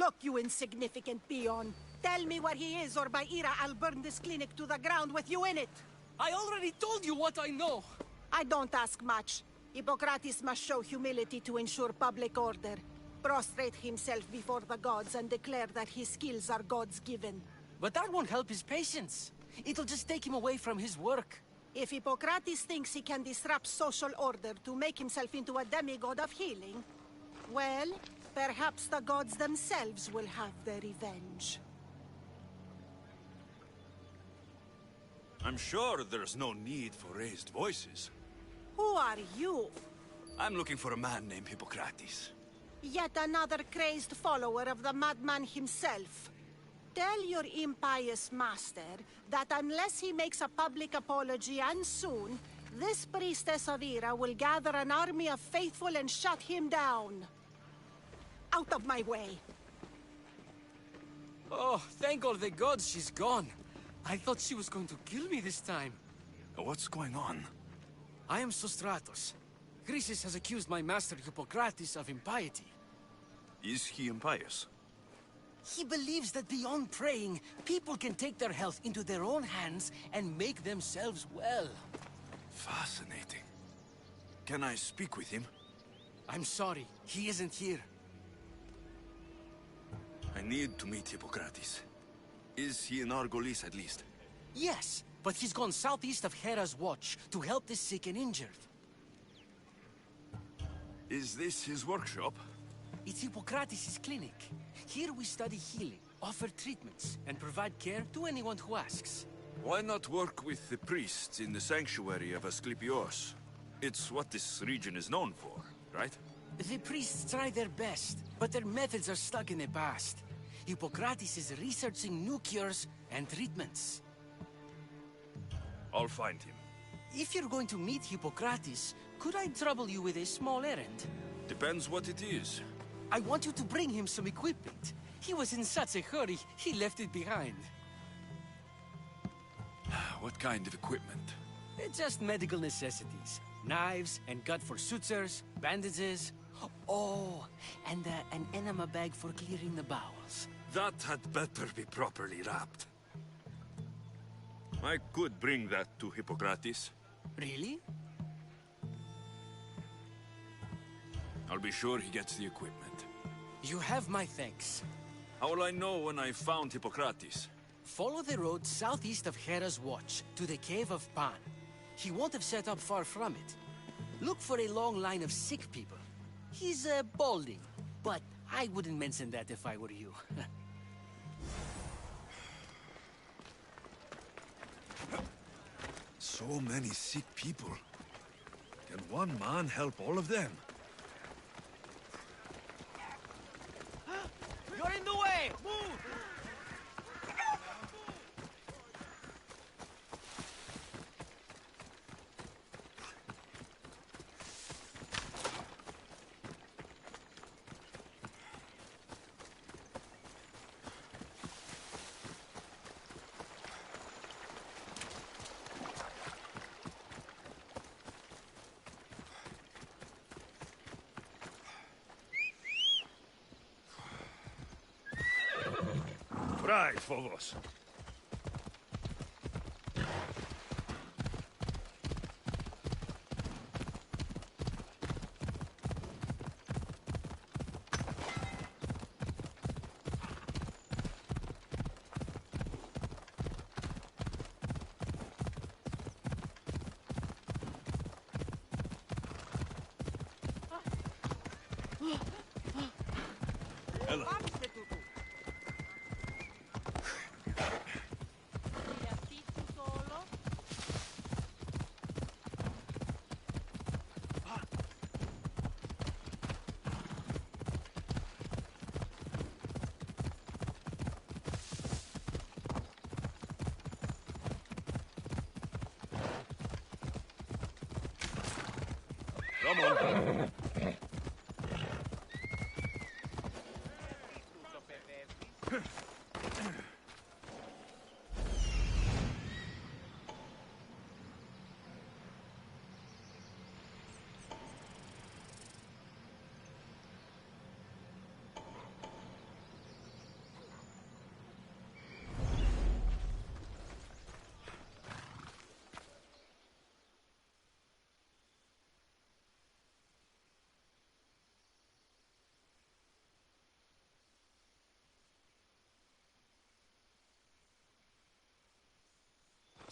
Look, you insignificant peon. Tell me where he is, or by Ira, I'll burn this clinic to the ground with you in it. I already told you what I know. I don't ask much. Hippocrates must show humility to ensure public order. Prostrate himself before the gods and declare that his skills are God's given. But that won't help his patients. It'll just take him away from his work. If Hippocrates thinks he can disrupt social order to make himself into a demigod of healing, well, perhaps the gods themselves will have their revenge. I'm sure there's no need for raised voices. Who are you? I'm looking for a man named Hippocrates. Yet another crazed follower of the madman himself. Tell your impious master that unless he makes a public apology, and soon, this priestess of Ira will gather an army of faithful and shut him down. Out of my way! Oh, thank all the gods she's gone. I thought she was going to kill me this time. What's going on? I am Sostratos. Chrysis has accused my master Hippocrates of impiety. Is he impious? He believes that beyond praying, people can take their health into their own hands and make themselves well. Fascinating. Can I speak with him? I'm sorry, he isn't here. I need to meet Hippocrates. Is he in Argolis at least? Yes, but he's gone southeast of Hera's watch to help the sick and injured. Is this his workshop? It's Hippocrates' clinic. Here we study healing, offer treatments, and provide care to anyone who asks. Why not work with the priests in the sanctuary of Asclepios? It's what this region is known for, right? The priests try their best, but their methods are stuck in the past. Hippocrates is researching new cures and treatments. I'll find him. If you're going to meet Hippocrates, could I trouble you with a small errand? Depends what it is. I want you to bring him some equipment. He was in such a hurry, he left it behind. What kind of equipment? Just medical necessities. Knives and gut for sutures, bandages. Oh, and an enema bag for clearing the bowels. That had better be properly wrapped. I could bring that to Hippocrates. Really? I'll be sure he gets the equipment. You have my thanks. How will I know when I've found Hippocrates? Follow the road southeast of Hera's watch to the cave of Pan. He won't have set up far from it. Look for a long line of sick people. He's balding, but I wouldn't mention that if I were you. So many sick people. Can one man help all of them? You're in the way! Move! Right, Phobos. Hello. Come on.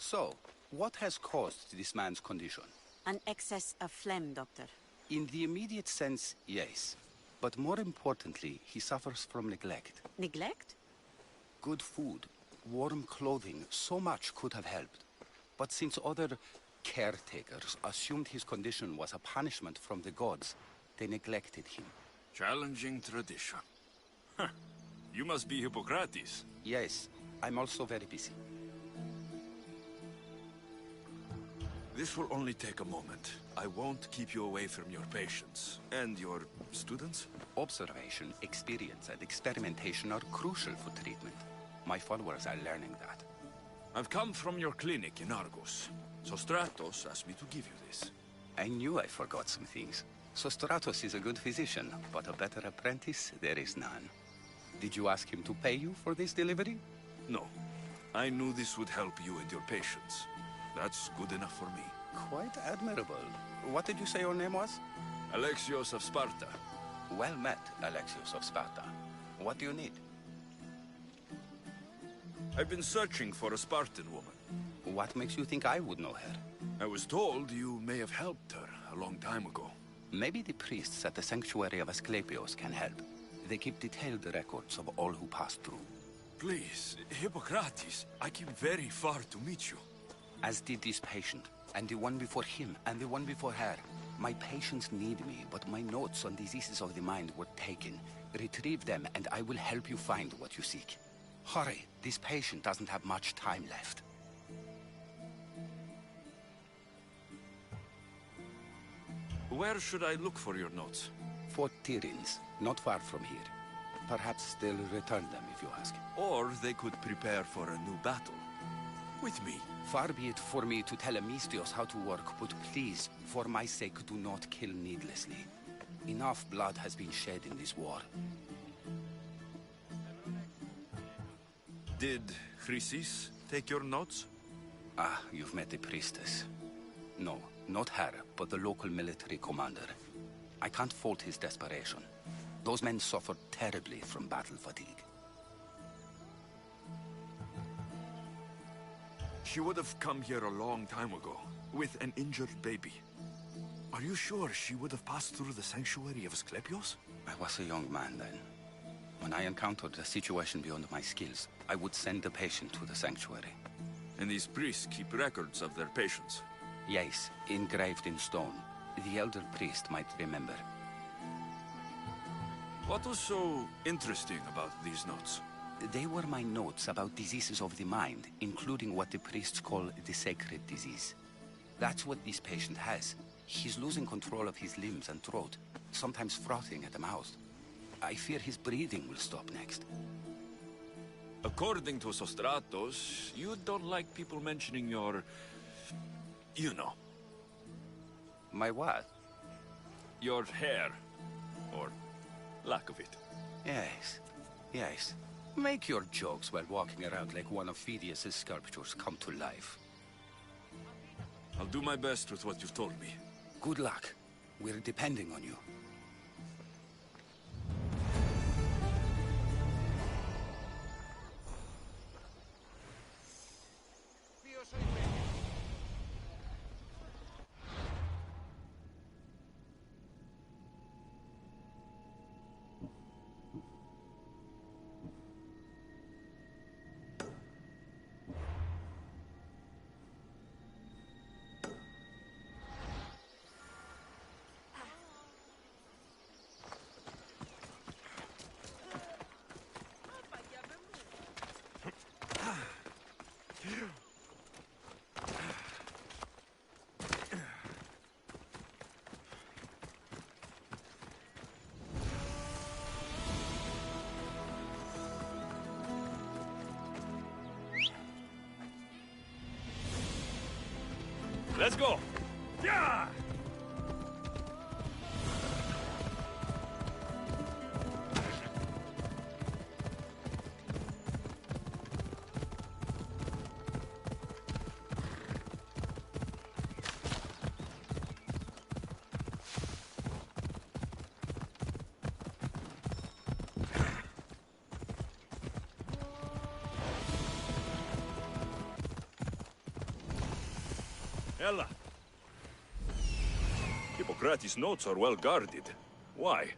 So, what has caused this man's condition? An excess of phlegm, Doctor. In the immediate sense, yes. But more importantly, he suffers from neglect. Neglect? Good food, warm clothing, so much could have helped. But since other caretakers assumed his condition was a punishment from the gods, they neglected him. Challenging tradition. Huh. You must be Hippocrates. Yes, I'm also very busy. This will only take a moment. I won't keep you away from your patients. And your students? Observation, experience, and experimentation are crucial for treatment. My followers are learning that. I've come from your clinic in Argos. Sostratos asked me to give you this. I knew I forgot some things. Sostratos is a good physician, but a better apprentice there is none. Did you ask him to pay you for this delivery? No. I knew this would help you and your patients. That's good enough for me. Quite admirable. What did you say your name was? Alexios of Sparta. Well met, Alexios of Sparta. What do you need? I've been searching for a Spartan woman. What makes you think I would know her? I was told you may have helped her a long time ago. Maybe the priests at the sanctuary of Asclepios can help. They keep detailed records of all who pass through. Please, Hippocrates, I came very far to meet you. As did this patient, and the one before him, and the one before her. My patients need me, but my notes on diseases of the mind were taken. Retrieve them, and I will help you find what you seek. Hurry, this patient doesn't have much time left. Where should I look for your notes? Fort Tyrins, not far from here. Perhaps they'll return them if you ask. Or they could prepare for a new battle. With me. Far be it for me to tell Amistios how to work, but please, for my sake, do not kill needlessly. Enough blood has been shed in this war. Did Chrysis take your notes? Ah, you've met the priestess. No, not her, but the local military commander. I can't fault his desperation. Those men suffered terribly from battle fatigue. She would have come here a long time ago, with an injured baby. Are you sure she would have passed through the sanctuary of Asclepios? I was a young man then. When I encountered a situation beyond my skills, I would send the patient to the sanctuary. And these priests keep records of their patients? Yes, engraved in stone. The elder priest might remember. What was so interesting about these notes? They were my notes about diseases of the mind, including what the priests call the sacred disease. That's what this patient has. He's losing control of his limbs and throat, sometimes frothing at the mouth. I fear his breathing will stop next. According to Sostratos, you don't like people mentioning your... you know. My what? Your hair. Or lack of it. Yes, yes. Make your jokes while walking around like one of Phidias' sculptures come to life. I'll do my best with what you've told me. Good luck. We're depending on you. Let's go! Yeah! Ella. Hippocrates' notes are well guarded. Why?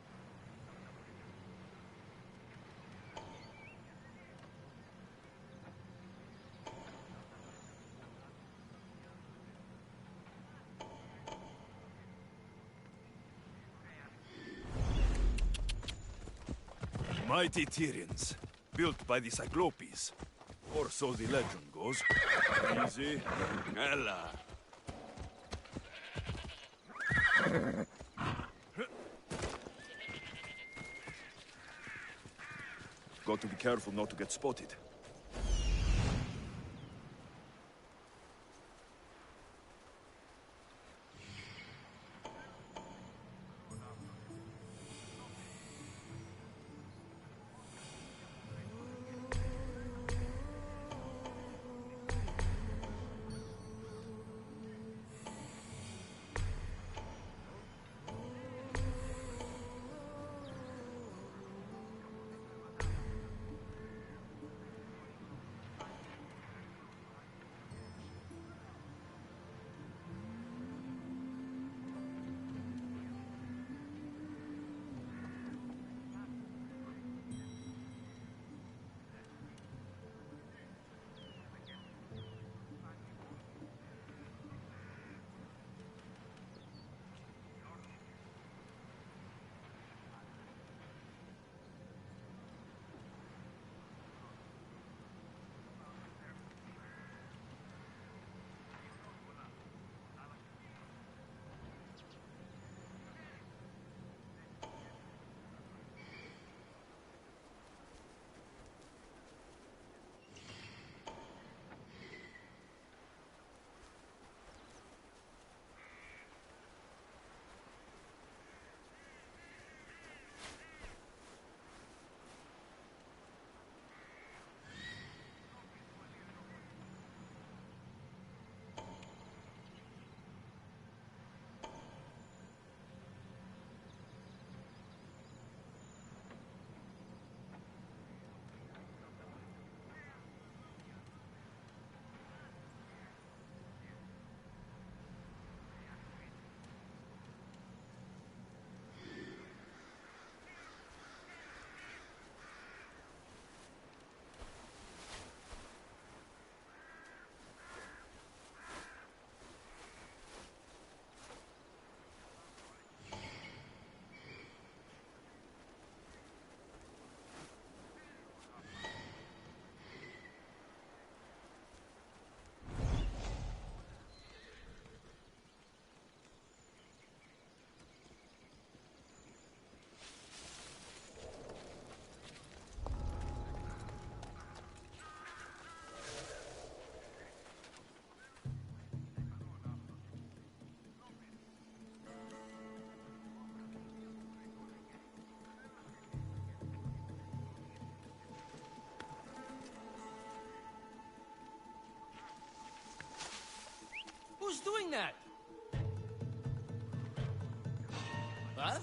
Mighty Tyrians, built by the Cyclopes. Or so the legend goes. Easy. Ella. Got to be careful not to get spotted. Who's doing that? Huh?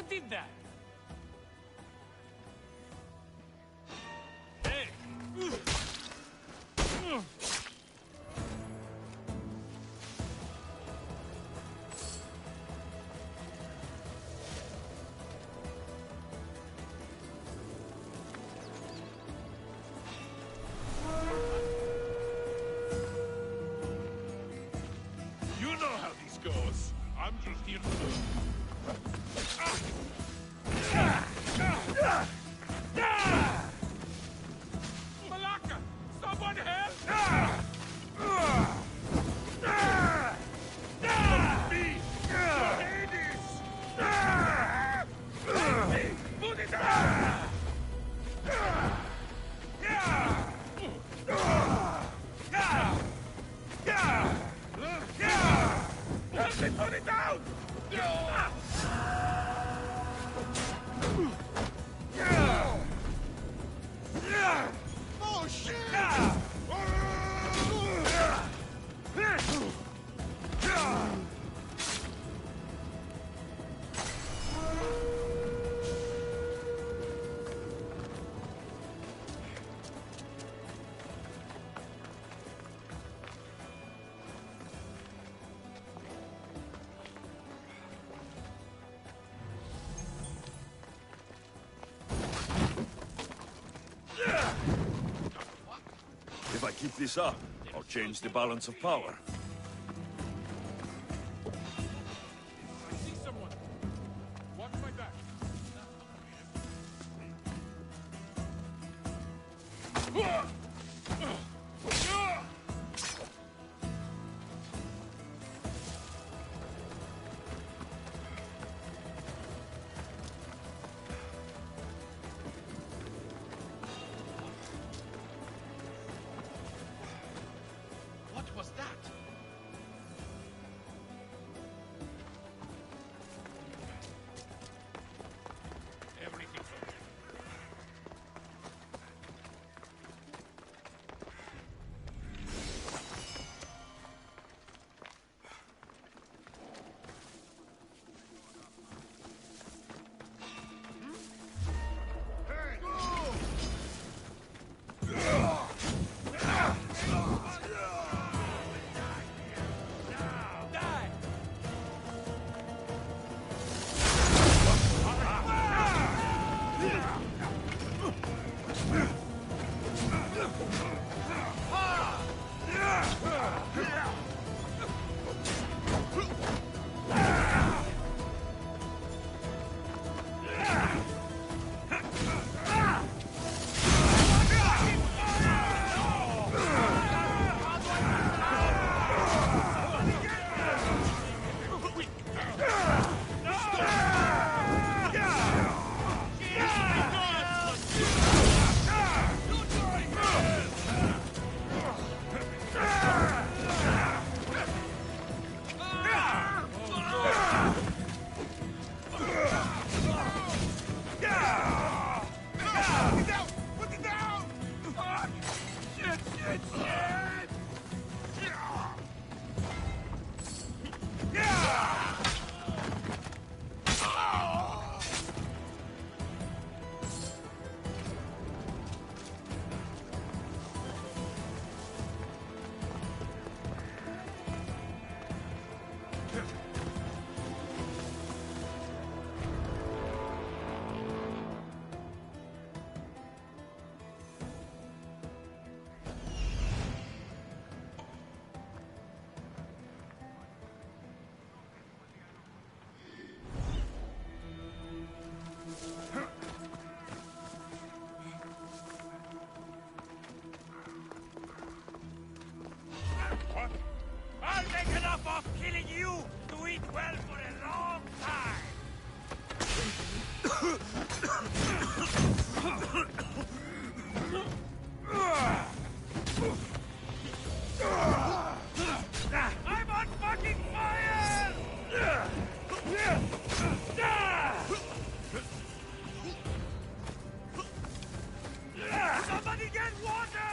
did that? Hey! You know how this goes. I'm just here to... Malaka! Someone help! Me! Hades! Help me! Put it down! Help me put it down! Oh, shit! If I keep this up, I'll change the balance of power. I see someone. Watch my back. What was that? Everything's okay. What? I'll make enough of killing you to eat well for a long time! I'm on fucking fire! Somebody get water!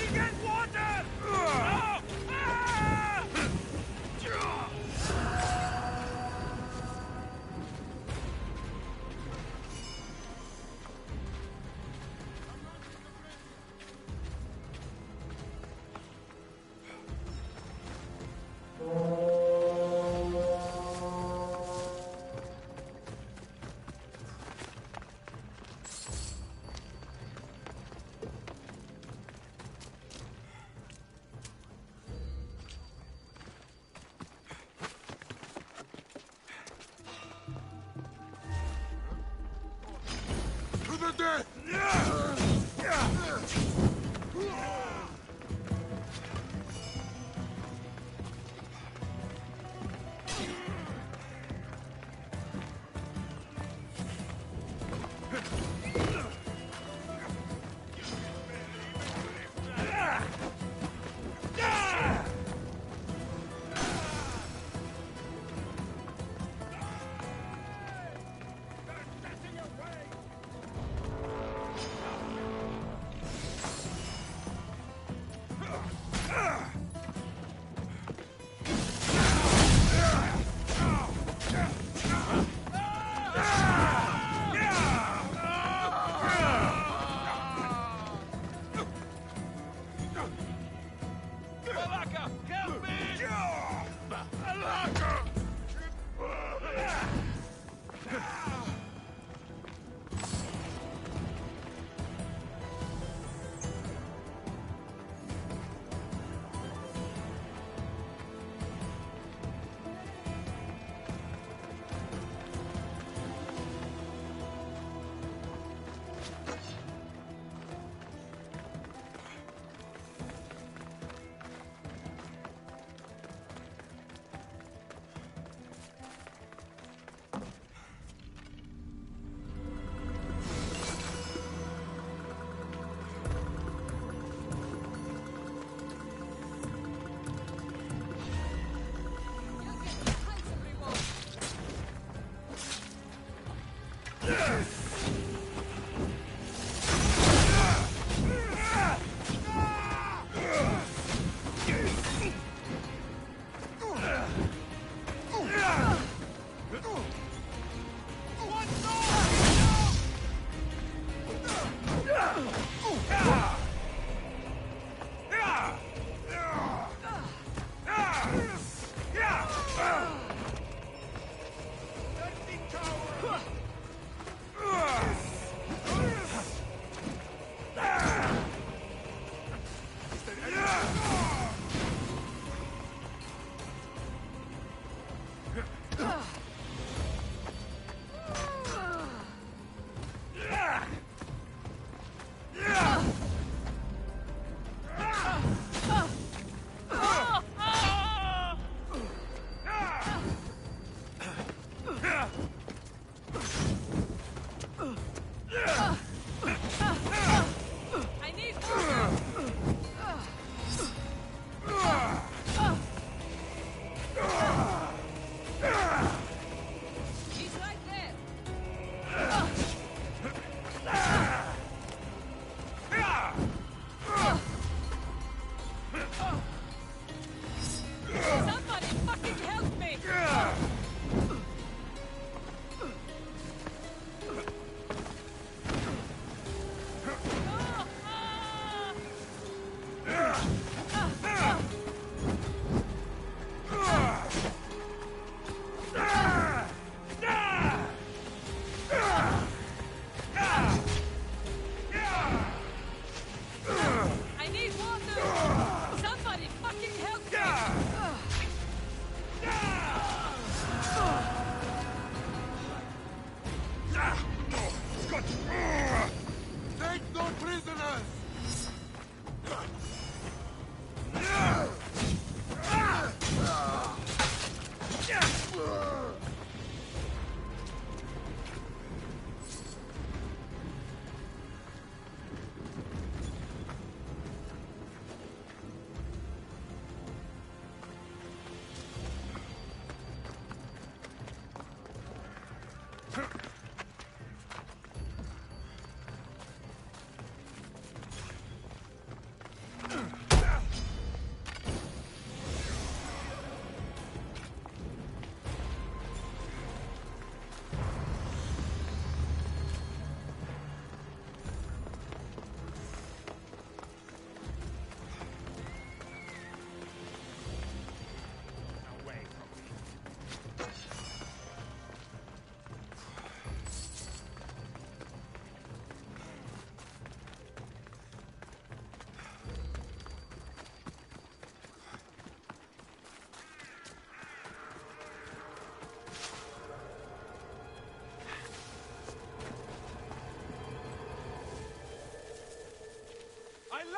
He gets water! No! Ah! To the death!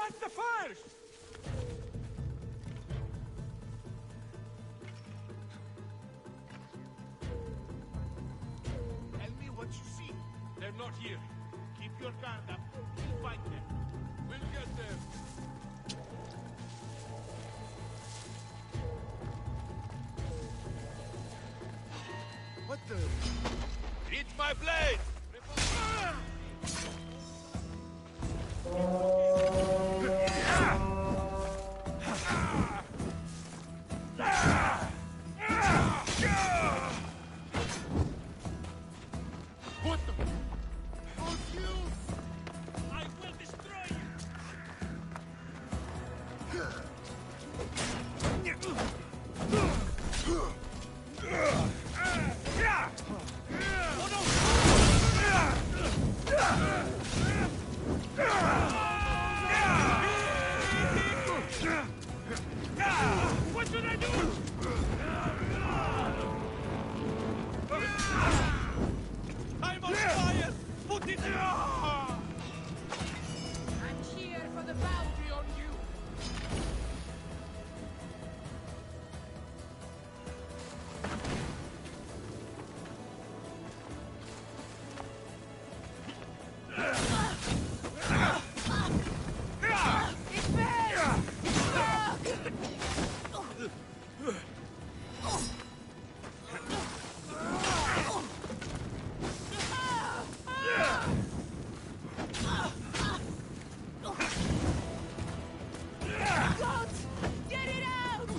That's the first! Tell me what you see. They're not here. Keep your guard up. We'll find them. We'll get them. What the? Eat my blade! What the? Oh, you! I will destroy you! What should I do? I'm on fire! Put it down! I'm here for the bounty on you. Get it out! Get it out!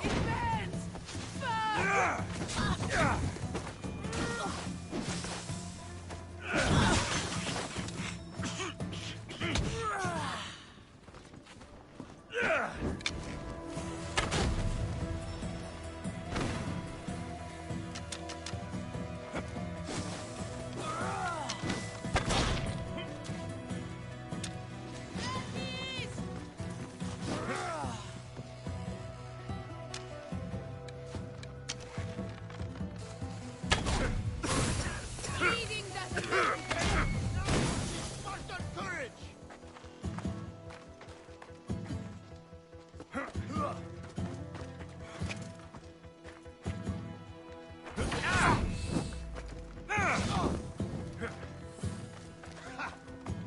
Advance! Leading the Spartan courage!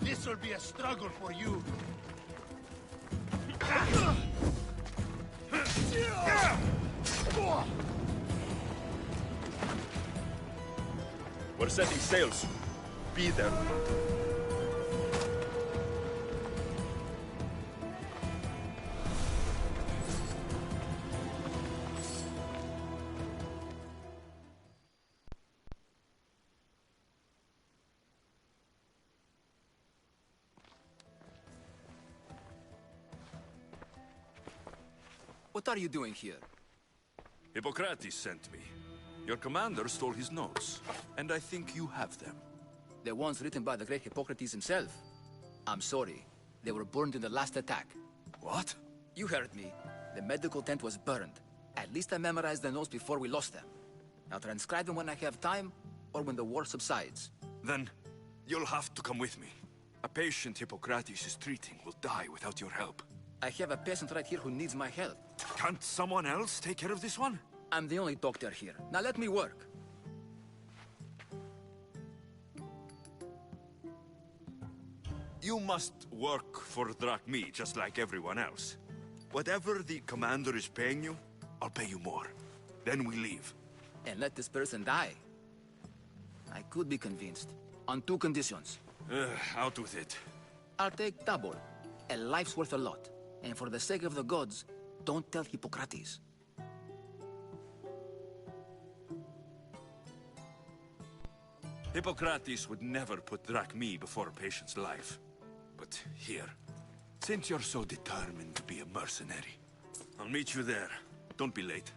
This'll be a struggle for you. We're setting sail soon. Be there. What are you doing here? Hippocrates sent me. Your commander stole his notes, and I think you have them. The ones written by the great Hippocrates himself. I'm sorry. They were burned in the last attack. What? You heard me. The medical tent was burned. At least I memorized the notes before we lost them. I'll transcribe them when I have time, or when the war subsides. Then, you'll have to come with me. A patient Hippocrates is treating will die without your help. I have a patient right here who needs my help. Can't someone else take care of this one? I'm the only doctor here. Now let me work. You must work for drachmi, just like everyone else. Whatever the commander is paying you, I'll pay you more. Then we leave. And let this person die. I could be convinced. On two conditions. Out with it. I'll take double. A life's worth a lot. And for the sake of the gods, don't tell Hippocrates. Hippocrates would never put drachmi before a patient's life. But here, since you're so determined to be a mercenary, I'll meet you there. Don't be late.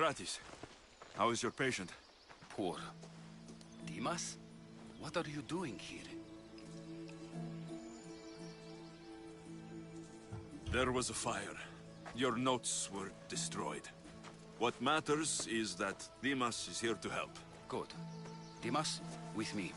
Socrates, how is your patient? Poor. Dimas? What are you doing here? There was a fire. Your notes were destroyed. What matters is that Dimas is here to help. Good. Dimas, with me.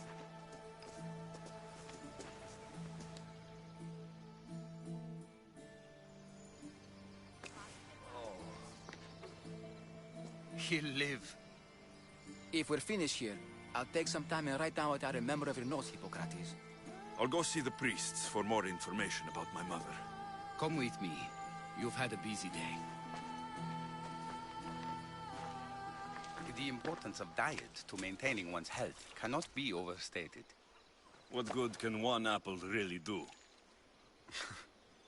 He'll live. If we're finished here, I'll take some time and write down what I remember of your notes, Hippocrates. I'll go see the priests for more information about my mother. Come with me. You've had a busy day. The importance of diet to maintaining one's health cannot be overstated. What good can one apple really do?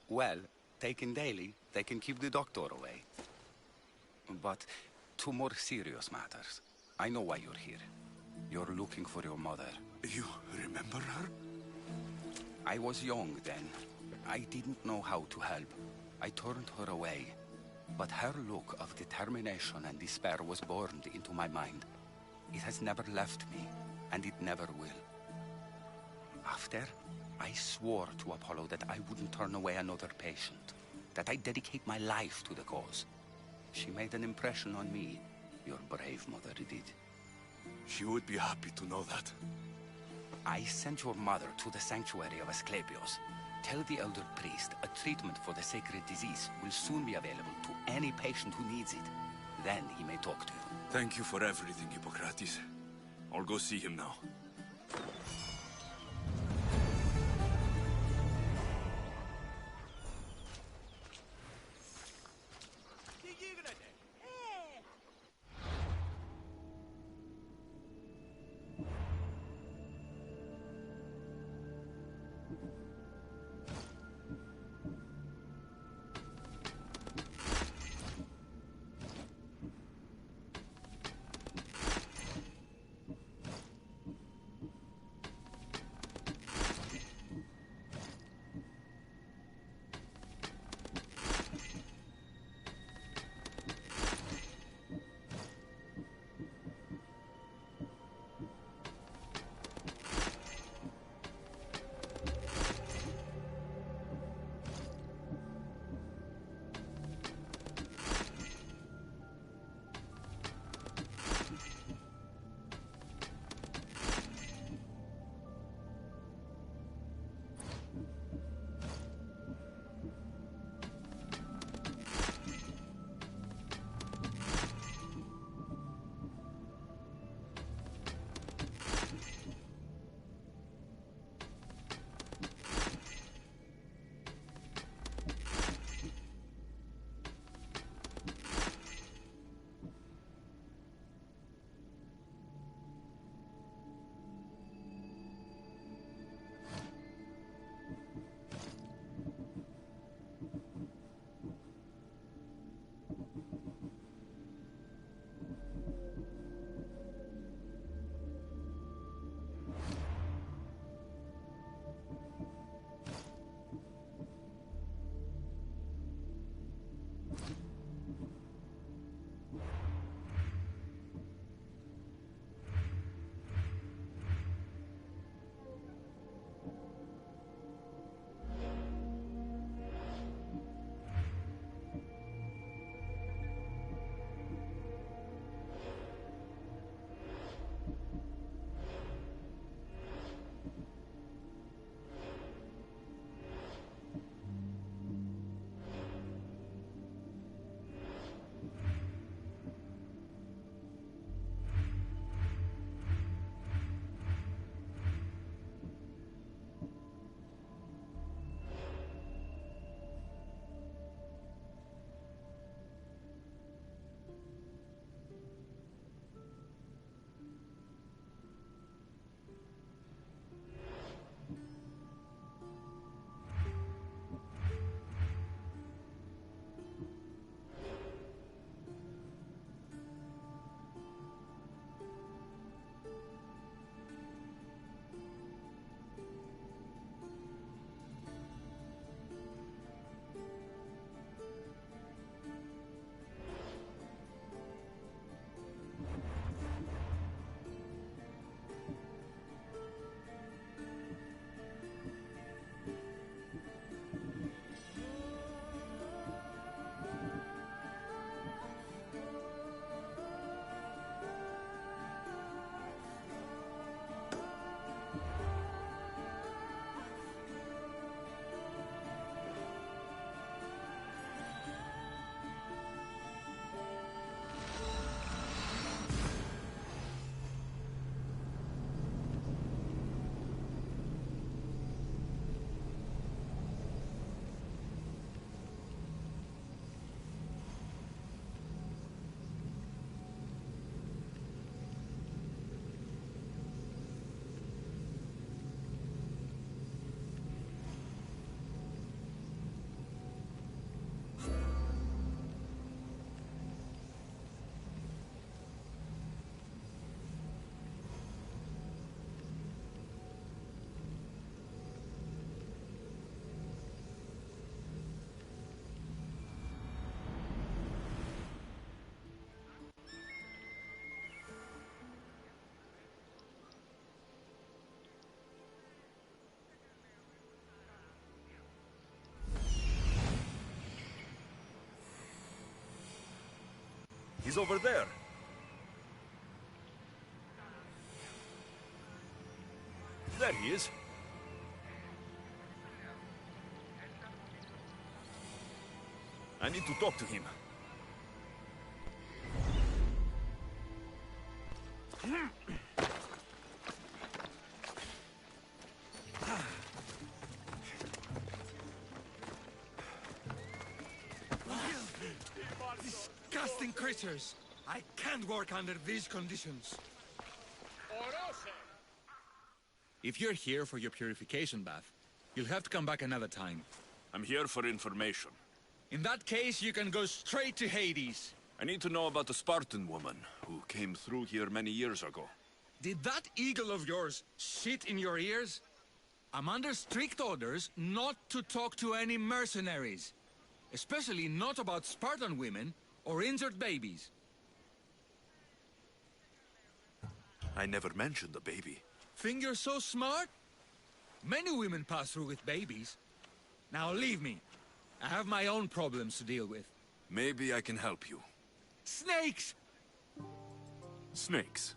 Well, taken daily, they can keep the doctor away. But to more serious matters, I know why you're here. You're looking for your mother. You remember her? I was young then. I didn't know how to help. I turned her away. But her look of determination and despair was burned into my mind. It has never left me, and it never will. After, I swore to Apollo that I wouldn't turn away another patient, that I'd dedicate my life to the cause. She made an impression on me. Your brave mother did. She would be happy to know that. I sent your mother to the sanctuary of Asclepios. Tell the elder priest a treatment for the sacred disease will soon be available to any patient who needs it. Then he may talk to you. Thank you for everything, Hippocrates. I'll go see him now. He's over there. There he is. I need to talk to him. Disgusting creatures! I can't work under these conditions. If you're here for your purification bath, you'll have to come back another time. I'm here for information. In that case, you can go straight to Hades. I need to know about the Spartan woman who came through here many years ago. Did that eagle of yours shit in your ears? I'm under strict orders not to talk to any mercenaries. Especially not about Spartan women or injured babies. I never mentioned the baby. Think you're so smart? Many women pass through with babies. Now leave me. I have my own problems to deal with. Maybe I can help you. Snakes! Snakes?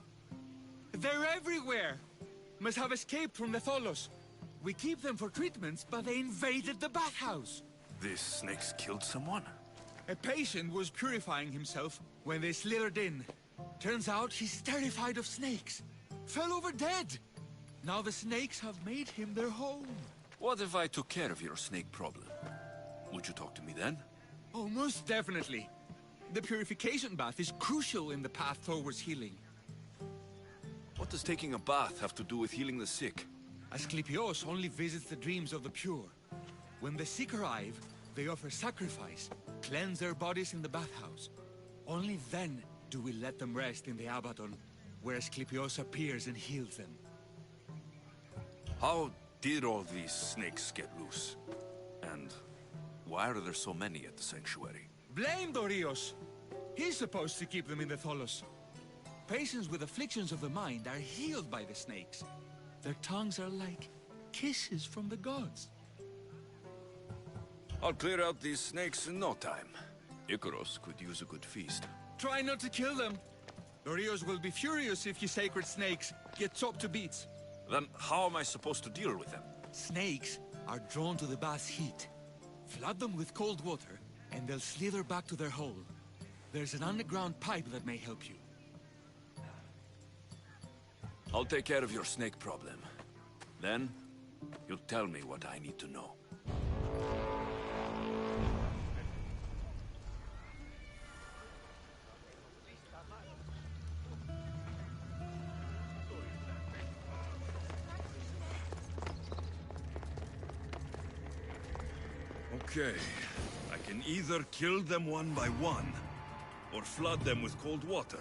They're everywhere! Must have escaped from the Tholos. We keep them for treatments, but they invaded the bathhouse. These snakes killed someone? A patient was purifying himself when they slithered in. Turns out he's terrified of snakes. Fell over dead. Now the snakes have made him their home. What if I took care of your snake problem? Would you talk to me then? Oh, most definitely. The purification bath is crucial in the path towards healing. What does taking a bath have to do with healing the sick? Asclepios only visits the dreams of the pure. When the sick arrive, they offer sacrifice, cleanse their bodies in the bathhouse. Only then do we let them rest in the Abaddon, where Asclepios appears and heals them. How did all these snakes get loose? And why are there so many at the sanctuary? Blame Dorios! He's supposed to keep them in the Tholos. Patients with afflictions of the mind are healed by the snakes. Their tongues are like kisses from the gods. I'll clear out these snakes in no time. Icaros could use a good feast. Try not to kill them. Dorios will be furious if you sacred snakes get chopped to bits. Then how am I supposed to deal with them? Snakes are drawn to the bath's heat. Flood them with cold water, and they'll slither back to their hole. There's an underground pipe that may help you. I'll take care of your snake problem. Then, you'll tell me what I need to know. Okay. I can either kill them one by one, or flood them with cold water.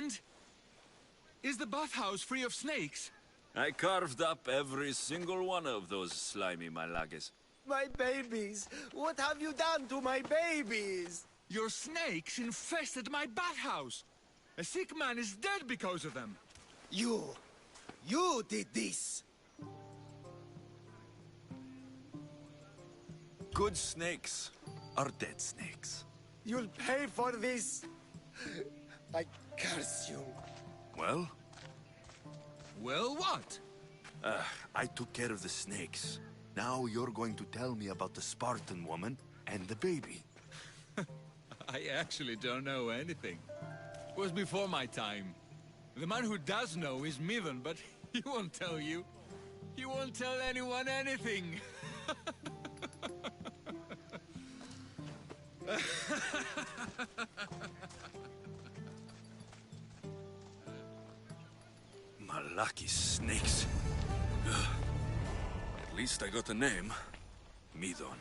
And? Is the bathhouse free of snakes? I carved up every single one of those slimy malagas. My babies! What have you done to my babies? Your snakes infested my bathhouse! A sick man is dead because of them! You did this! Good snakes are dead snakes. You'll pay for this! I curse you. Well? Well, what? I took care of the snakes. Now you're going to tell me about the Spartan woman and the baby. I actually don't know anything. It was before my time. The man who does know is Midon, but he won't tell you. He won't tell anyone anything. Malaki snakes. At least I got a name. Midon.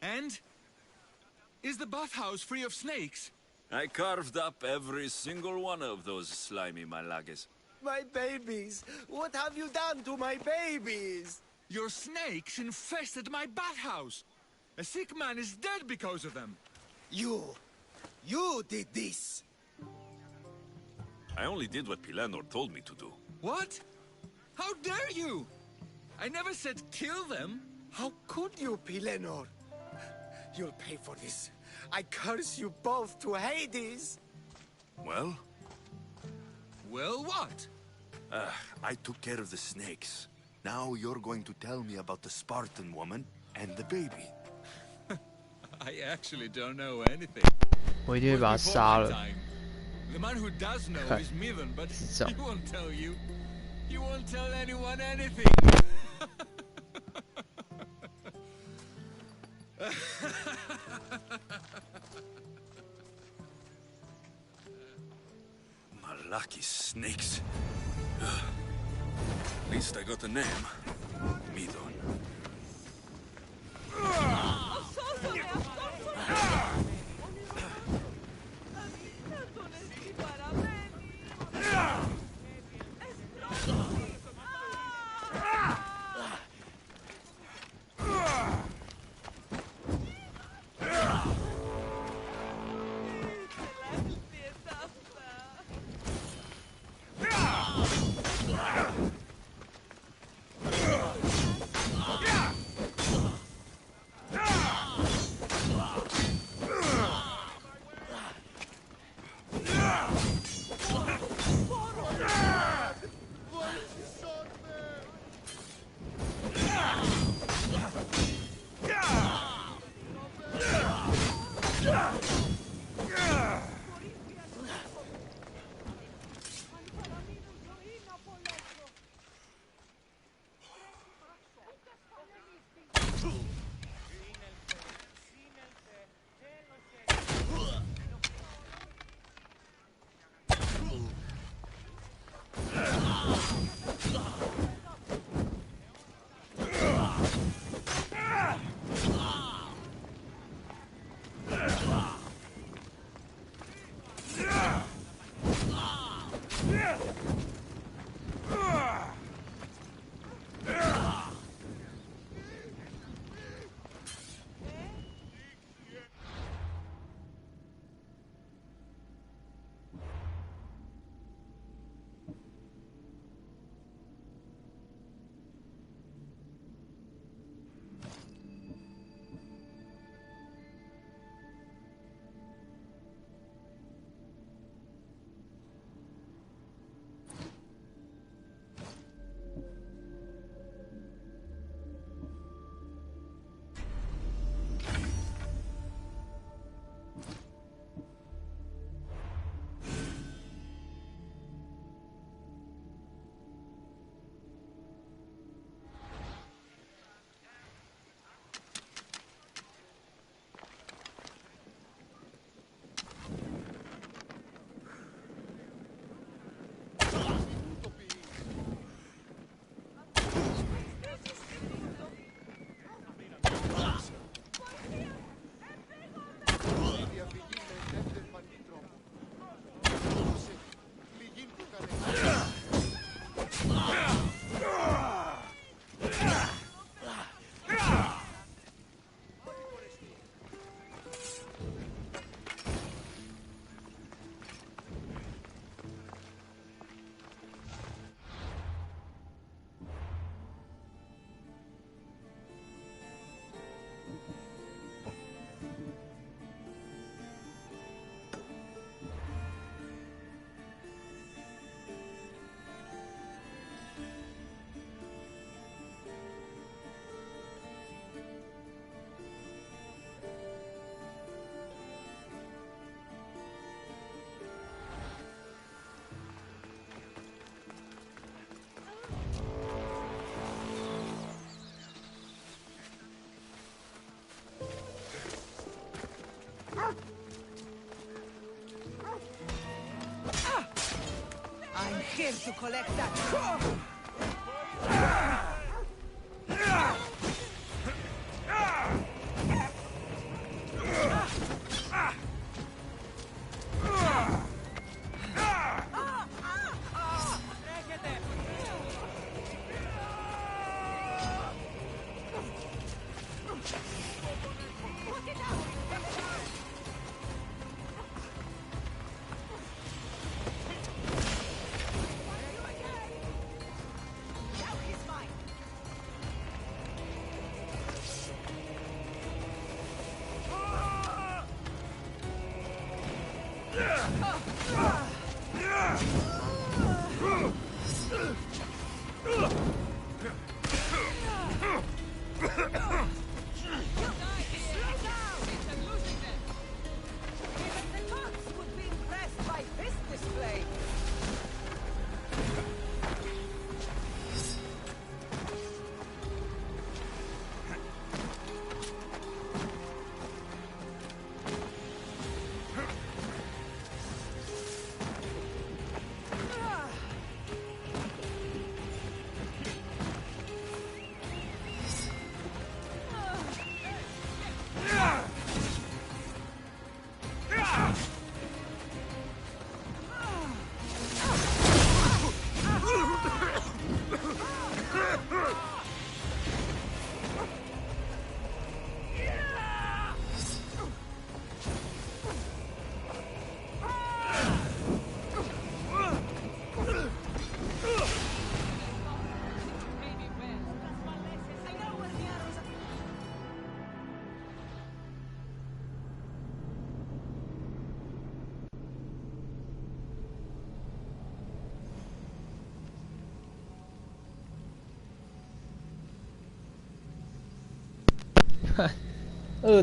And? Is the bathhouse free of snakes? I carved up every single one of those slimy malagas. My babies! What have you done to my babies? Your snakes infested my bathhouse! A sick man is dead because of them! You did this! I only did what Pilanor told me to do. What? How dare you? I never said kill them! How could you, Pilanor? You'll pay for this. I curse you both to Hades! Well? Well, what? I took care of the snakes. Now you're going to tell me about the Spartan woman and the baby. I actually don't know anything. 我一定会把他杀了。 The man who does know is Midon, but he won't tell you. He won't tell anyone anything. Malaki snakes. At least I got a name. Midon. I'm here to collect that.2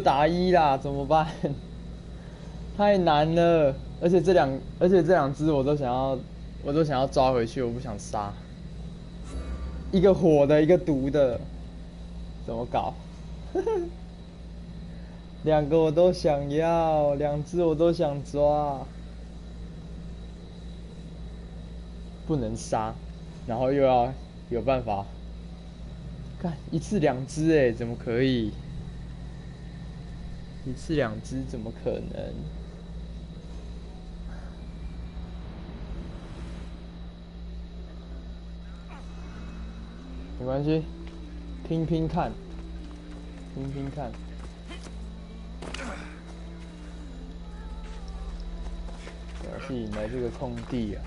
打1啦，怎么办？太难了，而且这两只我都想要抓回去，我不想杀。一个火的，一个毒的，怎么搞？两个我都想要，两只我都想抓，不能杀，然后又要有办法，看一次两只哎，怎么可以？一次两只怎么可能？没关系，拼拼看，拼拼看。是引来这个空地啊！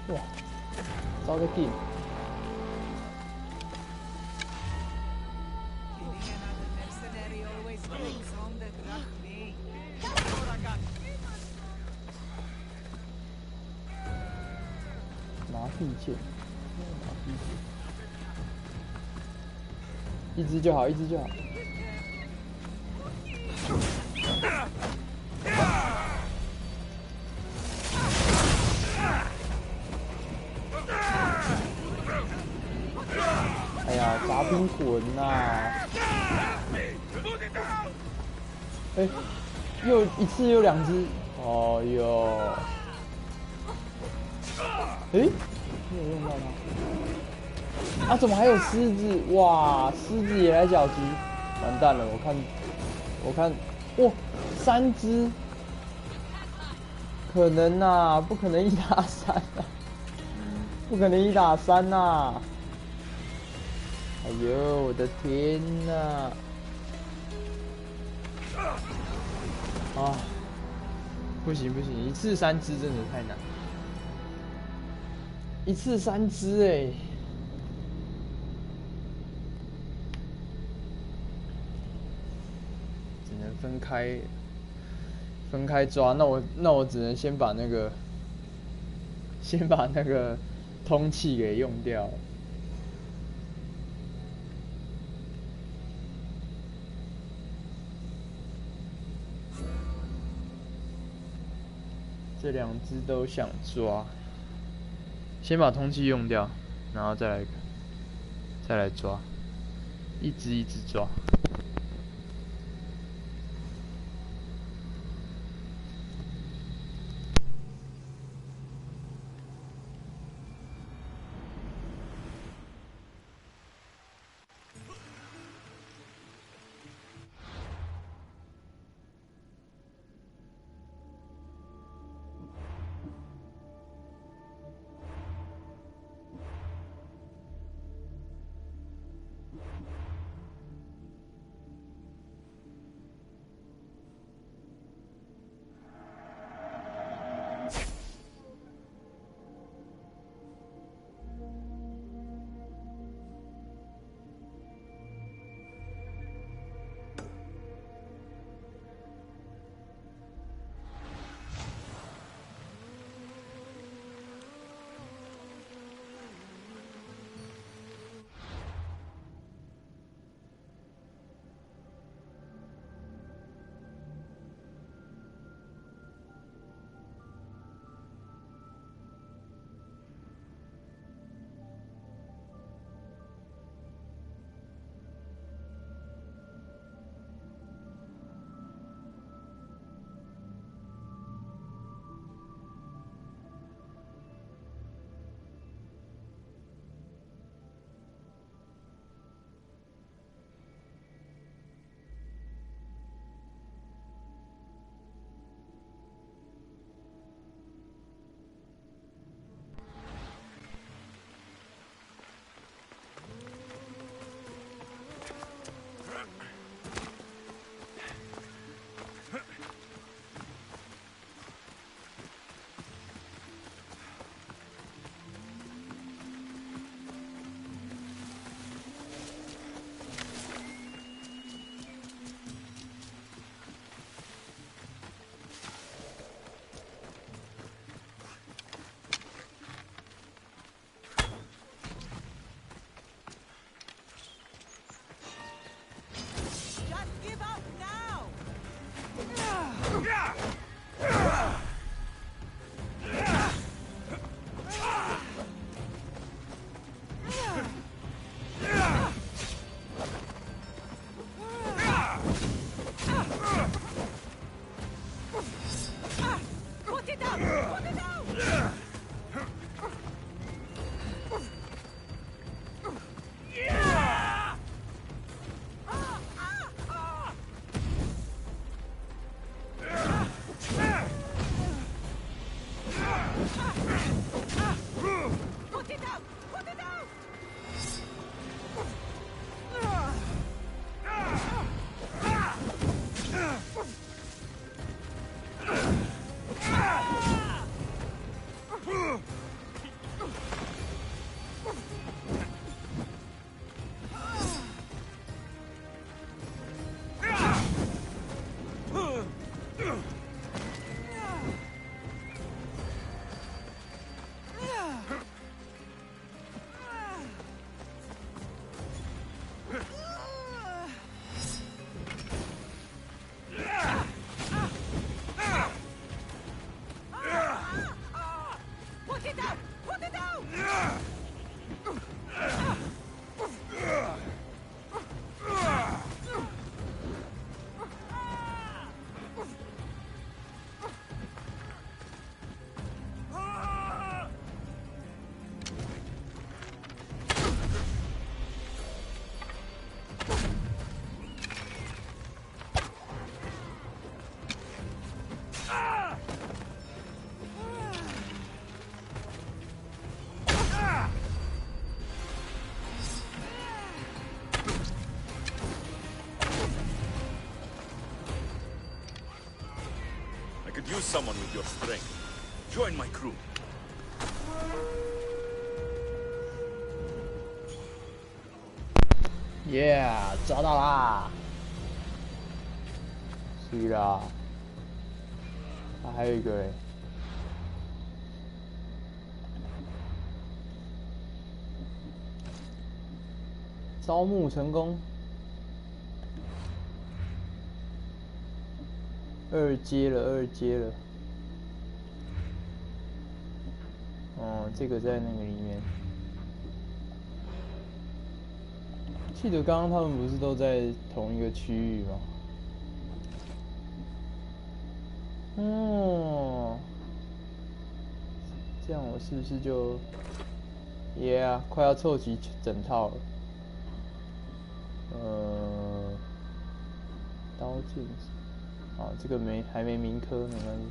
哇，招个地！麻痹剑，麻痹剑，一只就好，一只就好。哎呀，杂兵魂呐！哎，又一次又两只，哦哟！哎，没有用到它。啊，怎么还有狮子？哇，狮子也来搅局，完蛋了！我看，哇，3只，可能呐、不可能1打3啊，不可能1打3呐！哎呦，我的天呐！啊，不行不行，一次3只真的太难，一次3只哎。分开抓，那我只能先把那个通气给用掉。这2只都想抓，先把通气用掉，然后再来抓，一只一只抓。Use someone with your strength. Join my crew. Yeah， 抓到啦！是啦，还有一个哎，招募成功，2阶了。哦，这个在那个里面。记得刚刚他们不是都在同一个区域吗？哦，这样我是不是就 ，Yeah， 快要凑齐整套了。刀剑，啊，这个还没铭刻，没关系，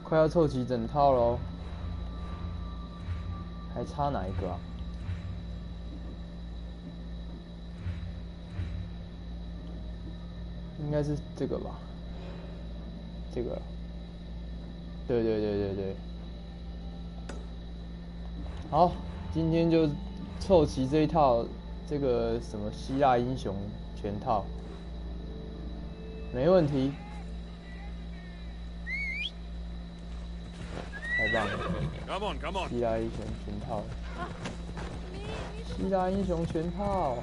快要凑齐整套喽。还差哪一个啊？应该是这个吧，这个，对，好，今天就凑齐这一套，这个什么希腊英雄全套，没问题，太棒了！ Come on. 希腊英雄全套，希腊英雄全套。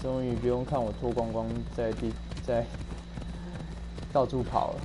终于不用看我脱光光在到处跑了。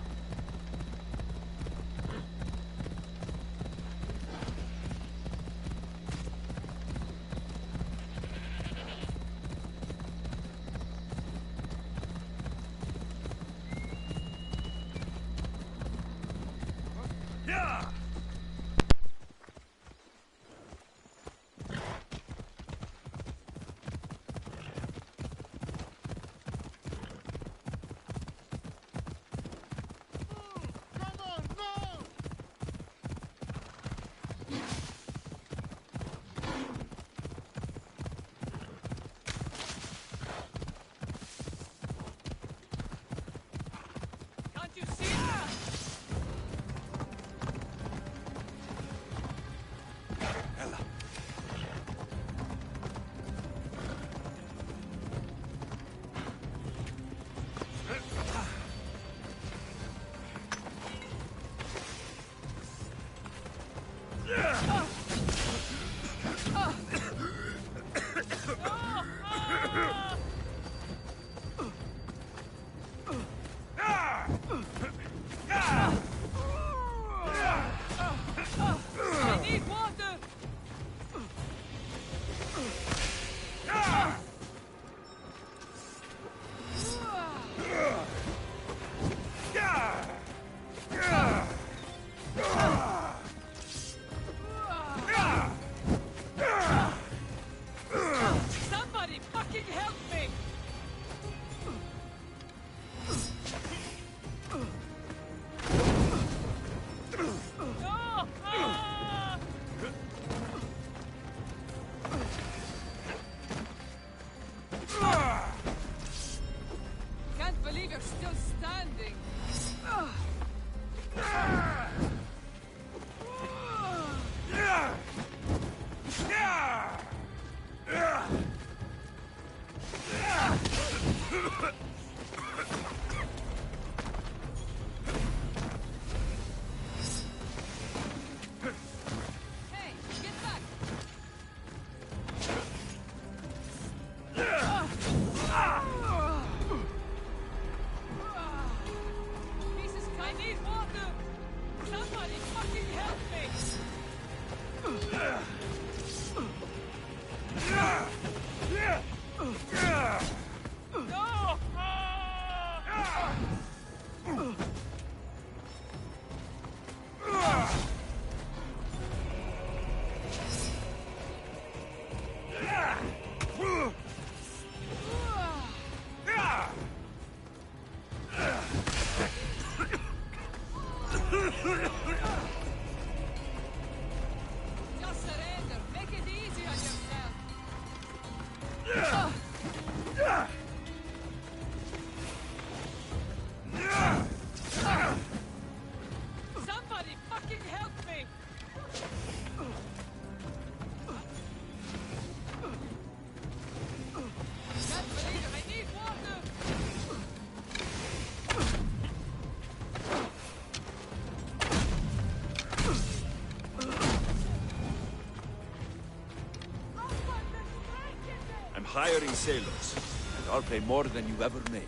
hiring sailors, and I'll pay more than you ever made.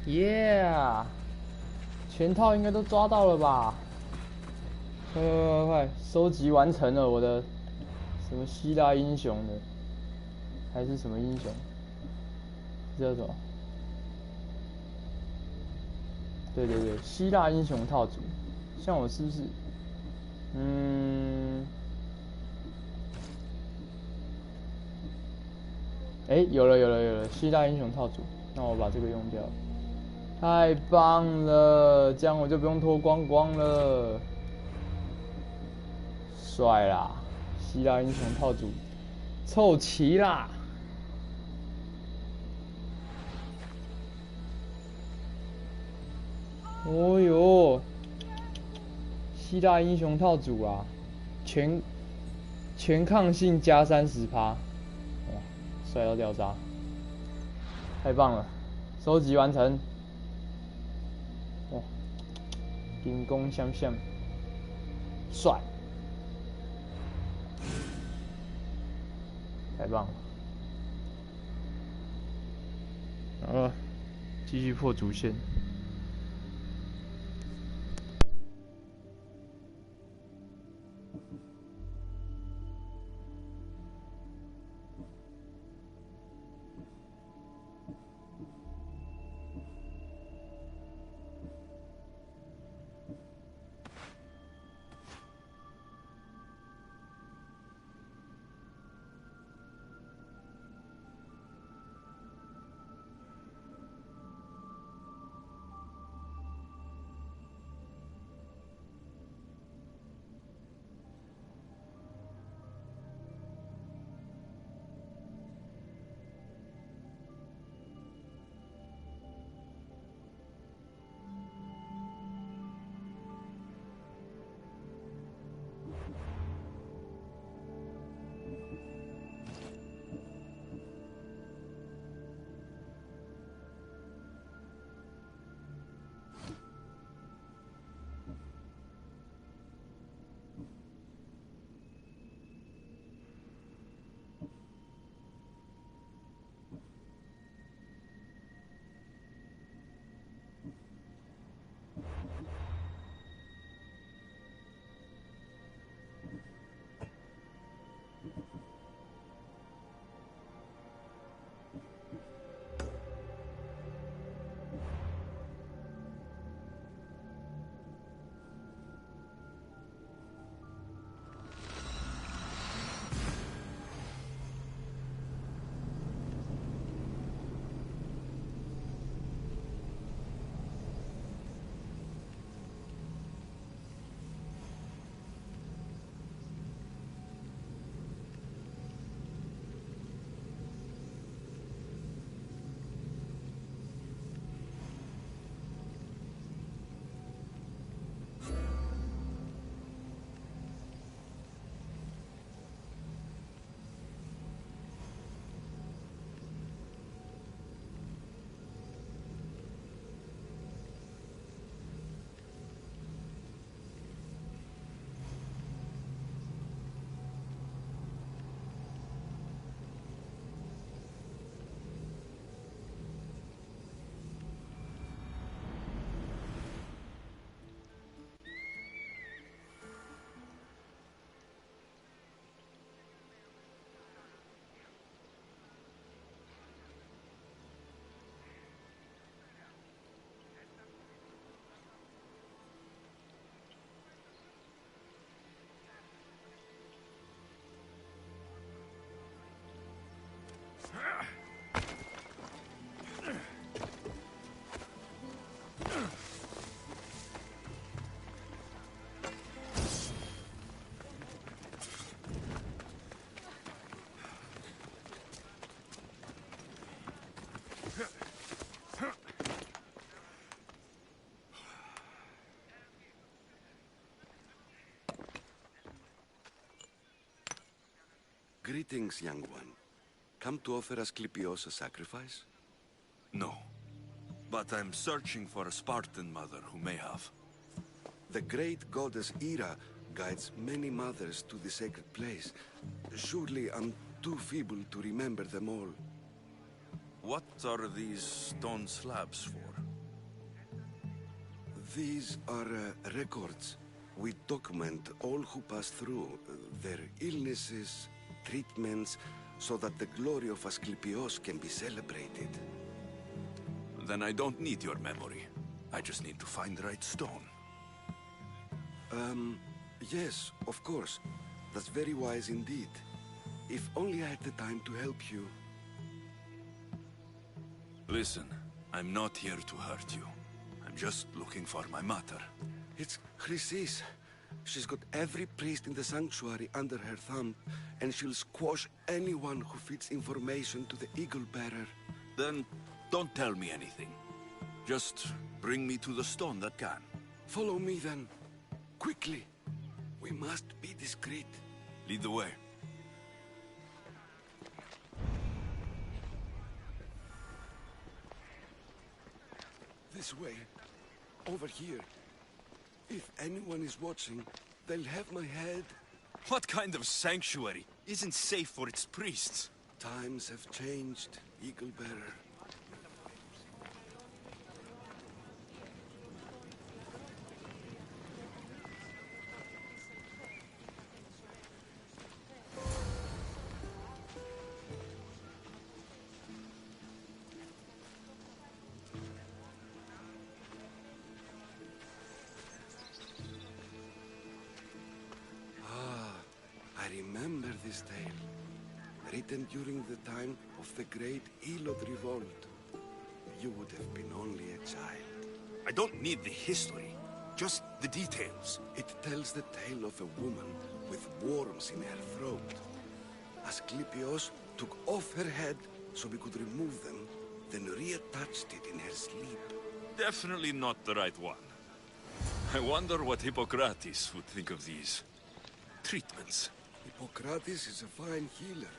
Yeah， 全套应该都抓到了吧？快，收集完成了我的什么希腊英雄的，还是什么英雄？这叫什么？对，希腊英雄套组。像我是不是？有了，希腊英雄套组。那我把这个用掉。太棒了，这样我就不用脱光光了。帅啦！希腊英雄套组凑齐啦！哦哟，希腊英雄套组啊，全抗性加30%，哇，帅到掉渣！太棒了，收集完成。哇，兵工相向，帅！太棒了！好了，继续破主线。Greetings, young one. Come to offer Asclepios a sacrifice? No. but I'm searching for a Spartan mother who may have. The great goddess Ira guides many mothers to the sacred place. Surely I'm too feeble to remember them all. What are these stone slabs for? These are records. We document all who pass through, their illnesses, treatments, so that the glory of Asclepios can be celebrated. Then I don't need your memory. I just need to find the right stone. Yes, of course. That's very wise indeed. If only I had the time to help you. Listen, I'm not here to hurt you. I'm just looking for my mother. It's Chrysis. She's got every priest in the sanctuary under her thumb, and she'll squash anyone who feeds information to the Eagle Bearer. Then don't tell me anything. Just bring me to the stone that can. Follow me then. Quickly. We must be discreet. Lead the way. This way. Over here. If anyone is watching, they'll have my head. What kind of sanctuary isn't safe for its priests? Times have changed, Eagle Bearer. I remember this tale, written during the time of the great Elod Revolt. You would have been only a child. I don't need the history, just the details. It tells the tale of a woman with worms in her throat. Asclepios took off her head so we could remove them, then reattached it in her sleep. Definitely not the right one. I wonder what Hippocrates would think of these treatments. Hippocrates is a fine healer.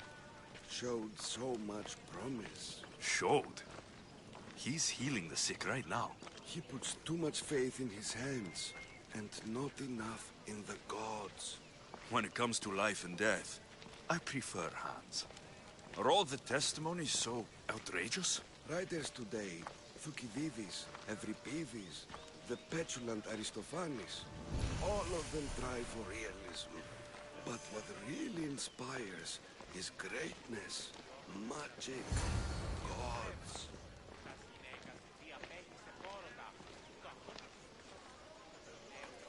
Showed so much promise. Showed? He's healing the sick right now. He puts too much faith in his hands, and not enough in the gods. When it comes to life and death, I prefer hands. Are all the testimonies so outrageous? Writers today, Thucydides, Euripides, the petulant Aristophanes, all of them try for realism. But what really inspires is greatness, magic, gods.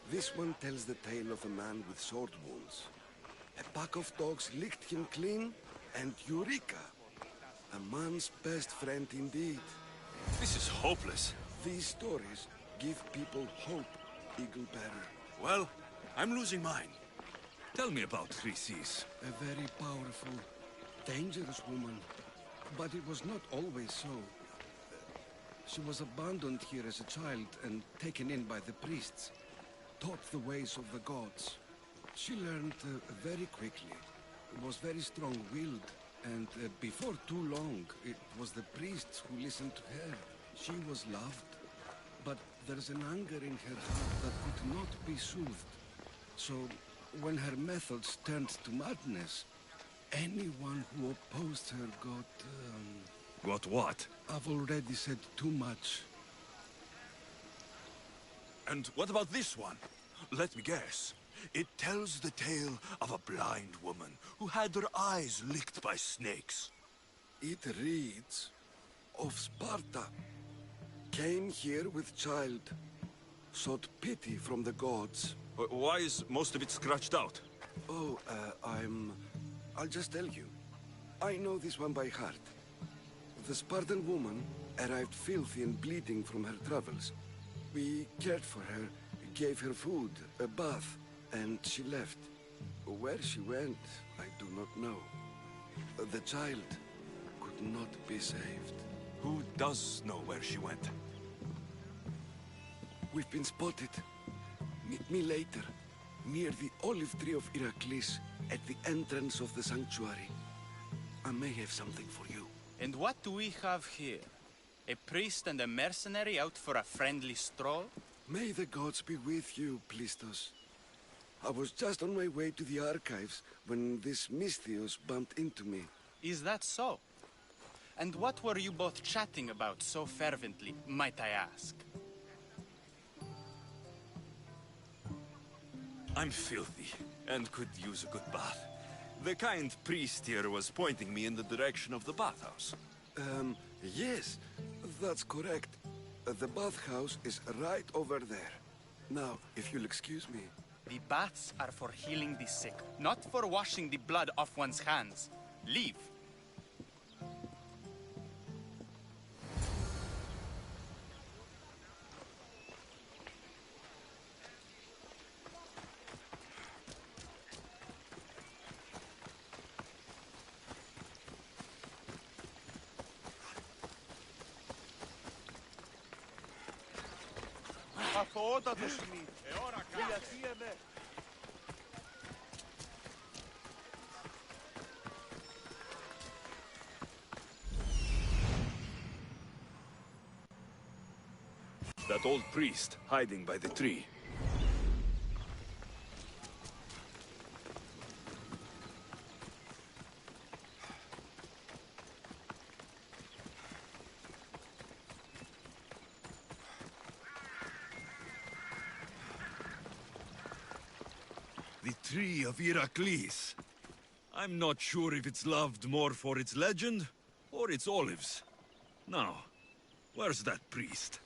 This one tells the tale of a man with sword wounds. A pack of dogs licked him clean, and Eureka! A man's best friend indeed. This is hopeless. These stories give people hope, Eagle Bearer. Well, I'm losing mine. Tell me about Chrysis. A very powerful, dangerous woman. But it was not always so. She was abandoned here as a child and taken in by the priests. Taught the ways of the gods. She learned very quickly. Was very strong-willed. And before too long, it was the priests who listened to her. She was loved. But there's an anger in her heart that could not be soothed. So, when her methods turned to madness, anyone who opposed her got... Got what? I've already said too much. And what about this one? Let me guess. It tells the tale of a blind woman who had her eyes licked by snakes. It reads of Sparta. Came here with child. Sought pity from the gods. Why is most of it scratched out? Oh, I'll just tell you. I know this one by heart. The Spartan woman arrived filthy and bleeding from her travels. We cared for her, gave her food, a bath, and she left. Where she went, I do not know. The child could not be saved. Who does know where she went? We've been spotted. Meet me later, near the olive tree of Heracles, at the entrance of the sanctuary. I may have something for you. And what do we have here? A priest and a mercenary out for a friendly stroll? May the gods be with you, Plistos. I was just on my way to the archives when this Misthios bumped into me. Is that so? And what were you both chatting about so fervently, might I ask? I'm filthy, and could use a good bath. The kind priest here was pointing me in the direction of the bathhouse. Yes, that's correct. The bathhouse is right over there. Now, if you'll excuse me. The baths are for healing the sick, not for washing the blood off one's hands. Leave. Αθωότατος Σμιτ. Ώρα κάτσε. That old priest hiding by the tree. The tree of Heracles. I'm not sure if it's loved more for its legend or its olives. Now, where's that priest?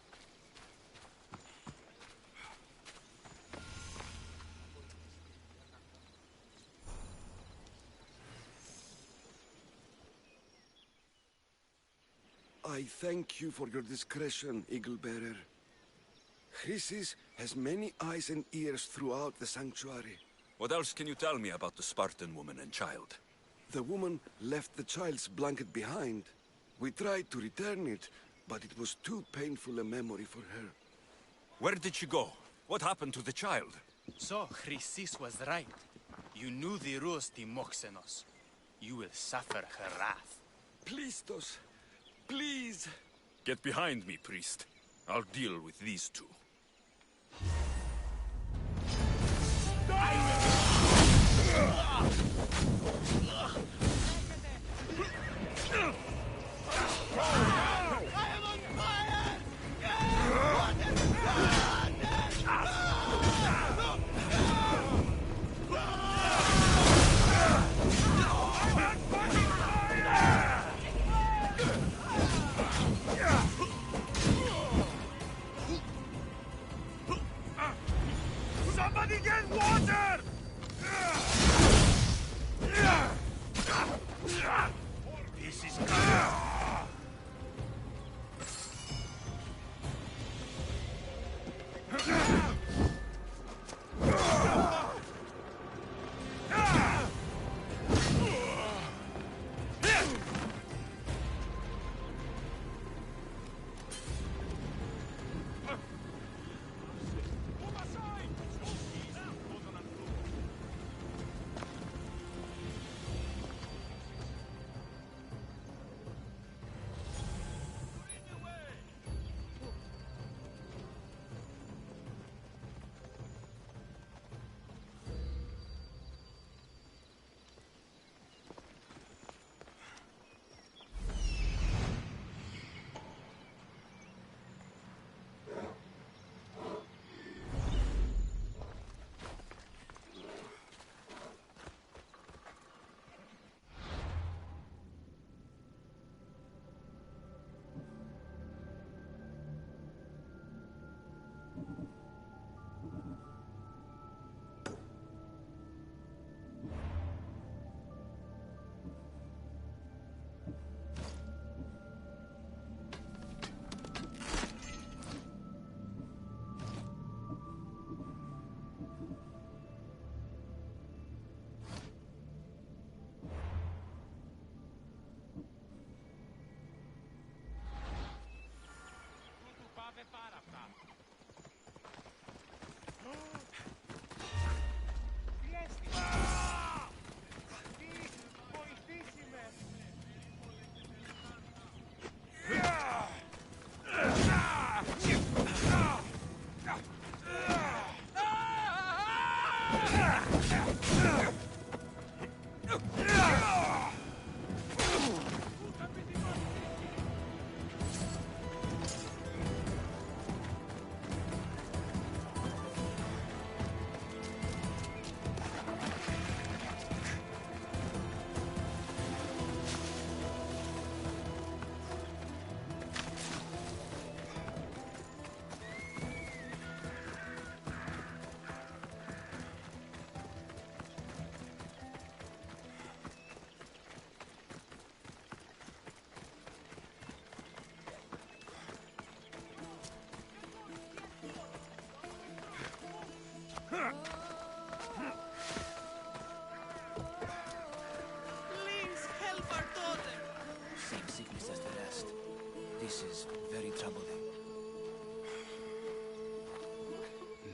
I thank you for your discretion, Eagle-Bearer. Chrysis has many eyes and ears throughout the sanctuary. What else can you tell me about the Spartan woman and child? The woman left the child's blanket behind. We tried to return it, but it was too painful a memory for her. Where did she go? What happened to the child? So, Chrysis was right. You knew the rules, Timoxenos. You will suffer her wrath. Plistos, please. Get behind me, priest. I'll deal with these two. Somebody get water! Please help our daughter. Same sickness as the rest. This is very troubling.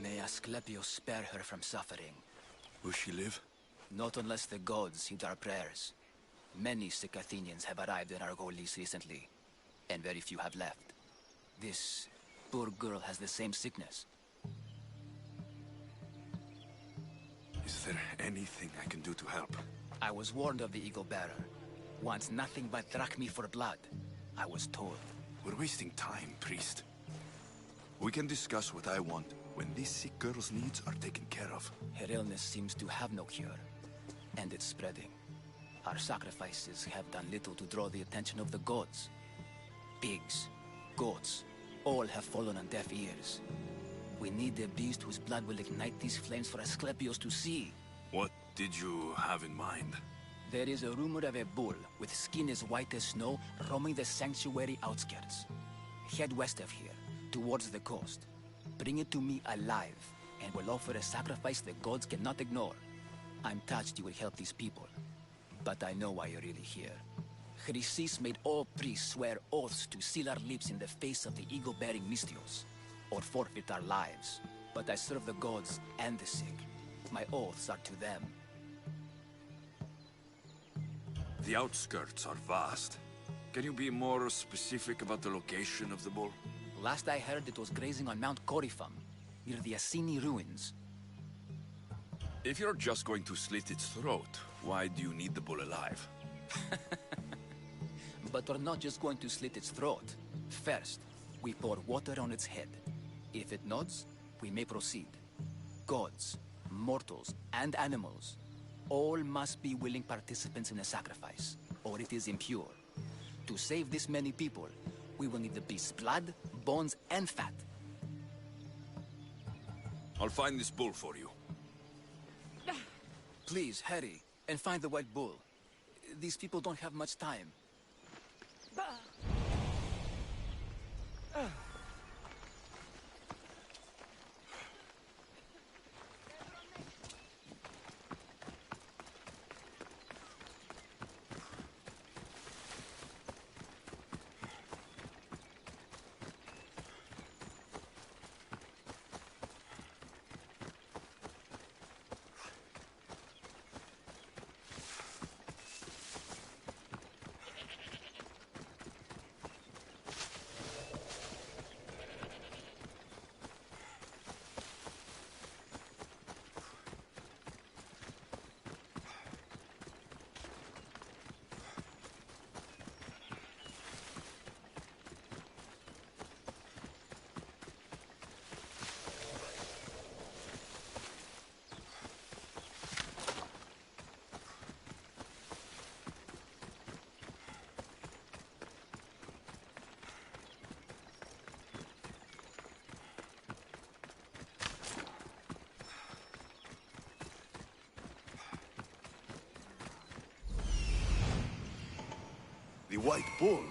May Asclepius spare her from suffering. Will she live? Not unless the gods heed our prayers. Many sick Athenians have arrived in Argolis recently, and very few have left. This poor girl has the same sickness. Is there anything I can do to help? I was warned of the Eagle Bearer. Wants nothing but drachmi for blood. I was told. We're wasting time, priest. We can discuss what I want when this sick girl's needs are taken care of. Her illness seems to have no cure, and it's spreading. Our sacrifices have done little to draw the attention of the gods. Pigs, goats, all have fallen on deaf ears. We need a beast whose blood will ignite these flames for Asclepius to see. What did you have in mind? There is a rumor of a bull with skin as white as snow roaming the sanctuary outskirts. Head west of here, towards the coast. Bring it to me alive, and we'll offer a sacrifice the gods cannot ignore. I'm touched you will help these people, but I know why you're really here. Chrysis made all priests swear oaths to seal our lips in the face of the eagle-bearing Mystios, or forfeit our lives. But I serve the gods and the sick. My oaths are to them. The outskirts are vast. Can you be more specific about the location of the bull? Last I heard, it was grazing on Mount Corifum, near the Assini ruins. If you're just going to slit its throat, why do you need the bull alive? But we're not just going to slit its throat. First, we pour water on its head. If it nods, we may proceed. Gods, mortals, and animals, all must be willing participants in the sacrifice, or it is impure. To save this many people, we will need the beast's blood, bones, and fat. I'll find this bull for you. Please, hurry, and find the white bull. These people don't have much time. The white bull?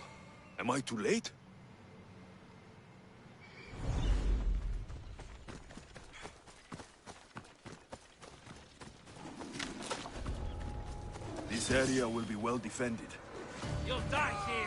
Am I too late? This area will be well defended. You'll die here!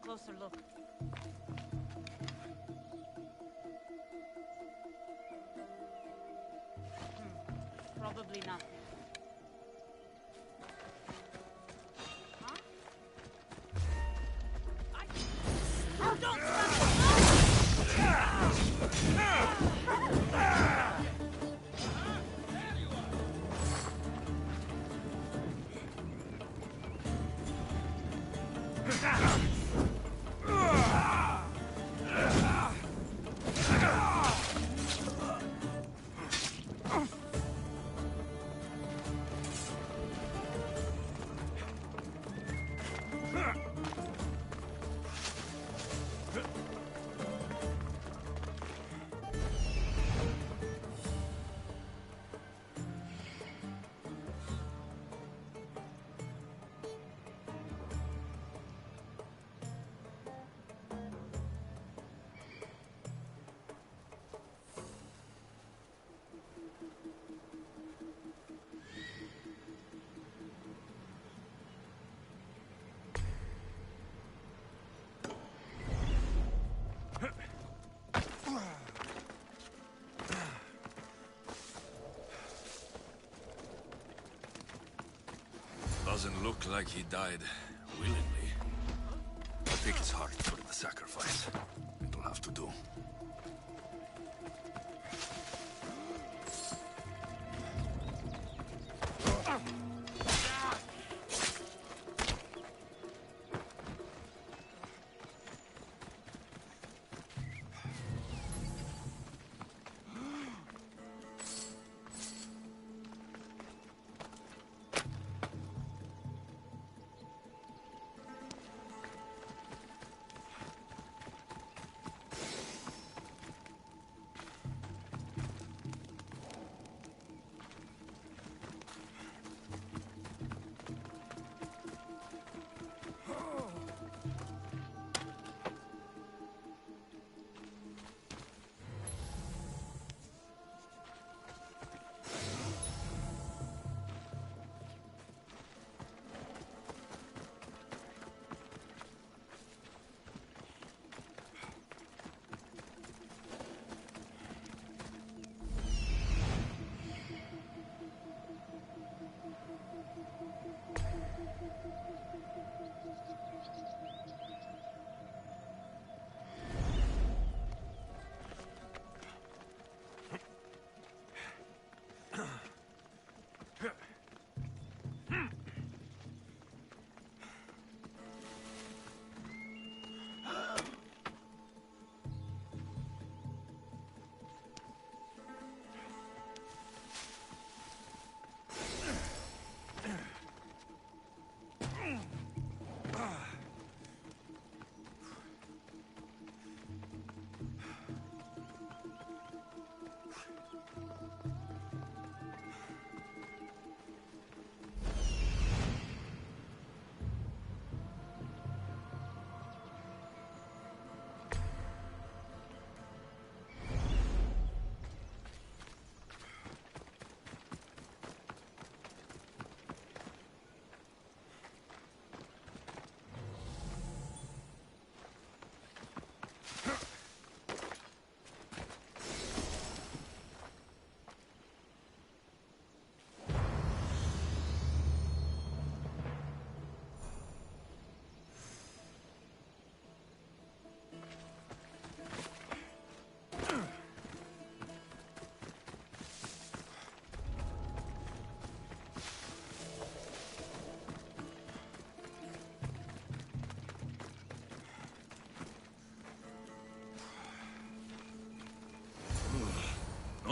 closer look. Probably nothing. Huh? Oh, don't Doesn't look like he died willingly. I think his heart for the sacrifice. It'll have to do.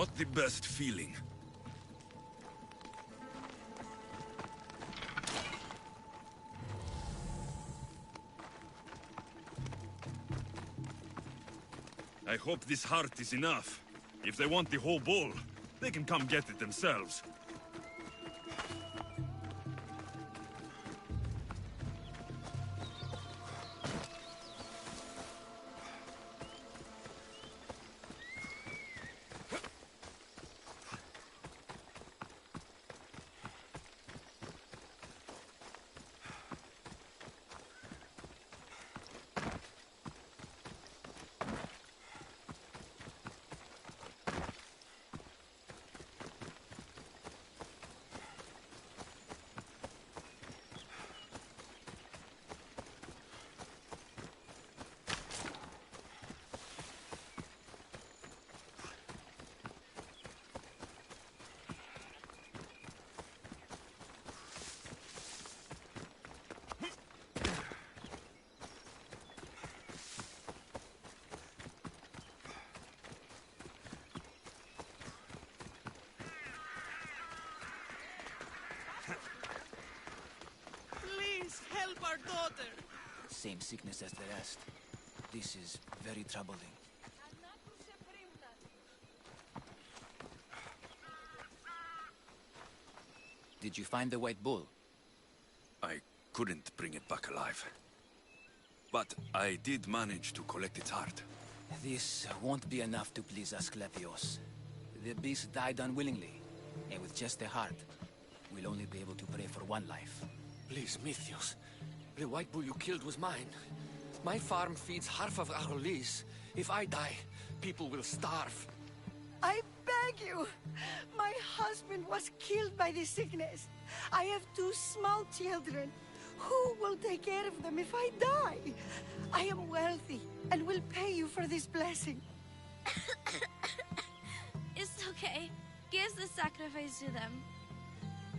Not the best feeling. I hope this heart is enough. If they want the whole bowl, they can come get it themselves. help our daughter! Same sickness as the rest. This is very troubling. Did you find the white bull? I couldn't bring it back alive. But I did manage to collect its heart. This won't be enough to please Asclepios. The beast died unwillingly, and with just a heart, we'll only be able to pray for one life. Please, Mythios. The white bull you killed was mine. My farm feeds half of our lease. If I die, people will starve. I beg you! My husband was killed by this sickness. I have 2 small children. Who will take care of them if I die? I am wealthy and will pay you for this blessing. It's okay. Give the sacrifice to them.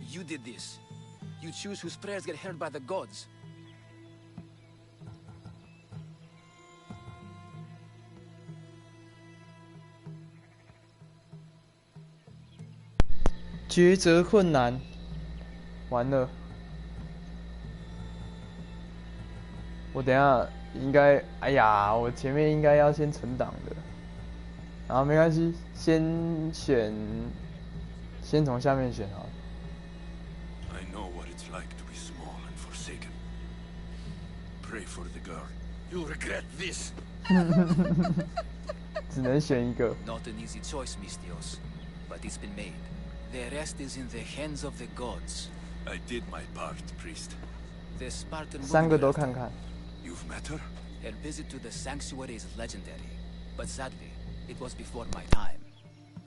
You did this. You choose whose prayers get heard by the gods.抉择困难，完了。我等一下应该，哎呀，我前面应该要先存档的。然后没关系，先从下面选好了。I know what it's like to be small and forsaken. Pray for the girl. You'll regret this. 只能选一个。Not an easy choice, Mystios, but it's been made. The rest is in the hands of the gods. I did my part, priest. The Spartan 3个都看看。 You've met her? Her visit to the sanctuary is legendary, but sadly, it was before my time.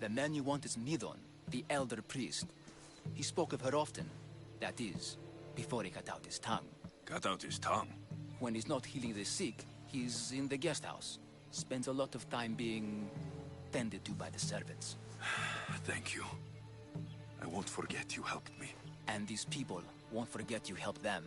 The man you want is Midon, the elder priest. He spoke of her often. That is, before he cut out his tongue. Cut out his tongue? When he's not healing the sick, he's in the guest house. Spends a lot of time being tended to by the servants. Thank you. I won't forget you helped me. And these people won't forget you helped them.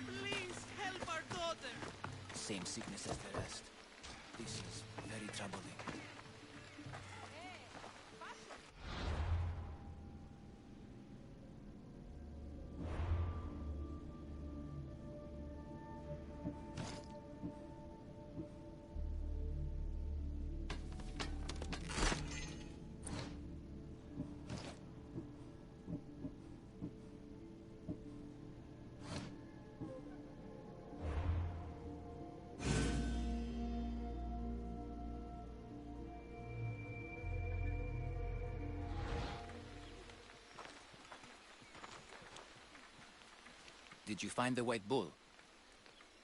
Please help our daughter. Same sickness as the rest. This is very troubling. Did you find the white bull?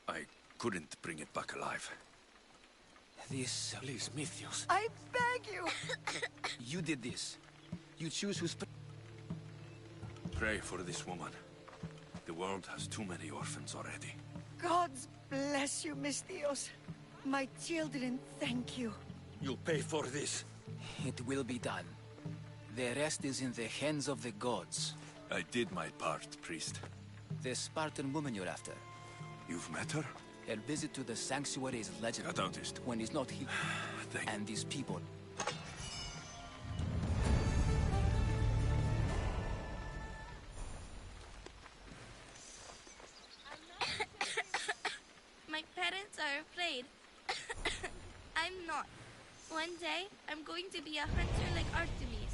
I couldn't bring it back alive. This... Please, Mithios. I beg you! You did this. You choose who's... Pray for this woman. The world has too many orphans already. Gods bless you, Misthios. My children thank you. You'll pay for this. It will be done. The rest is in the hands of the gods. I did my part, priest. The Spartan woman you're after. You've met her? Her visit to the sanctuary is legendary. I noticed. When he's not here. And these people. My parents are afraid. I'm not. One day, I'm going to be a hunter like Artemis.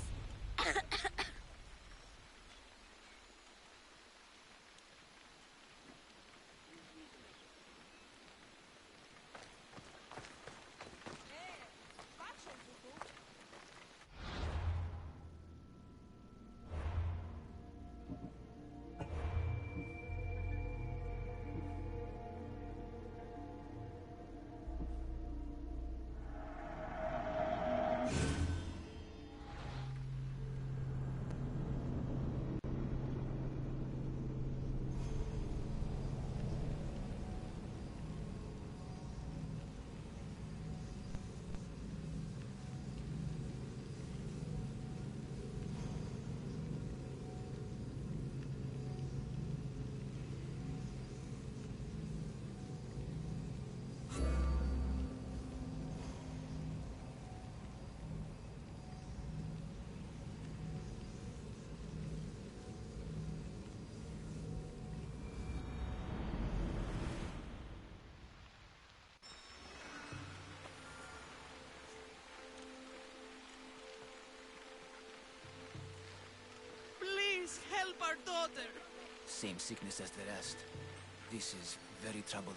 Help our daughter! Same sickness as the rest. This is very troubling.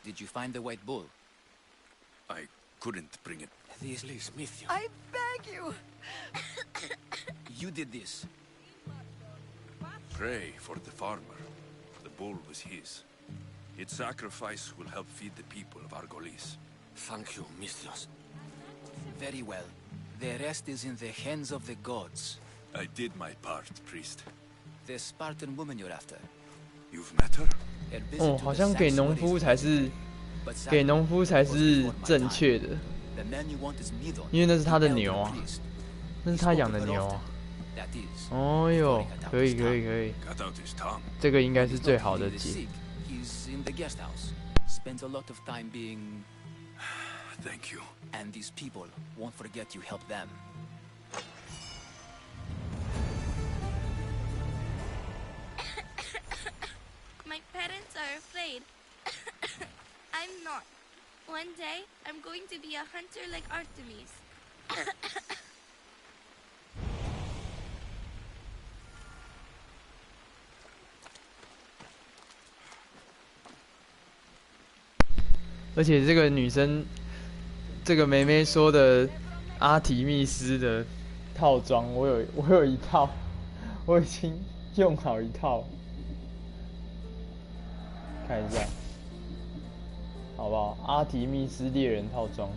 Did you find the white bull? I couldn't bring it. This... Please, Mithios. I beg you! You did this. Pray for the farmer. The bull was his. Its sacrifice will help feed the people of Argolis. Thank you, Mithios. Very well. The rest is in the hands of the gods. I did my part, priest. The Spartan woman you're after. You've met her? 哦，好像给农夫才是正确的，因为那是他的牛啊，那是他养的牛啊。哦哟，可以，这个应该是最好的解。Thank you. And these people won't forget you helped them. My parents are afraid. I'm not. One day, I'm going to be a hunter like Artemis.而且这个女生，这个妹妹说的阿提密斯的套装，我有一套，我已经用好一套，看一下，好不好？阿提密斯猎人套装，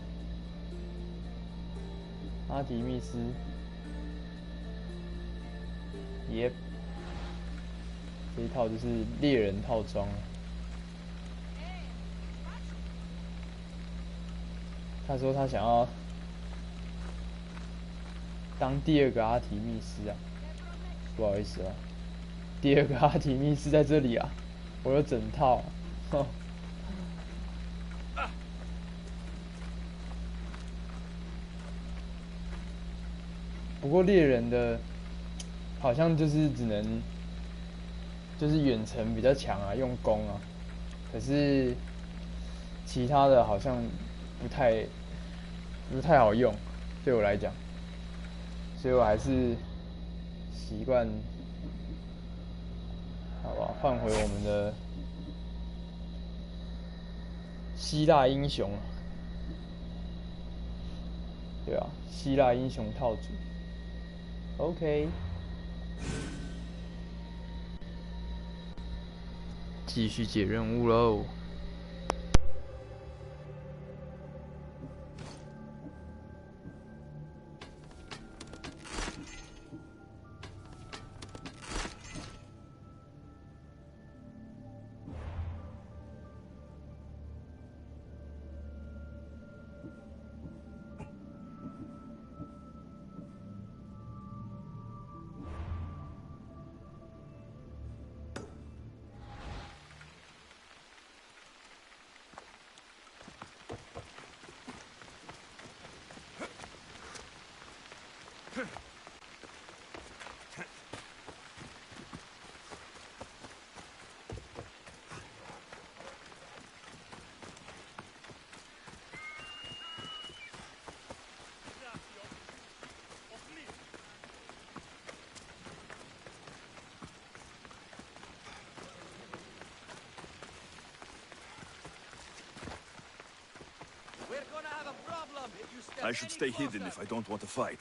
阿提密斯，耶，这一套就是猎人套装。他说他想要当第二个阿提密斯啊，不好意思啊，第二个阿提密斯在这里啊，我有整套，哼。不过猎人的好像就是只能就是远程比较强啊，用弓啊。可是其他的好像不太好用，对我来讲，所以我还是习惯，好吧，换回我们的希腊英雄，对啊，希腊英雄套组 ，OK， 继续解任务喽。I should stay hidden if I don't want to fight.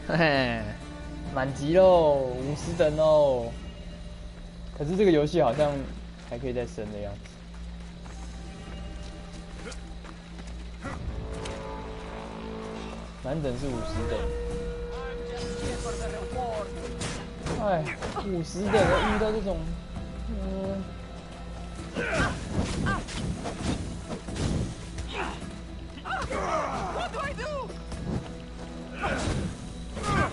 嘿嘿，满级喽，50等哦。可是这个游戏好像还可以再升的样子。满等是50等。哎，50等的遇到这种，What do I do? It's hot!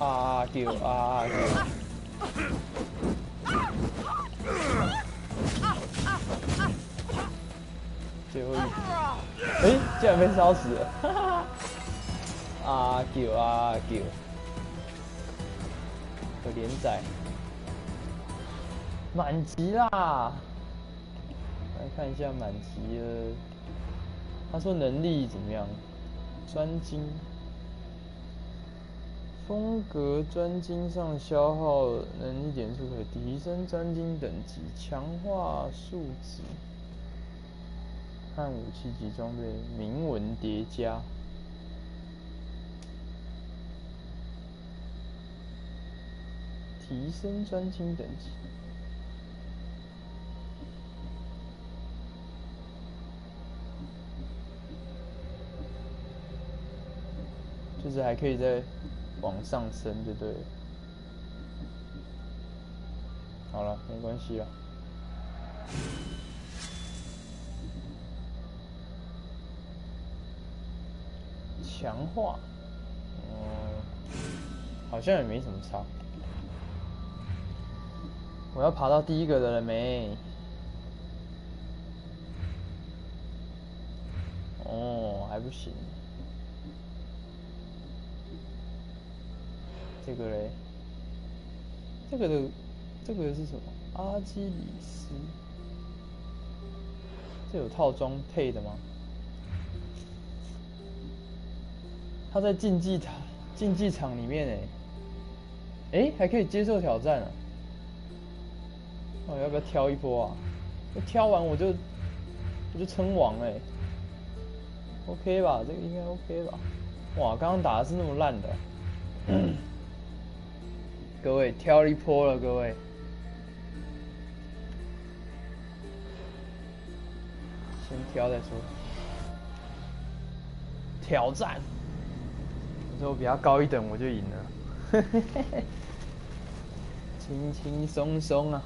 啊丢啊丢！最后一，哎，竟然被烧死了！哈哈！啊丢啊丢！的连载满级啦！来看一下满级了。他说能力怎么样？专精。风格专精上消耗能力点数可提升专精等级，强化数值和武器及装备铭文叠加。提升专精等级。就是还可以再往上升，就对了。好了，没关系啦。强化，好像也没什么差。我要爬到第一个的了没？哦，还不行。这个嘞，这个是什么？阿基里斯，这有套装配的吗？他在竞技场里面还可以接受挑战啊！那我要不要挑一波啊？挑完我就称王OK 吧？这个应该 OK 吧？哇，刚刚打的是那么烂的。各位挑一波了，各位，先挑再说。挑战，我说我比他高一等我就赢了，轻轻松松啊。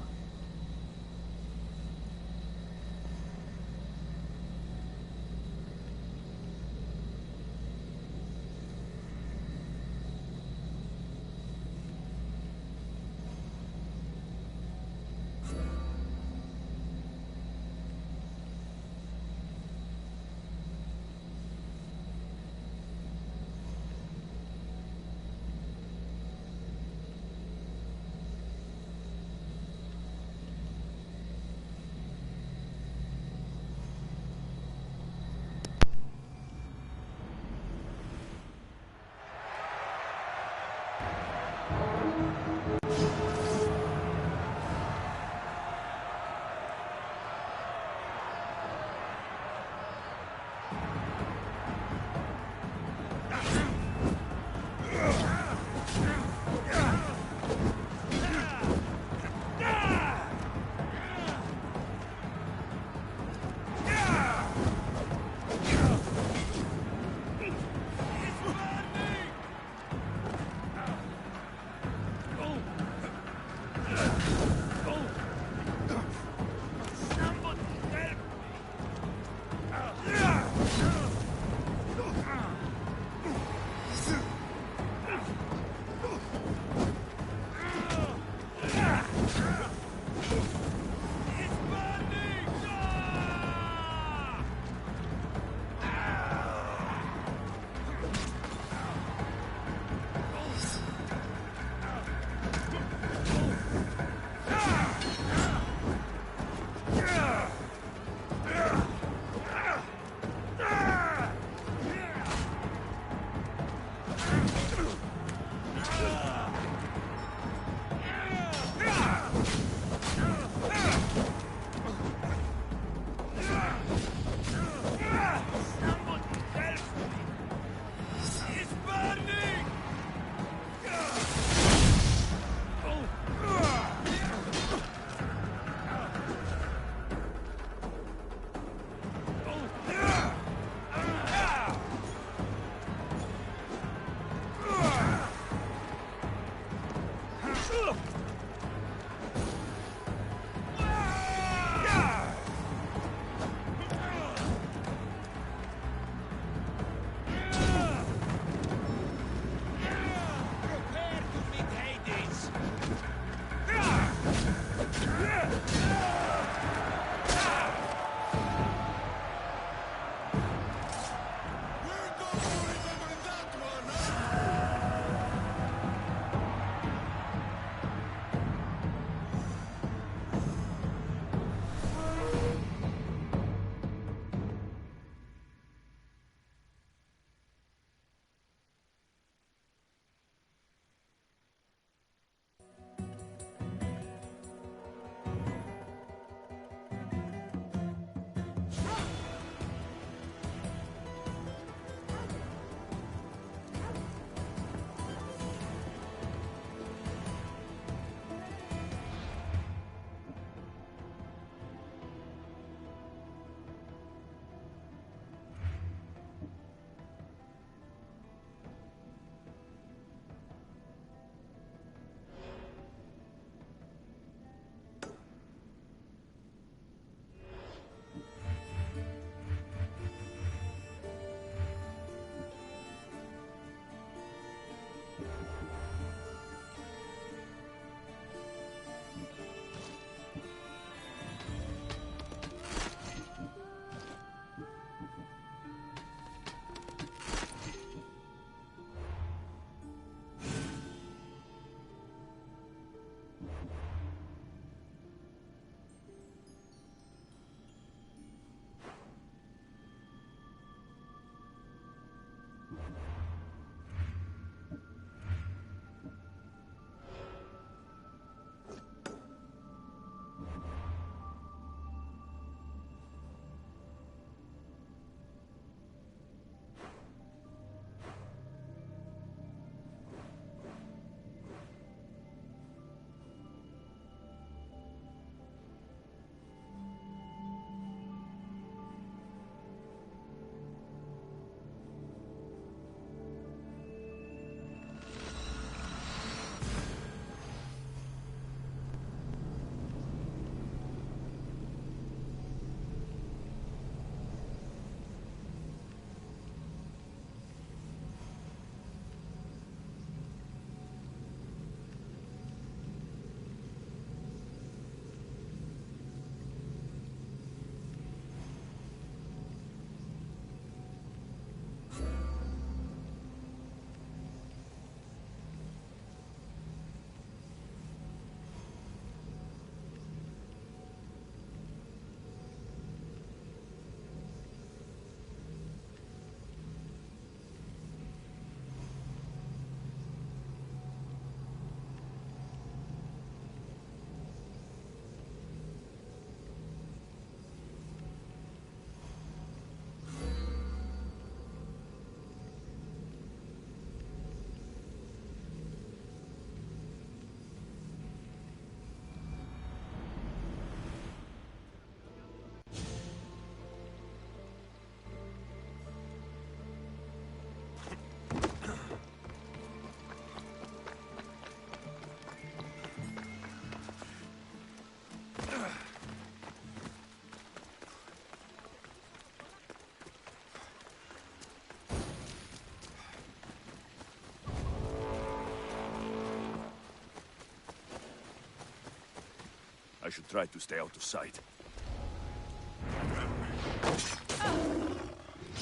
I should try to stay out of sight.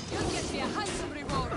You'll get me a handsome reward.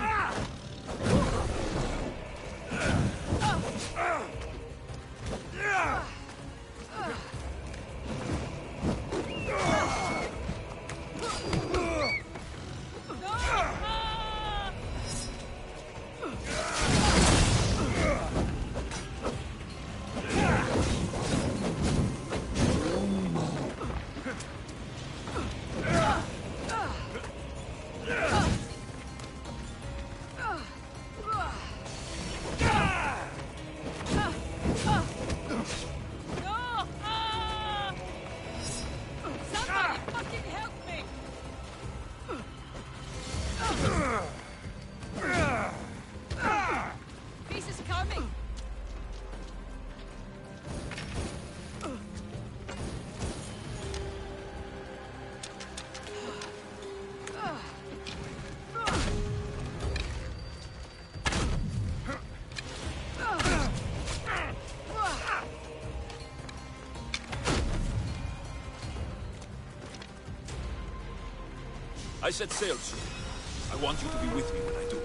I set sail soon. I want you to be with me when I do.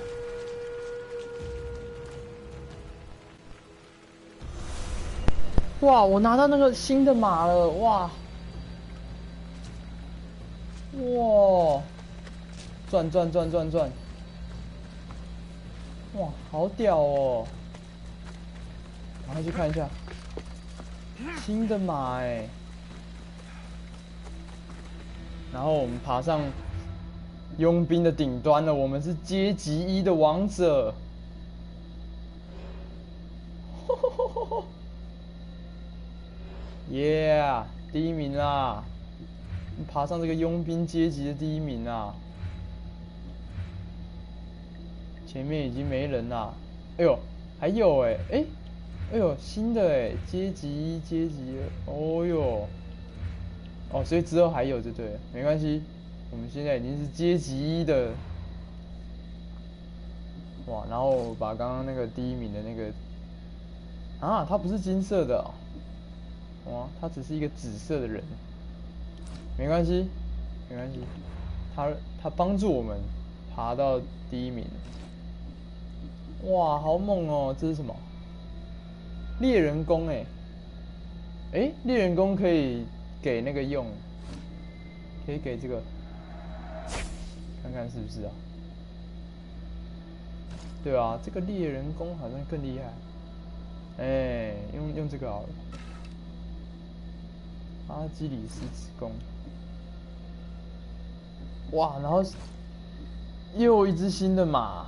哇！我拿到那个新的马了！哇！哇！转！哇，好屌哦！赶快去看一下，新的马哎！然后我们爬上佣兵的顶端了，我们是阶级1的王者。Yeah， 第1名啦！爬上这个佣兵阶级的第1名啦！前面已经没人啦。哎呦，还有哎，哎呦，新的哎，阶级1，阶级2，哦呦，哦，所以之后还有就对了，没关系，我们现在已经是阶级1的。哇，然后把刚刚那个第1名的那个，啊，他不是金色的哦。哇，他只是一个紫色的人，没关系，没关系，他帮助我们爬到第1名。哇，好猛哦！这是什么？猎人弓哎，猎人弓可以给那个用，可以给这个，看看是不是啊？对啊，这个猎人弓好像更厉害。用这个好了。阿基里斯之弓，哇！然后又一只新的马，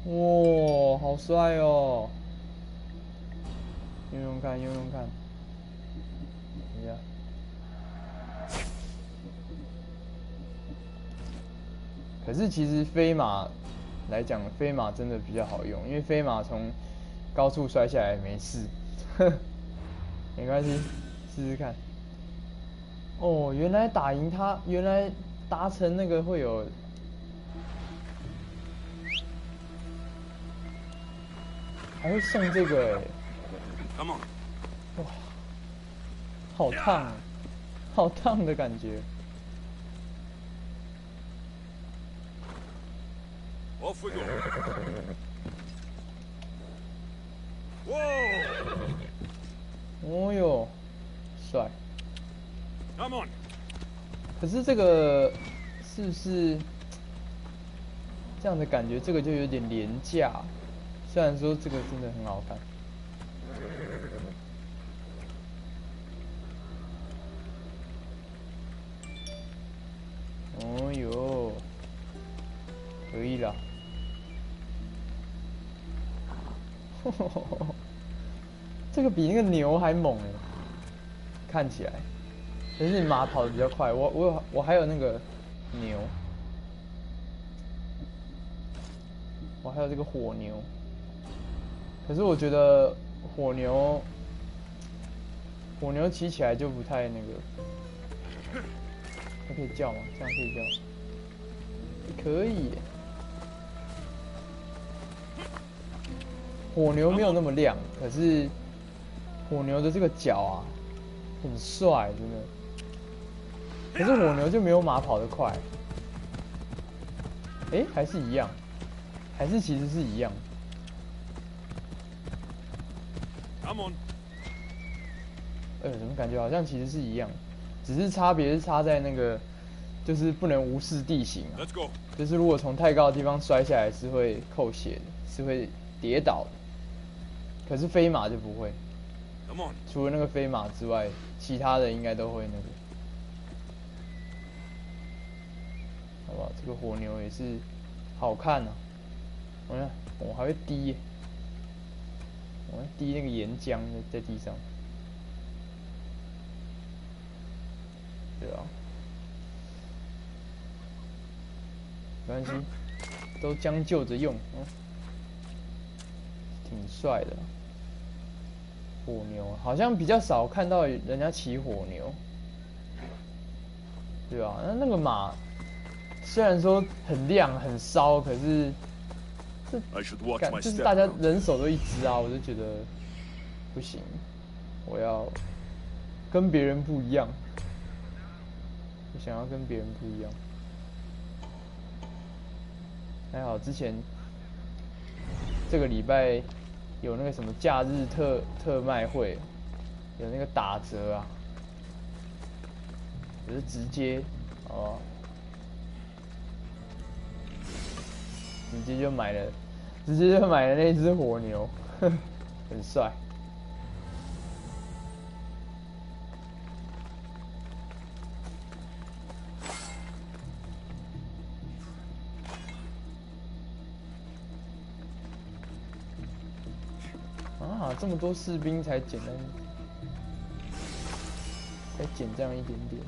哇，好帅哦！用看，等一下，可是其实飞马来讲，飞马真的比较好用，因为飞马从高处摔下来没事，没关系。试试看。哦，原来打赢他，原来达成那个会有，还会送这个哎。Come on。哇，好烫，好烫的感觉。Off we go. Whoa！ 哦哟。帅 ，Come on！ 可是这个是不是这样的感觉？这个就有点廉价，虽然说这个真的很好看。哦哟，可以啦。这个比那个牛还猛哎！看起来，可是马跑得比较快。我还有那个牛，我还有这个火牛。可是我觉得火牛骑起来就不太那个。它可以叫吗？这样可以叫？可以。火牛没有那么亮，可是火牛的这个脚啊。很帅，真的。可是火牛就没有马跑得快。哎，还是一样，还是其实是一样。Come on。怎么感觉好像其实是一样，只是差别是差在那个，就是不能无视地形啊。Let's go。就是如果从太高的地方摔下来是会扣血的，是会跌倒的。可是飞马就不会。Come on。除了那个飞马之外，其他的应该都会那个。好不好？这个火牛也是好看啊！我看，我还会滴耶，我会滴那个岩浆在地上。对啊，没关系，都将就着用，挺帅的。火牛好像比较少看到人家骑火牛，对吧？那个马虽然说很亮很骚，可是就是大家人手都一只啊，我就觉得不行，我要跟别人不一样。我想要跟别人不一样。还好之前这个礼拜有那个什么假日特卖会，有那个打折啊，我就直接直接就买了那只火牛，很帅。啊，这么多士兵才减这样一点点。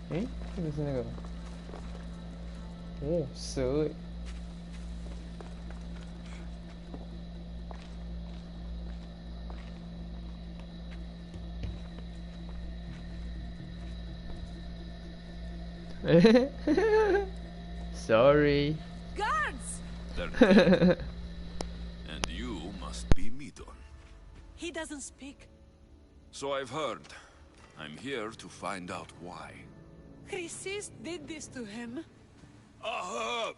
诶，这个是那个，蛇诶。Sorry. Guards! They're dead. And you must be Midon. He doesn't speak. So I've heard. I'm here to find out why. Chrysis did this to him. I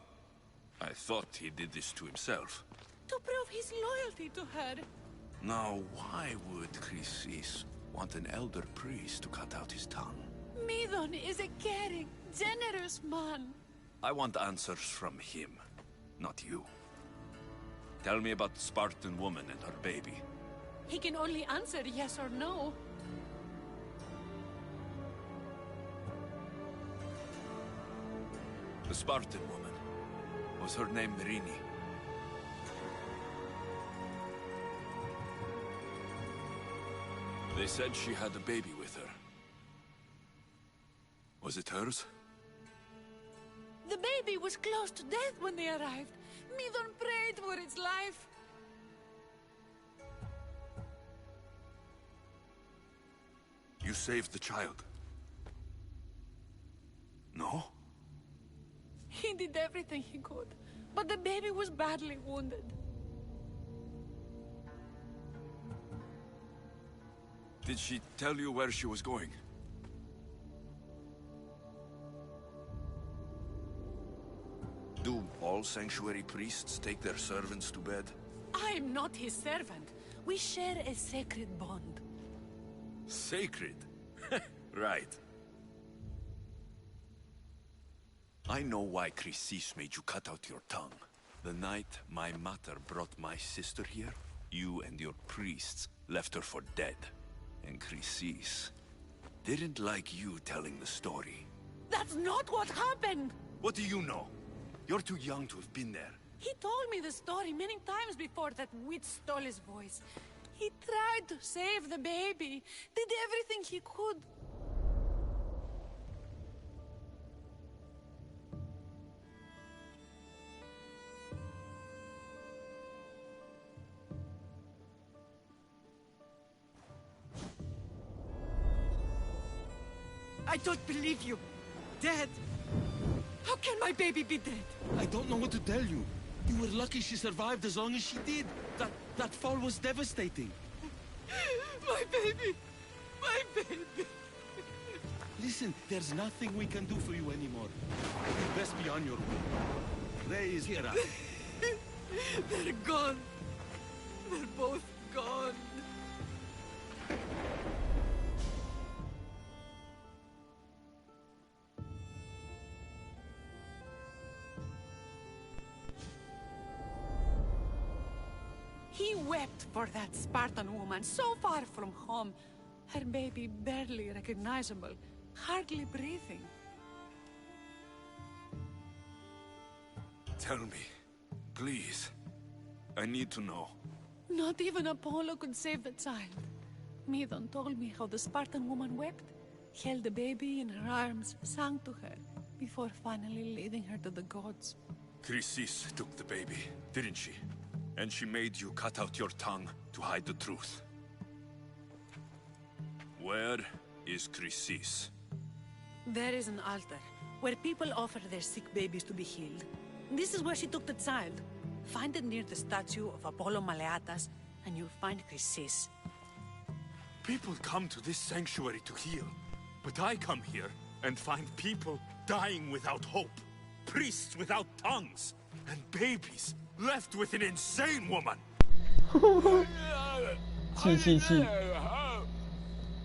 thought he did this to himself. To prove his loyalty to her. Now, why would Chrysis want an elder priest to cut out his tongue? Midon is a caring, generous man. I want answers from him, not you. Tell me about the Spartan woman and her baby. He can only answer yes or no. The Spartan woman. Was her name Rini? They said she had a baby with her. Was it hers? The baby was close to death when they arrived. Midon prayed for its life. You saved the child. No? He did everything he could, but the baby was badly wounded. Did she tell you where she was going? Do all sanctuary priests take their servants to bed? I am not his servant. We share a sacred bond. Sacred? Right. I know why Chrysis made you cut out your tongue. The night my mater brought my sister here, you and your priests left her for dead. And Chrysis didn't like you telling the story. That's not what happened! What do you know? You're too young to have been there. He told me the story many times before that witch stole his voice. He tried to save the baby, did everything he could. I don't believe you. Dead? How can my baby be dead? I don't know what to tell you. You were lucky she survived as long as she did. That fall was devastating. My baby! My baby! Listen, there's nothing we can do for you anymore. You best be on your way. Praise Hera. They're gone. They're both gone. He wept for that Spartan woman so far from home. Her baby barely recognizable, hardly breathing. Tell me, please. I need to know. Not even Apollo could save the child. Medon told me how the Spartan woman wept, held the baby in her arms, sang to her, before finally leading her to the gods. Chrysis took the baby, didn't she? And she made you cut out your tongue to hide the truth. Where is Chrysis? There is an altar, where people offer their sick babies to be healed. This is where she took the child. Find it near the statue of Apollo Maleatas, and you'll find Chrysis. People come to this sanctuary to heal, but I come here and find people dying without hope, priests without tongues, and babies left with an insane woman.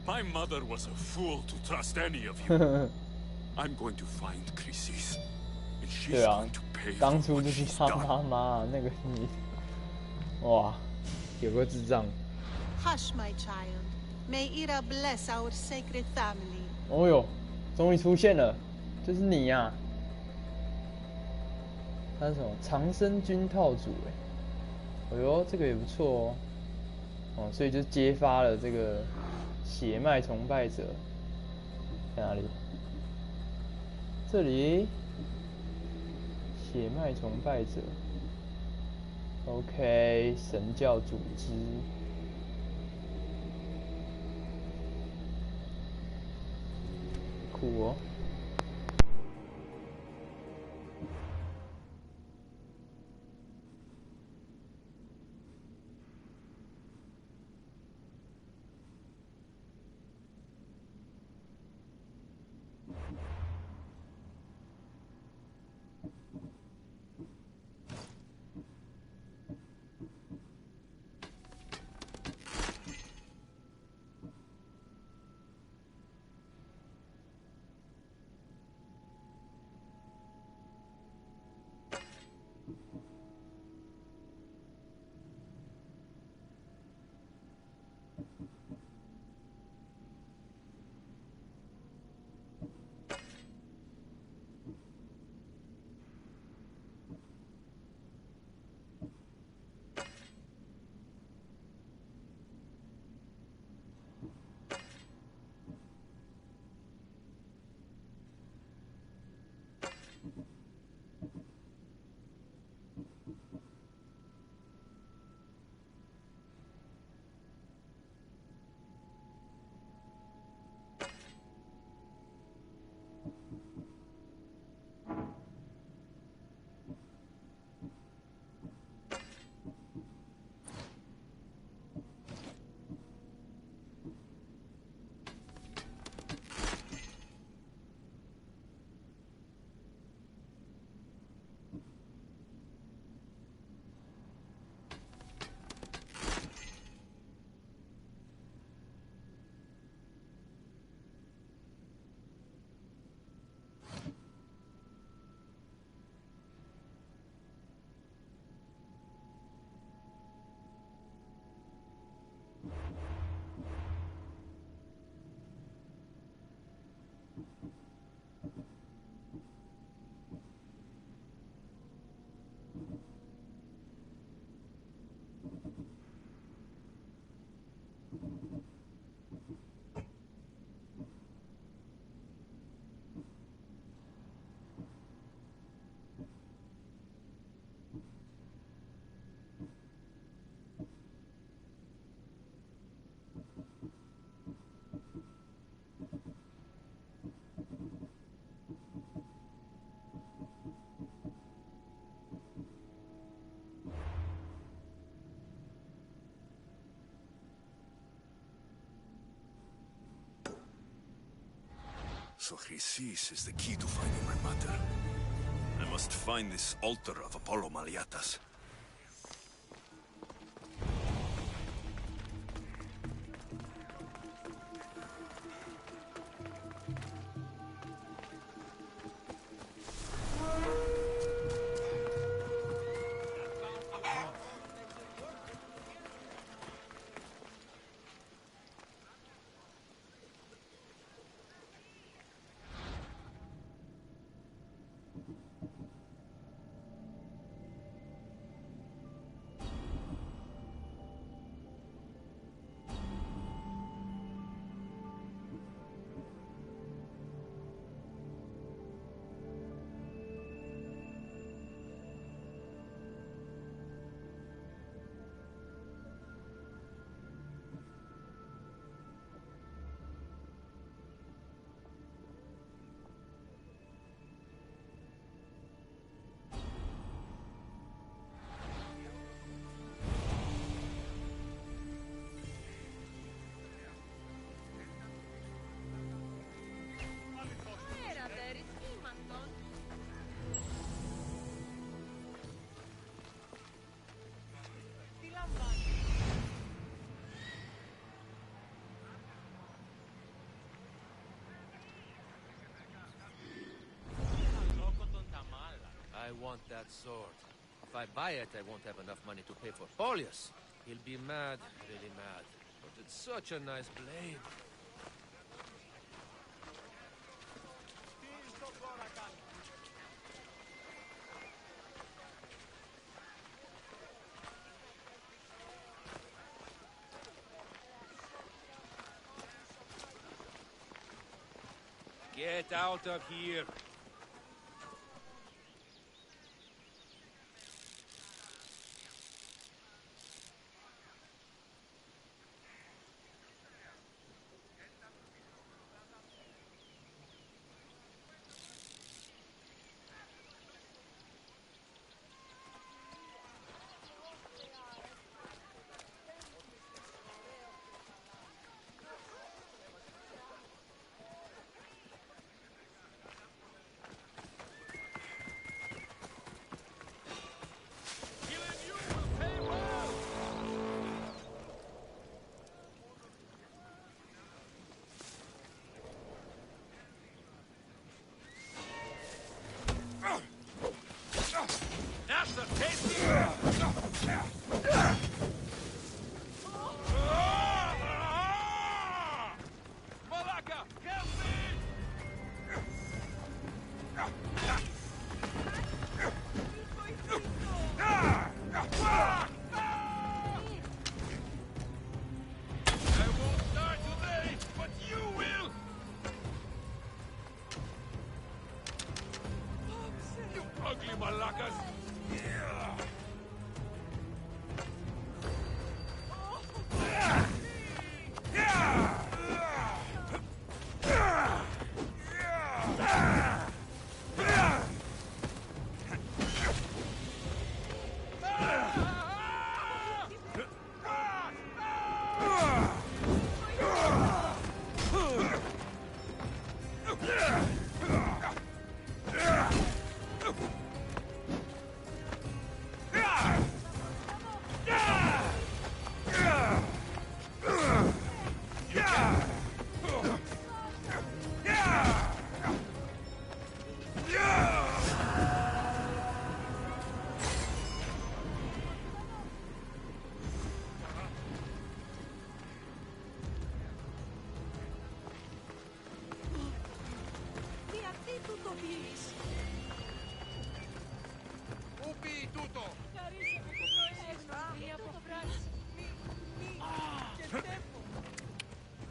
My mother was a fool to trust any of you. I'm going to find Chrysis, and she's going to pay for what she's done. Hush, my child. May Ira bless our sacred family. 哦哟，终于出现了，就是你呀、他是什么长生军套组哎呦，这个也不错哦。所以就揭发了这个血脉崇拜者在哪里？这里血脉崇拜者 ，OK， 神教组织。酷哦。So Chrysis is the key to finding my mother. I must find this altar of Apollo Maliatas. I want that sword. If I buy it, I won't have enough money to pay for Polius. He'll be mad, really mad. But it's such a nice blade. Get out of here!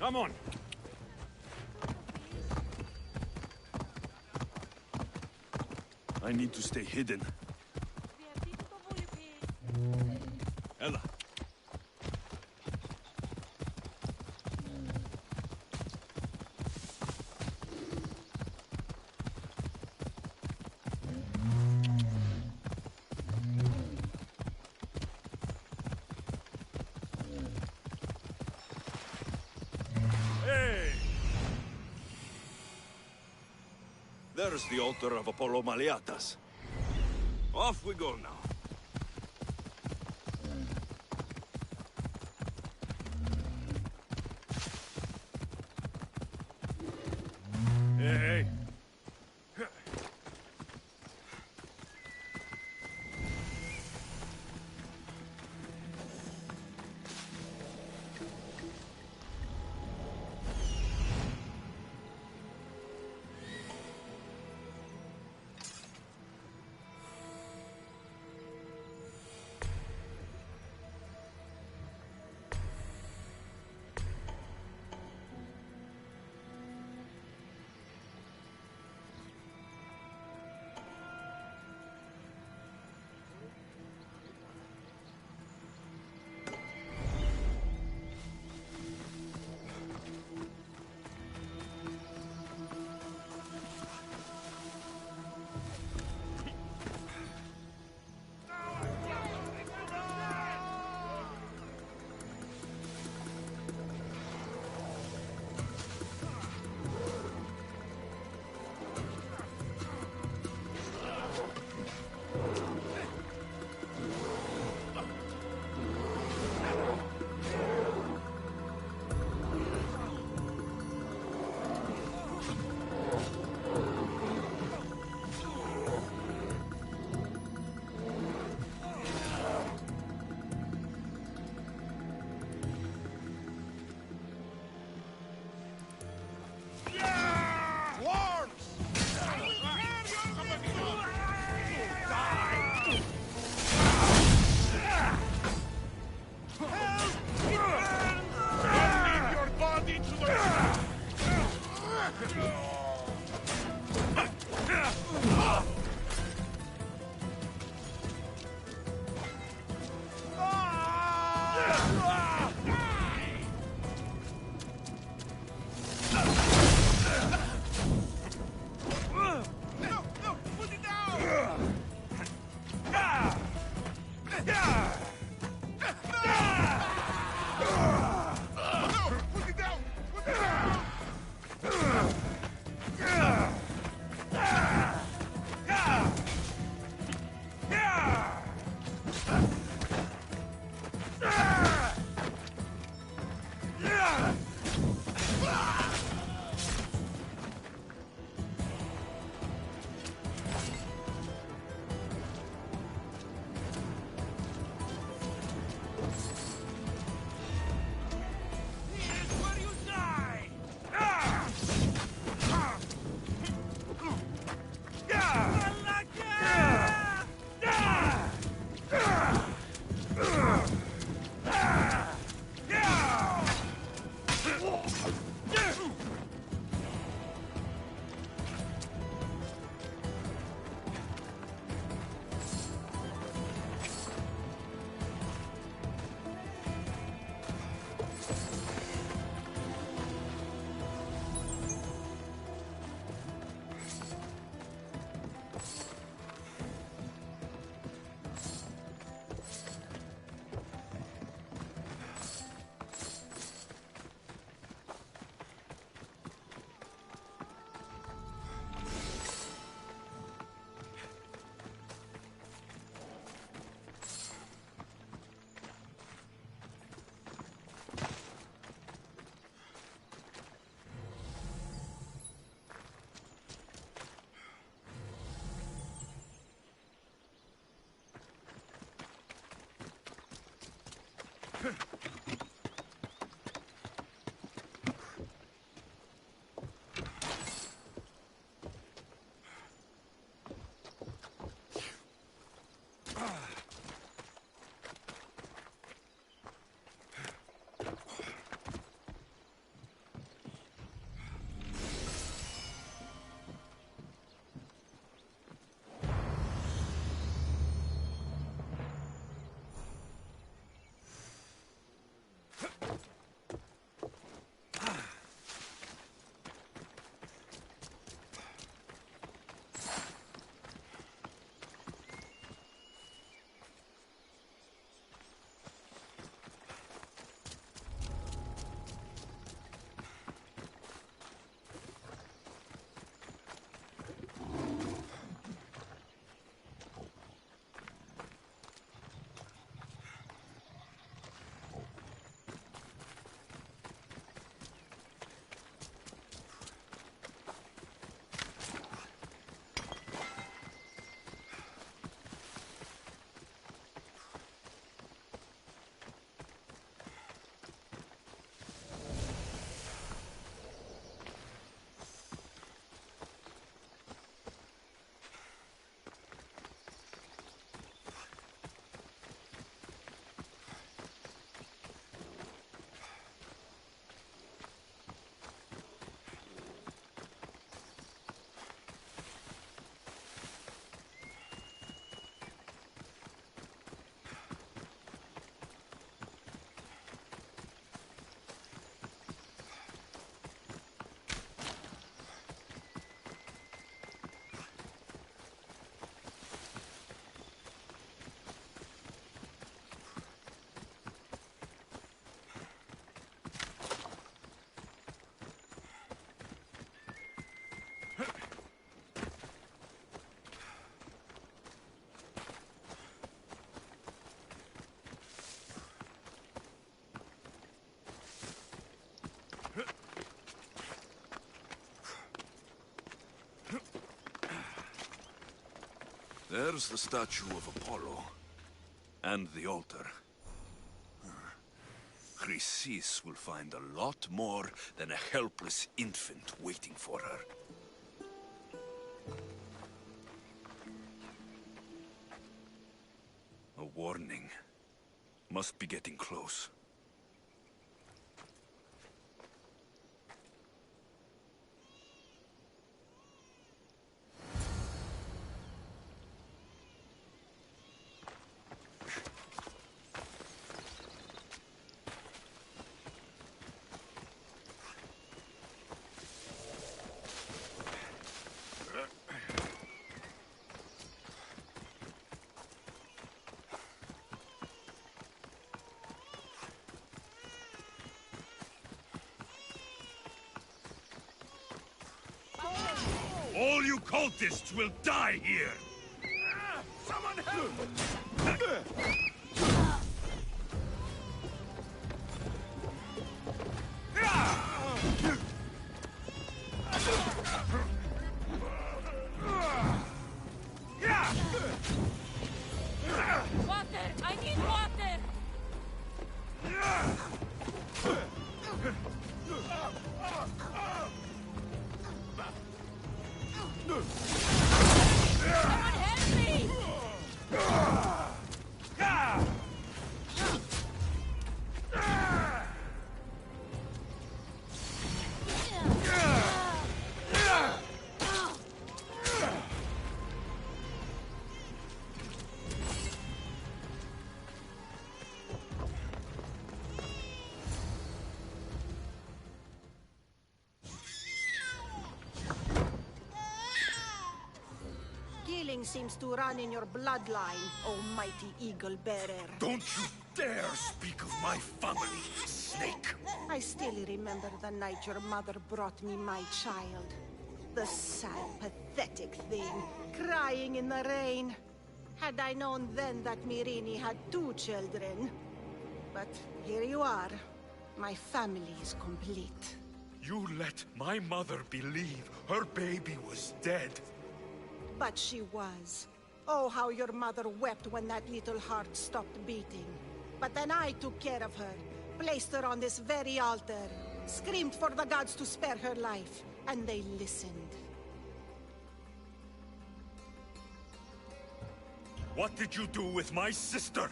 Come on. I need to stay hidden. Ella. There's the altar of Apollo Maliatas. Off we go now. Hey. There's the statue of Apollo. And the altar. Chrysis will find a lot more than a helpless infant waiting for her. A warning. Must be getting close. All you cultists will die here! Someone help! Water! I need water! Someone help me! Killing seems to run in your bloodline, oh mighty eagle bearer. Don't you dare speak of my family, snake! I still remember the night your mother brought me my child. The sad, pathetic thing, crying in the rain. Had I known then that Mirini had 2 children. But here you are. My family is complete. You let my mother believe her baby was dead. But she was. Oh, how your mother wept when that little heart stopped beating. But then I took care of her, placed her on this very altar, screamed for the gods to spare her life, and they listened. What did you do with my sister?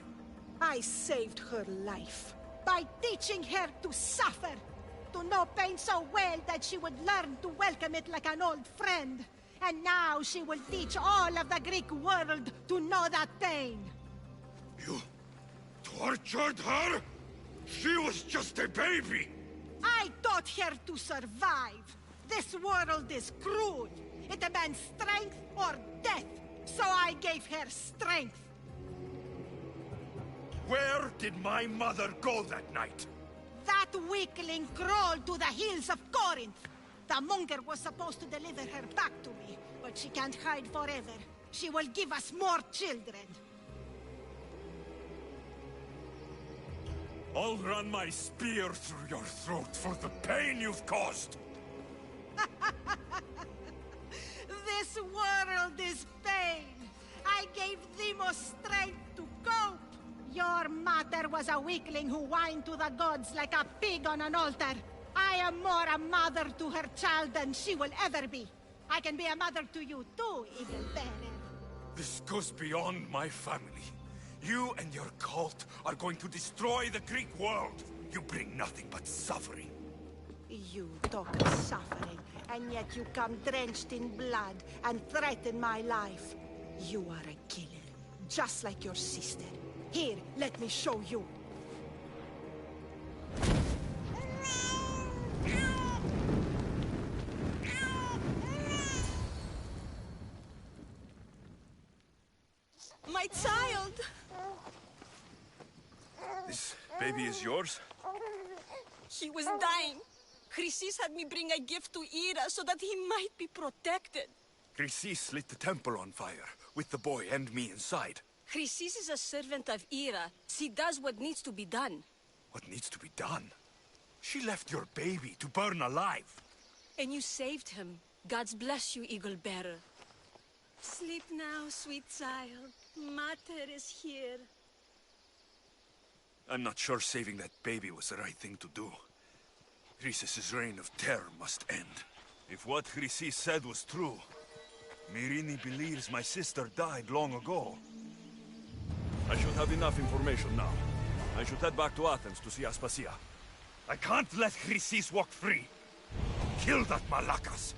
I saved her life by teaching her to suffer, to know pain so well that she would learn to welcome it like an old friend. And now she will teach all of the Greek world to know that pain. You tortured her? She was just a baby! I taught her to survive. This world is cruel. It demands strength or death. So I gave her strength. Where did my mother go that night? That weakling crawled to the hills of Corinth. The monger was supposed to deliver her back to me, but she can't hide forever. She will give us more children. I'll run my spear through your throat for the pain you've caused. This world is pain. I gave Demos strength to cope. Your mother was a weakling who whined to the gods like a pig on an altar. I am more a mother to her child than she will ever be. I can be a mother to you too, Eagle Bearer. This goes beyond my family. You and your cult are going to destroy the Greek world. You bring nothing but suffering. You talk of suffering, and yet you come drenched in blood and threaten my life. You are a killer, just like your sister. Here, let me show you. My child! This baby is yours? He was dying. Chrysis had me bring a gift to Ira so that he might be protected. Chrysis lit the temple on fire, with the boy and me inside. Chrysis is a servant of Ira. She does what needs to be done. What needs to be done? She left your baby to burn alive. And you saved him. Gods bless you, Eagle Bearer. Sleep now, sweet child. Mater is here. I'm not sure saving that baby was the right thing to do. Chrysis' reign of terror must end. If what Chrysis said was true, Mirini believes my sister died long ago. I should have enough information now. I should head back to Athens to see Aspasia. I can't let Chrysis walk free. Kill that Malakas!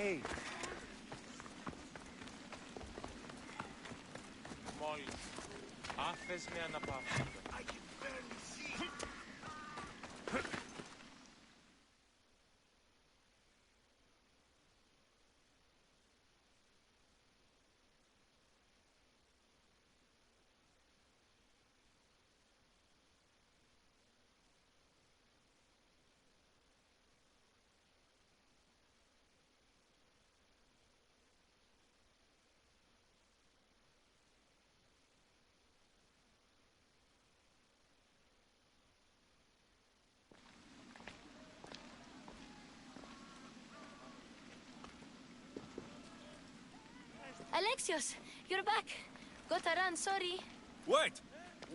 Hey. Μόλις άφες με αναπαύσετε. Alexios, you're back. Got to run, sorry. Wait!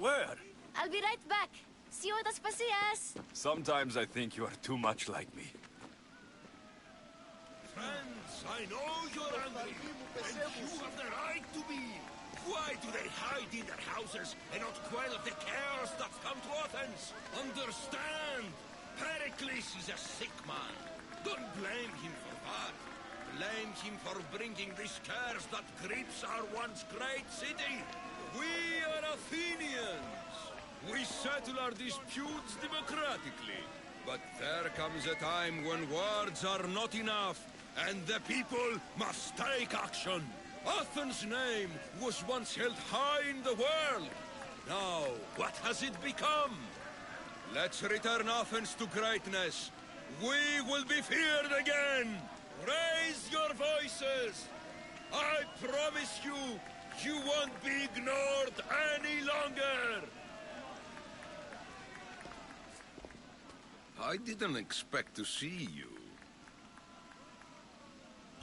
Where? I'll be right back. See you at Aspasias. Sometimes I think you are too much like me. Friends, I know you're angry, and you have the right to be. Why do they hide in their houses and not quell the chaos that's come to Athens? Understand! Pericles is a sick man. Don't blame him for that. Blame him for bringing this curse that grips our once great city. We are Athenians. We settle our disputes democratically. But there comes a time when words are not enough, and the people must take action. Athens' name was once held high in the world. Now, what has it become? Let's return Athens to greatness. We will be feared again. Raise your voices! I promise you, you won't be ignored any longer! I didn't expect to see you.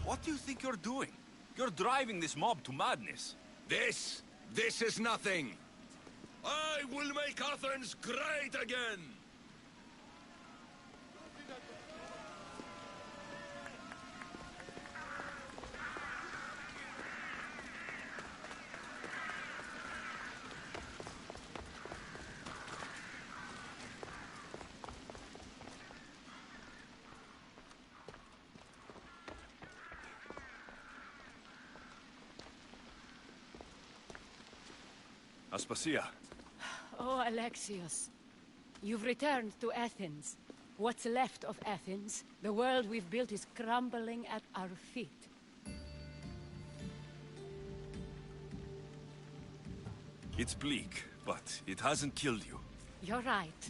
What do you think you're doing? You're driving this mob to madness. This is nothing. I will make Athens great again! Aspasia. Oh, Alexios. You've returned to Athens. What's left of Athens, the world we've built is crumbling at our feet. It's bleak, but it hasn't killed you. You're right.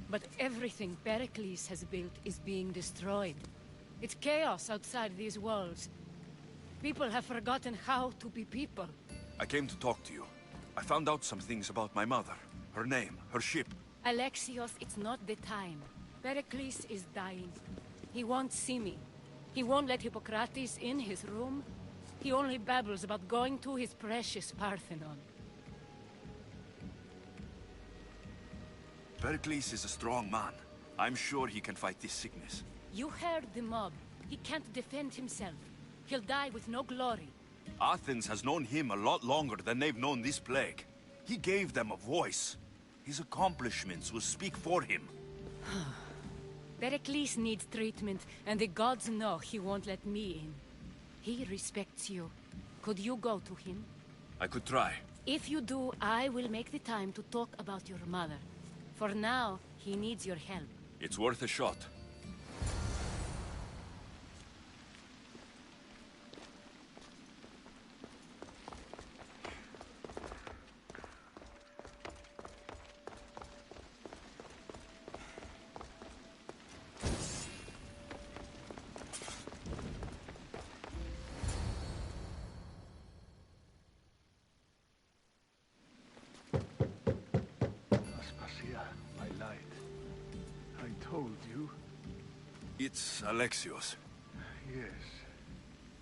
But everything Pericles has built is being destroyed. It's chaos outside these walls. People have forgotten how to be people. I came to talk to you. I found out some things about my mother. Her name, her ship. Alexios, it's not the time. Pericles is dying. He won't see me. He won't let Hippocrates in his room. He only babbles about going to his precious Parthenon. Pericles is a strong man. I'm sure he can fight this sickness. You heard the mob. He can't defend himself. He'll die with no glory. Athens has known him a lot longer than they've known this plague. He gave them a voice. His accomplishments will speak for him. Pericles needs treatment, and the gods know he won't let me in. He respects you. Could you go to him? I could try. If you do, I will make the time to talk about your mother. For now, he needs your help. It's worth a shot. It's Alexios. Yes.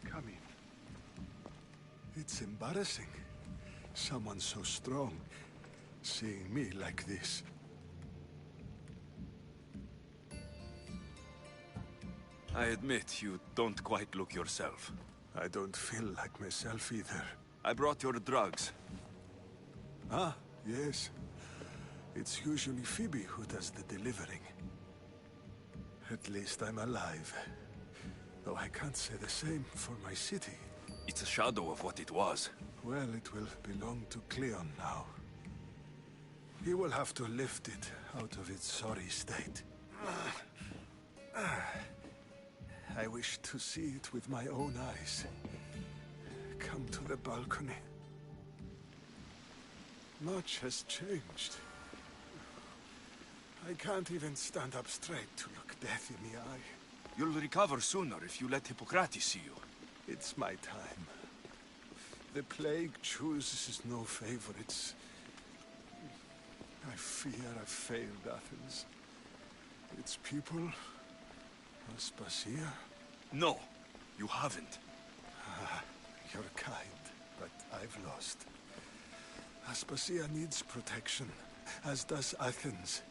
Come in. It's embarrassing. Someone so strong, seeing me like this. I admit you don't quite look yourself. I don't feel like myself either. I brought your drugs. Ah, yes. It's usually Phoebe who does the delivering. At least I'm alive. Though I can't say the same for my city. It's a shadow of what it was. Well, it will belong to Cleon now. He will have to lift it out of its sorry state. I wish to see it with my own eyes. Come to the balcony. Much has changed. I can't even stand up straight to look death in the eye. You'll recover sooner if you let Hippocrates see you. It's my time. The plague chooses no favorites. I fear I've failed Athens. Its people, Aspasia. No, you haven't. You're kind, but I've lost. Aspasia needs protection, as does Athens.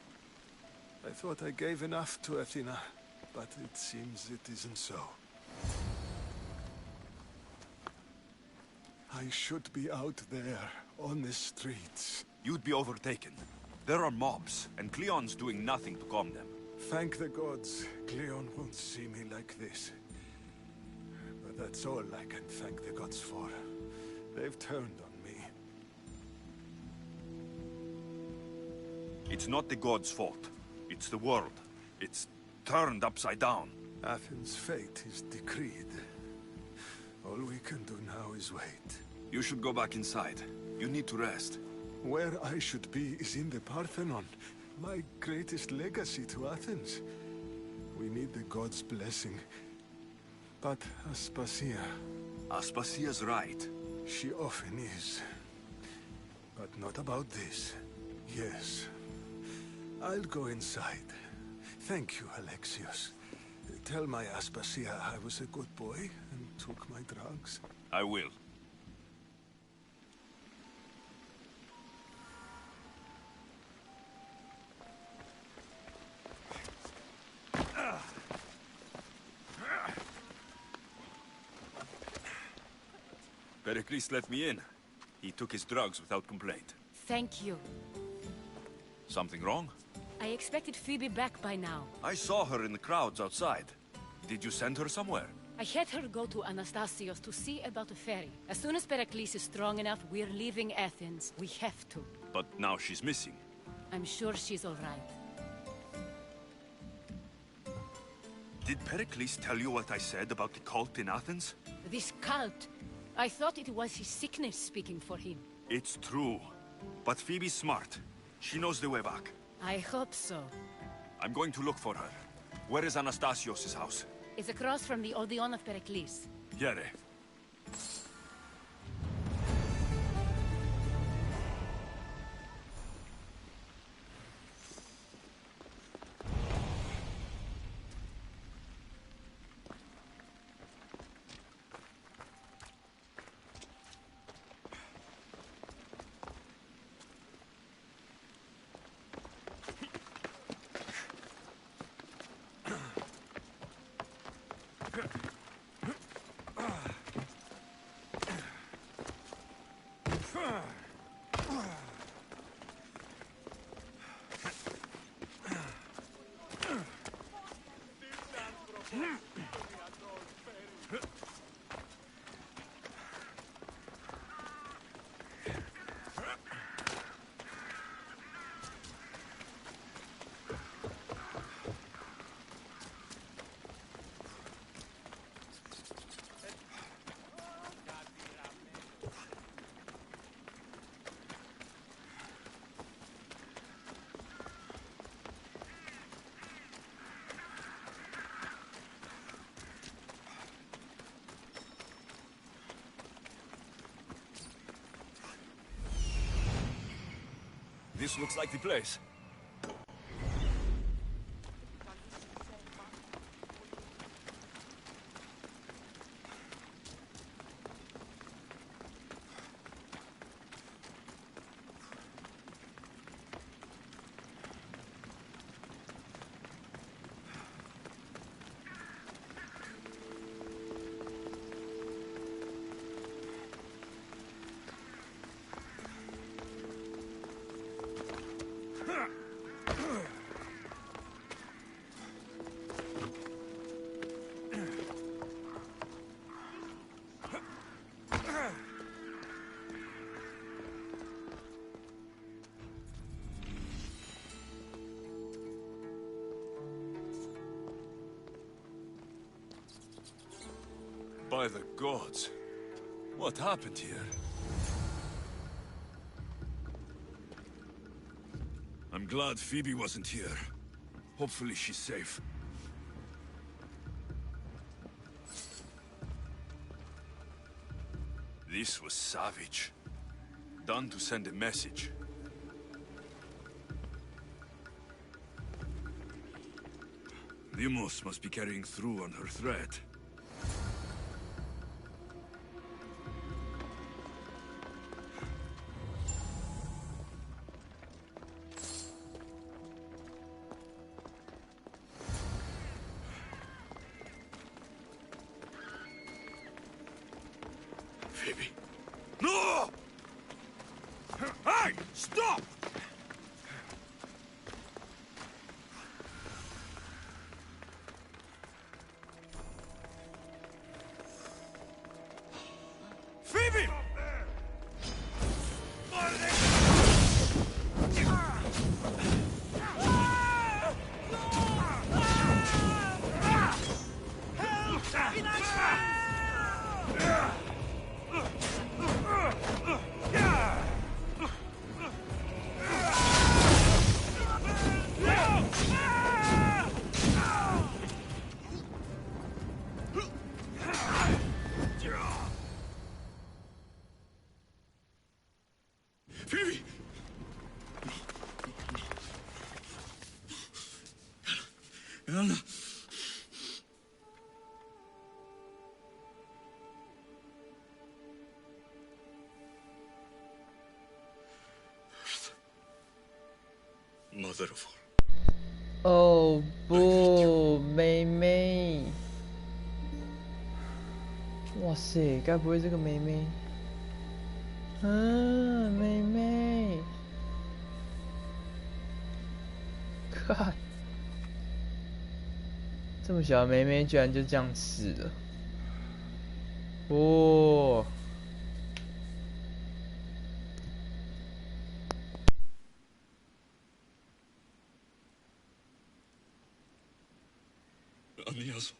I thought I gave enough to Athena, but it seems it isn't so. I should be out there, on the streets. You'd be overtaken. There are mobs, and Cleon's doing nothing to calm them. Thank the gods, Cleon won't see me like this. But that's all I can thank the gods for. They've turned on me. It's not the gods' fault. It's the world. It's turned upside down. Athens' fate is decreed. All we can do now is wait. You should go back inside. You need to rest. Where I should be is in the Parthenon, my greatest legacy to Athens. We need the gods' blessing. But Aspasia... Aspasia's right. She often is. But not about this. Yes. I'll go inside. Thank you, Alexios. Tell my Aspasia I was a good boy and took my drugs. I will. Pericles let me in. He took his drugs without complaint. Thank you. Something wrong? I expected Phoebe back by now. I saw her in the crowds outside. Did you send her somewhere? I had her go to Anastasios to see about a ferry. As soon as Pericles is strong enough, we're leaving Athens. We have to. But now she's missing. I'm sure she's all right. Did Pericles tell you what I said about the cult in Athens? This cult. I thought it was his sickness speaking for him. It's true. But Phoebe's smart. She knows the way back. I hope so. I'm going to look for her. Where is Anastasios' house? It's across from the Odeon of Pericles. Yere. This looks like the place. By the gods. What happened here? I'm glad Phoebe wasn't here. Hopefully she's safe. This was savage. Done to send a message. Limos must be carrying through on her threat. Phoebe. No! Hey! Stop! Phoebe! Phoebe! Anna. Mother of all. Oh,不，妹妹！哇塞，该不会这个妹妹？妹妹！看，这么小的妹妹居然就这样死了！哦。 Aniaso.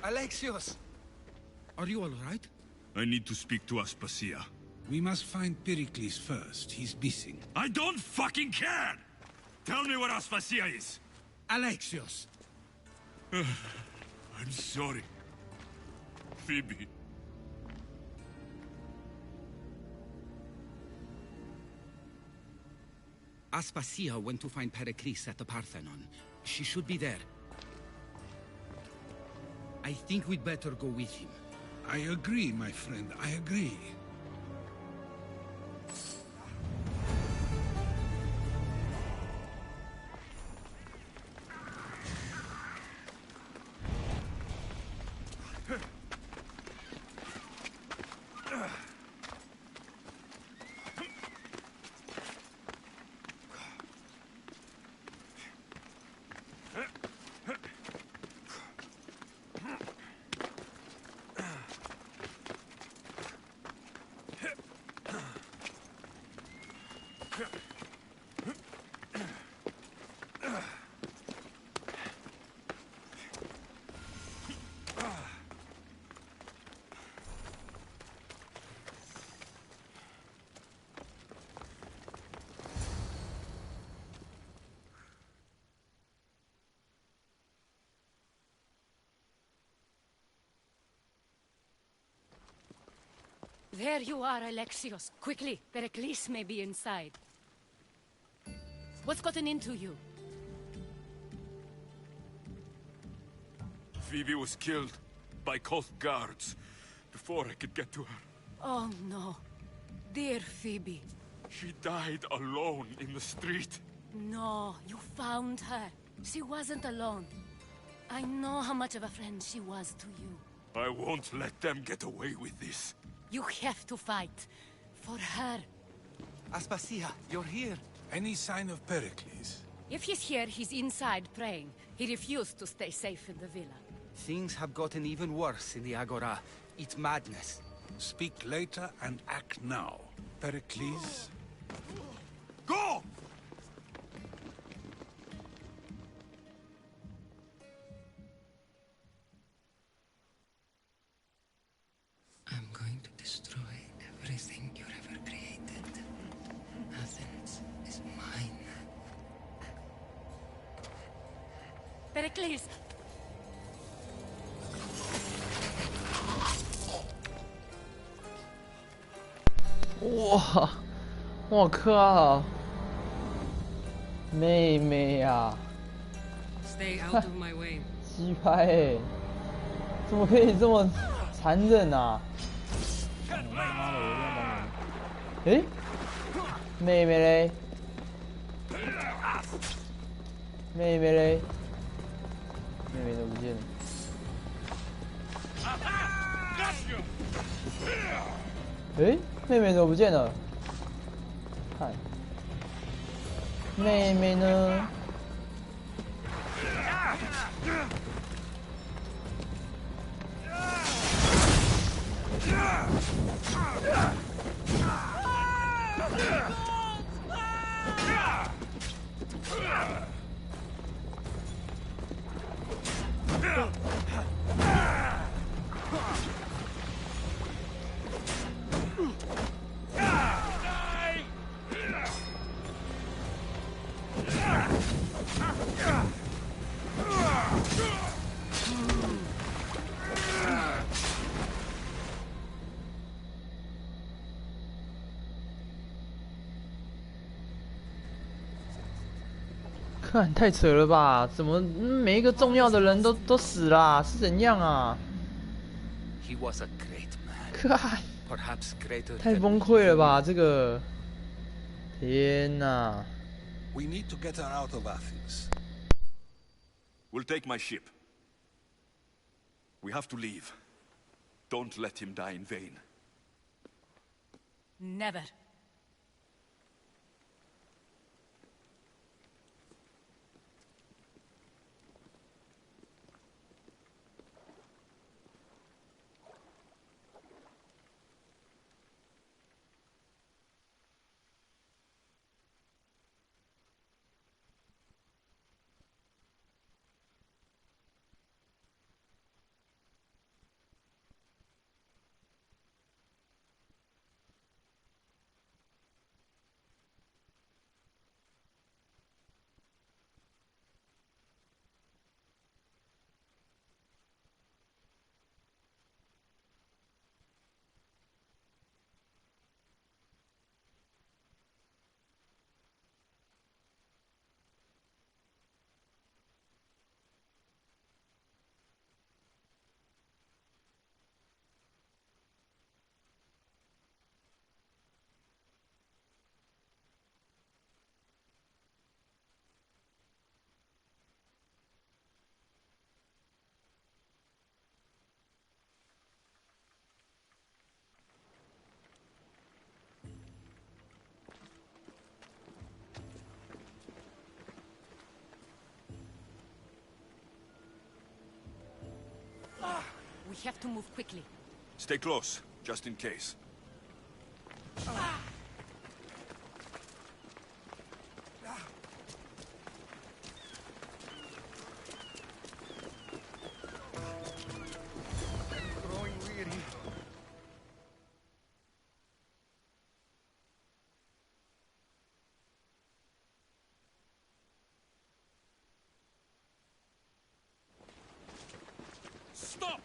Alexios! Are you all right? I need to speak to Aspasia. We must find Pericles first. He's missing. I don't fucking care! Tell me where Aspasia is! Alexios! I'm sorry. Phoebe. Aspasia went to find Pericles at the Parthenon. She should be there. I think we'd better go with him. I agree, my friend. I agree. There you are, Alexios. Quickly, Pericles may be inside. What's gotten into you? Phoebe was killed by cult guards before I could get to her. Oh no. Dear Phoebe. She died alone in the street. No, you found her. She wasn't alone. I know how much of a friend she was to you. I won't let them get away with this. You have to fight. For her. Aspasia, you're here. Any sign of Pericles? If he's here, he's inside praying. He refused to stay safe in the villa. Things have gotten even worse in the Agora. It's madness. Speak later and act now. Pericles? Go! I'm going to destroy everything you've ever created. Athens is mine. Pericles!哇，我靠！妹妹呀、Stay out of my way. 鸡拍欸，怎么可以这么残忍啊？妈的，我一定要帮你。诶，妹妹嘞？妹妹嘞？妹妹都不见了。诶，妹妹怎么不见了？看，妹妹呢？看，太扯了吧？怎么每一个重要的人都死啦？是怎样啊？ He was a great man. 看， Perhaps greater 太 than 崩溃了吧？这个，天哪！ We need to get her out of Athens. We'll take my ship. We have to leave. Don't let him die in vain. Never. We have to move quickly. Stay close, just in case. Growing weary. Stop!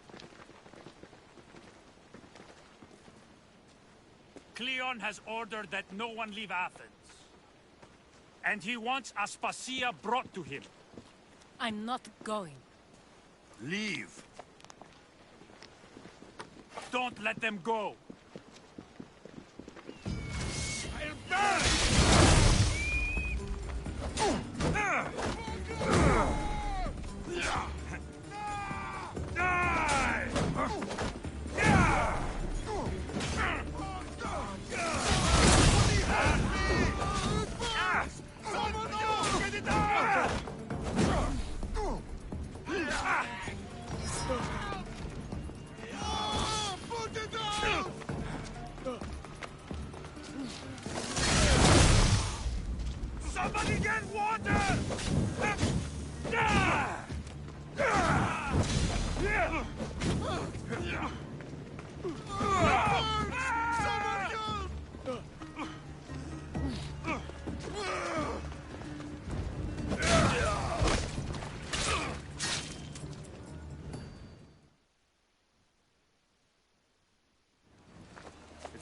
Cleon has ordered that no one leave Athens. And he wants Aspasia brought to him. I'm not going. Leave. Don't let them go. I'll burn!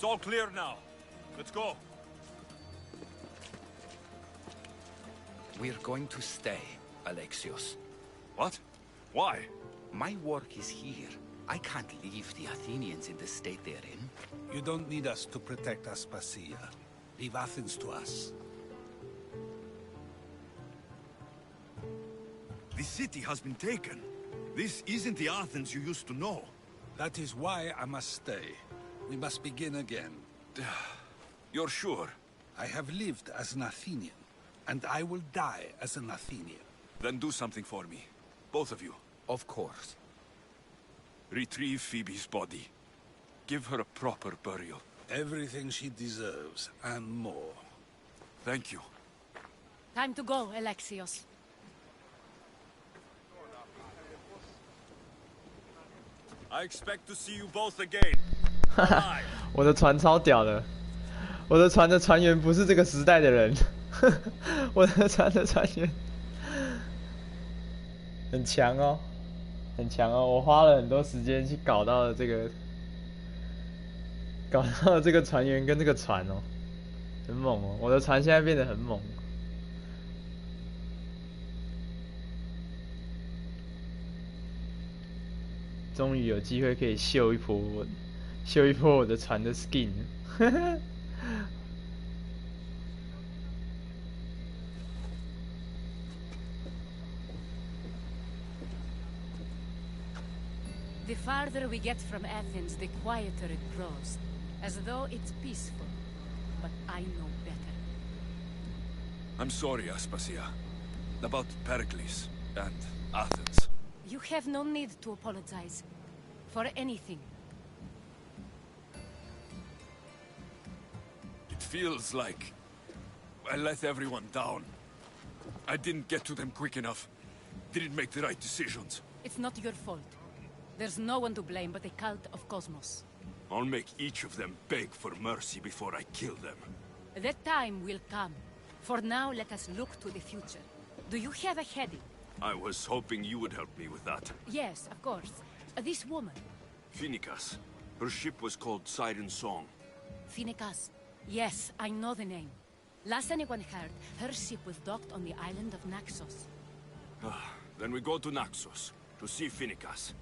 all clear now. Let's go. We're going to stay, Alexios. What? Why? My work is here. I can't leave the Athenians in the state they're in. You don't need us to protect Aspasia. Leave Athens to us. The city has been taken. This isn't the Athens you used to know. That is why I must stay. We must begin again. You're sure? I have lived as an Athenian, and I will die as an Athenian. Then do something for me. Both of you. Of course. Retrieve Phoebe's body. Give her a proper burial. Everything she deserves, and more. Thank you. Time to go, Alexios. I expect to see you both again. 我的船超屌的，我的船的船员不是这个时代的人，我的船的船员很强哦，很强哦。我花了很多时间去搞到这个船员跟这个船哦，很猛哦。我的船现在变得很猛。终于有机会可以秀一波我的船的 skin。The farther we get from Athens, the quieter it grows, as though it's peaceful. But I know better. I'm sorry, Aspasia. About Pericles and Athens. You have no need to apologize. For anything. It feels like I let everyone down. I didn't get to them quick enough. Didn't make the right decisions. It's not your fault. There's no one to blame but the cult of Cosmos. I'll make each of them beg for mercy before I kill them. That time will come. For now, let us look to the future. Do you have a heading? I was hoping you would help me with that. Yes, of course. This woman. Phoenicas. Her ship was called Siren Song. Phoenicas. Yes, I know the name. Last anyone heard, her ship was docked on the island of Naxos. Then we go to Naxos to see Phoenicas.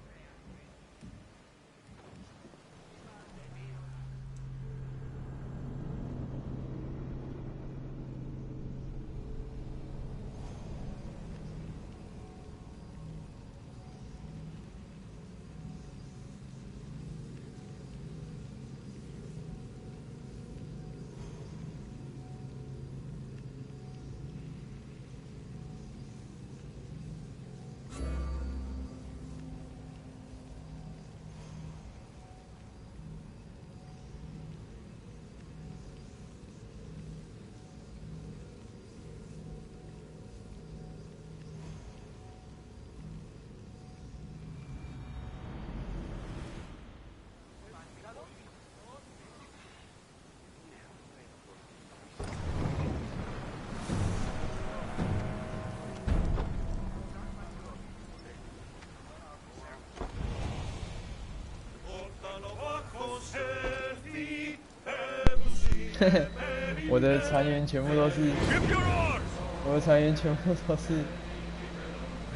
我的船员全部都是，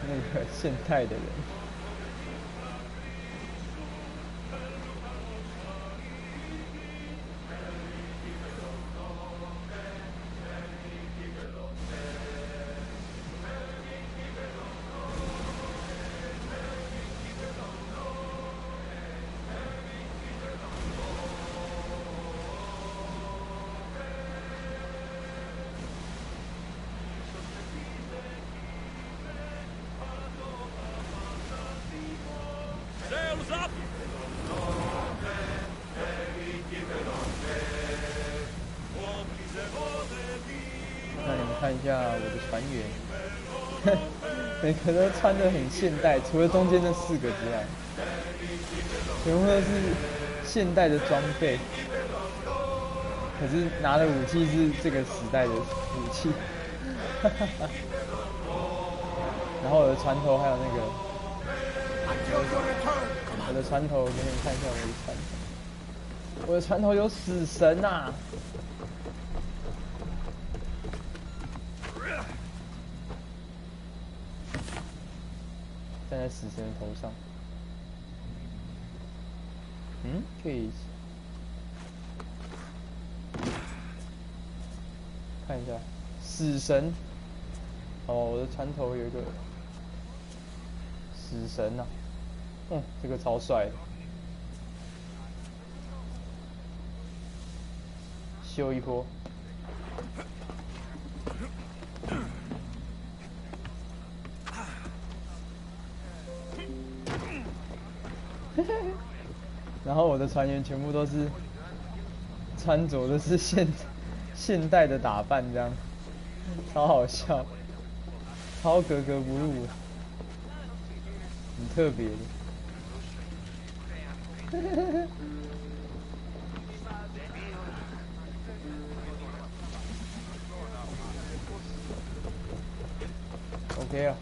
那个现代的人。Sails up! 那你们看一下我的船员，每个都穿得很现代，除了中间那4个之外，全部都是现代的装备。可是拿的武器是这个时代的武器，然后我的船头还有那个。我的船头，给你们看一下我的船头。我的船头有死神啊！站在死神的头上。嗯，可以看一下死神。哦，我的船头有一个死神啊！这个超帅的。秀一波。然后我的船员全部都是穿着的是现代的打扮，这样超好笑，超格格不入，很特别的。OK 啊。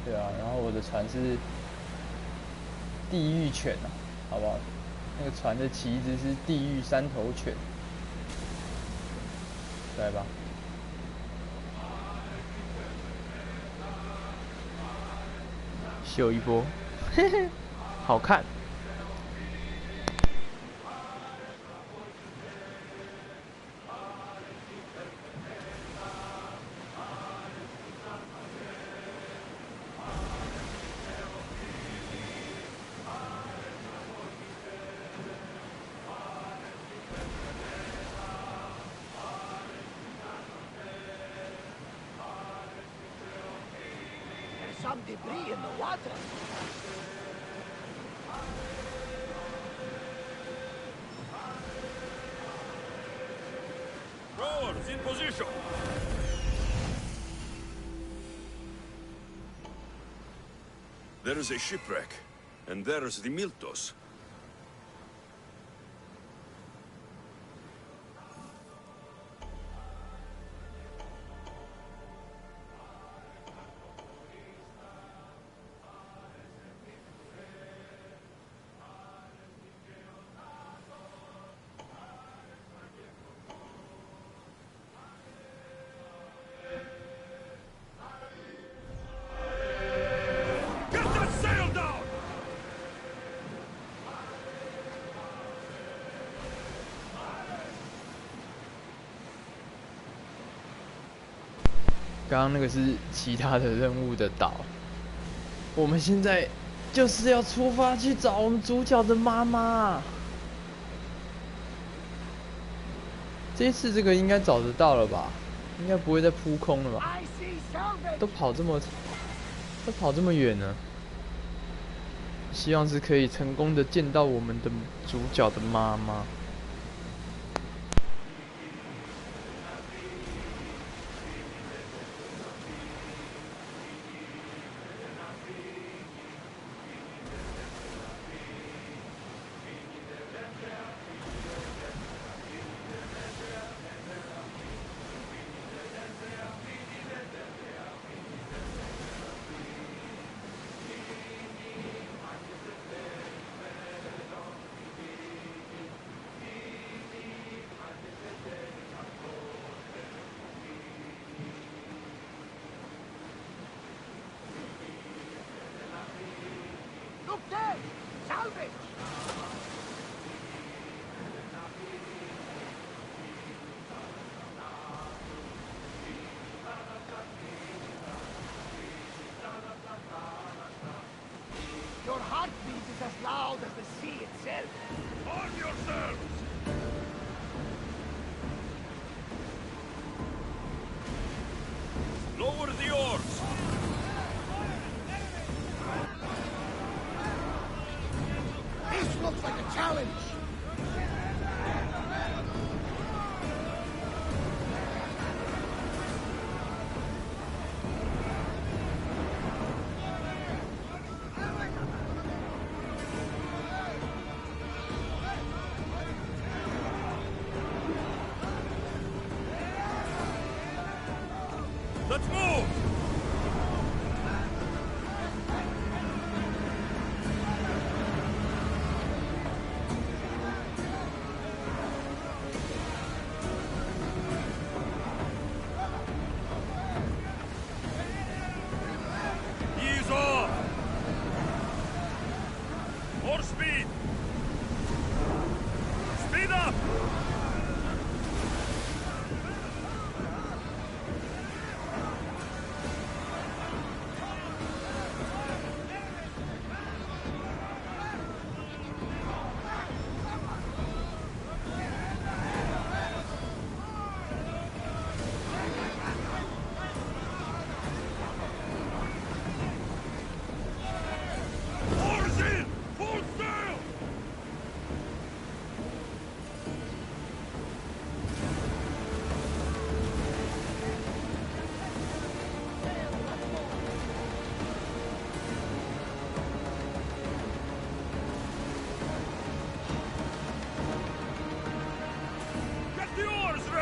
对啊，然后我的船是地狱犬啊，好不好？那个船的旗子是地狱三头犬，来吧。秀一波，嘿嘿，好看。Some debris in the water. Rowers in position. There is a shipwreck, and there's the Miltos.刚刚那个是其他的任务的岛，我们现在就是要出发去找我们主角的妈妈。这一次这个应该找得到了吧？应该不会再扑空了吧？都跑这么远呢，希望是可以成功的见到我们的主角的妈妈。Look there! Salvage! Your heartbeat is as loud as the sea itself. Arm yourselves! Lower the oars!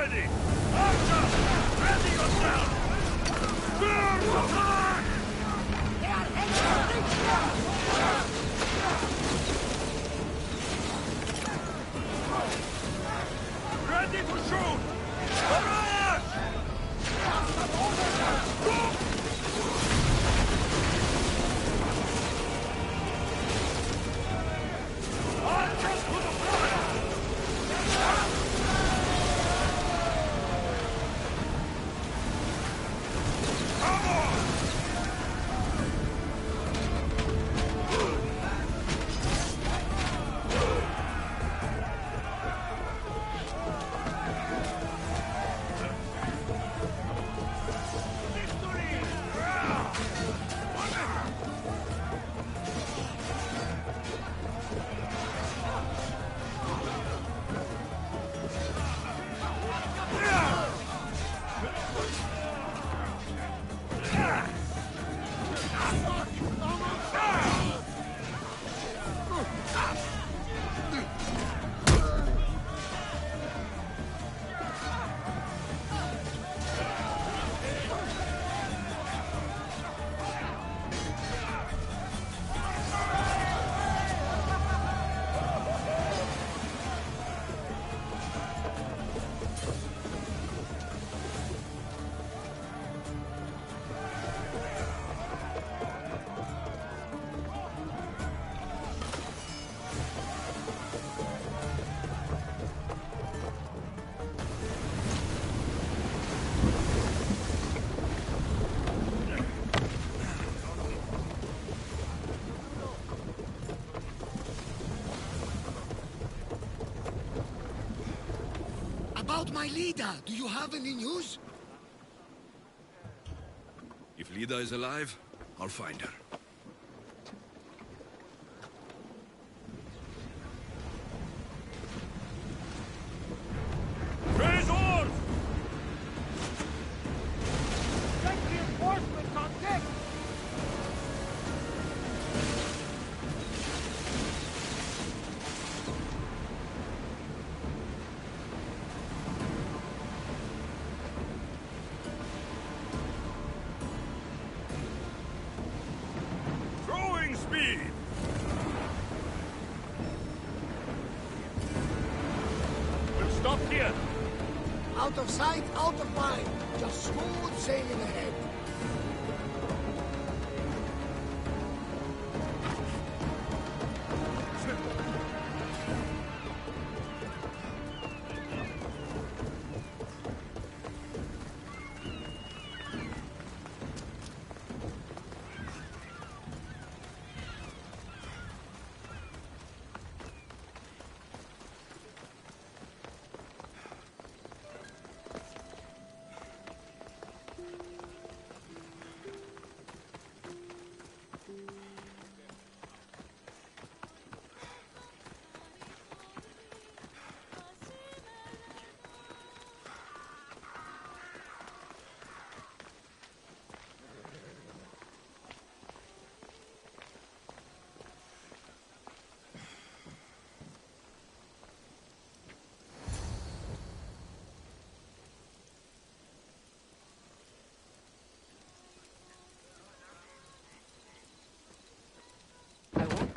ready! Archers, ready yourself! Burn attack! Ready to shoot! Barrage! Archers to the front! Come on! About my Lida, do you have any news? If Lida is alive, I'll find her. Raise oars! Get reinforcements on deck! Throwing speed! We'll stop here. Out of sight, out of mind. Just smooth sailing ahead.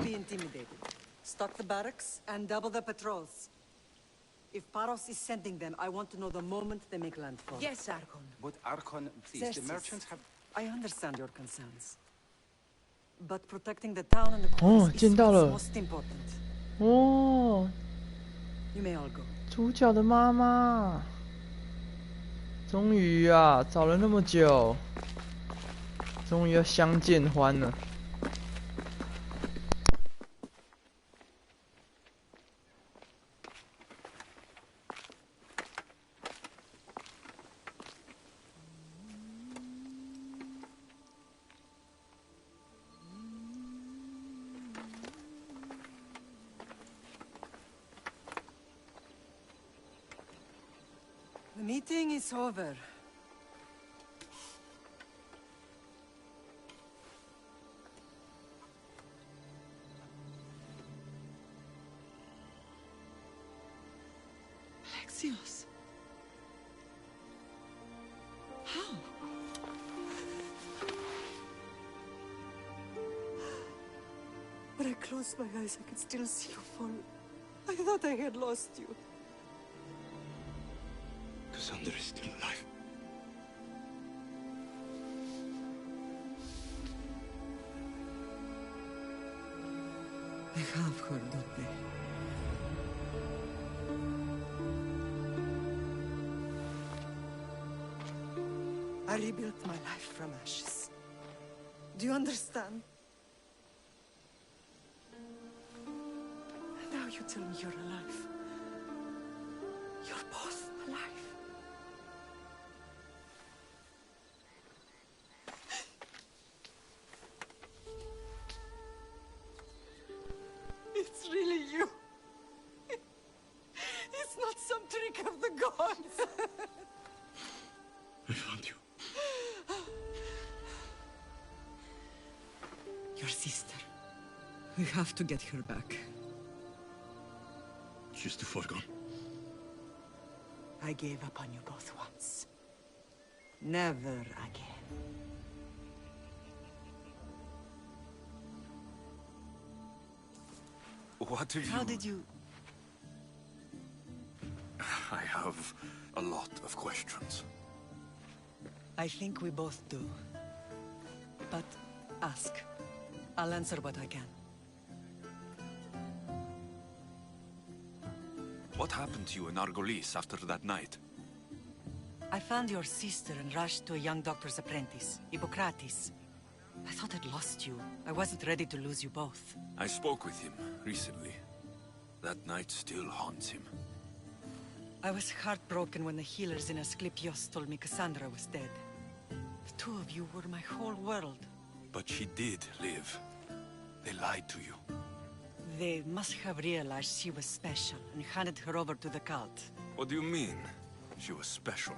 Be intimidated. Stock the barracks and double the patrols. If Paros is sending them, I want to know the moment they make landfall. Yes, Archon. But Archon, please, Xerxes, the merchants have... I understand your concerns. But protecting the town and the coast is what's most important. 哦， You may all go. 主角的妈妈，终于啊，找了那么久，终于要相见欢了。The meeting is over. Alexios. closed my eyes, I could still see you fall. I thought I had lost you. Cassandra is still alive. They have her, don't they? I rebuilt my life from ashes. Do you understand? Now you tell me you're alive. You're both alive. It's really you. It's not some trick of the gods. I found you. Your sister. We have to get her back. She's too far gone. I gave up on you both once. Never again. What have you... How did you... I have a lot of questions. I think we both do. But ask. I'll answer what I can. What happened to you in Argolis after that night? I found your sister and rushed to a young doctor's apprentice, Hippocrates. I thought I'd lost you. I wasn't ready to lose you both. I spoke with him recently. That night still haunts him. I was heartbroken when the healers in Asclepios told me Cassandra was dead. The two of you were my whole world. But she did live. They lied to you. They must have realized she was special and handed her over to the cult. What do you mean? She was special.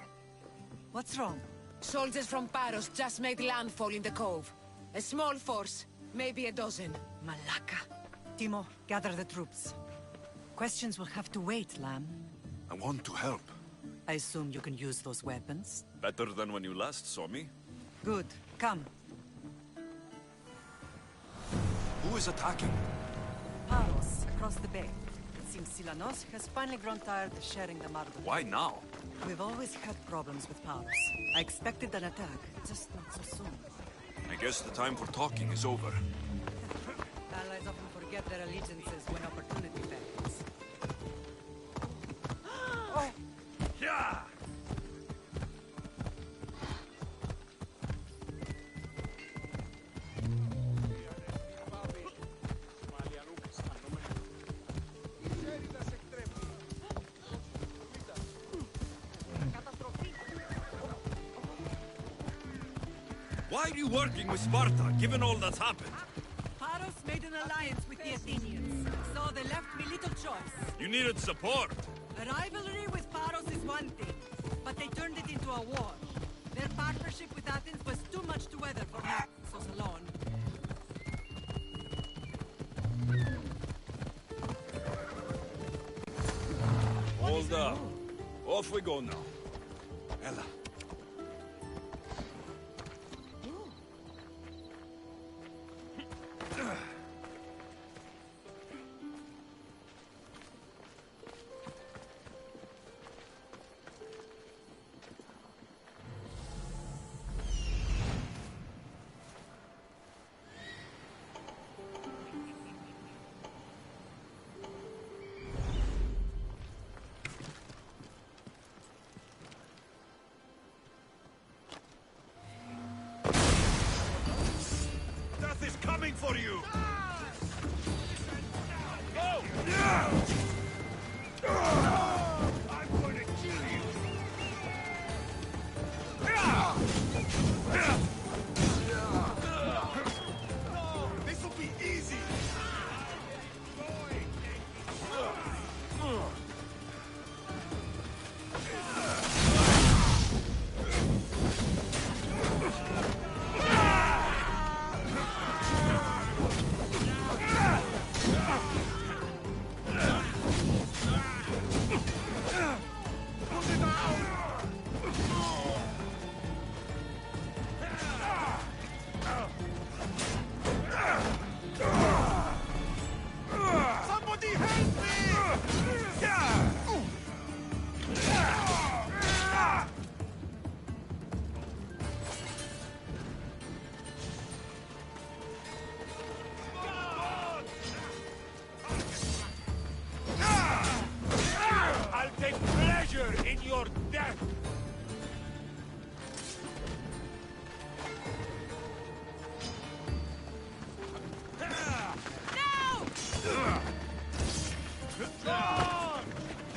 What's wrong? Soldiers from Paros just made landfall in the cove. A small force, maybe a dozen. Malaka. Timo, gather the troops. Questions will have to wait, Lamb. I want to help. I assume you can use those weapons? Better than when you last saw me. Good. Come. Who is attacking? Paros, across the bay. It seems Silanos has finally grown tired of sharing the Margo. Why now? We've always had problems with Paros. I expected an attack, just not so soon. I guess the time for talking is over. Allies often forget their allegiances when opportunity beckons. Oh! Yeah! Why are you working with Sparta, given all that's happened? Paros made an alliance with the Athenians, so they left me little choice. You needed support. A rivalry with Paros is one thing, but they turned it into a war. Their partnership with Athens was too much to weather for Naxos alone. Hold up. Off we go now. Ella.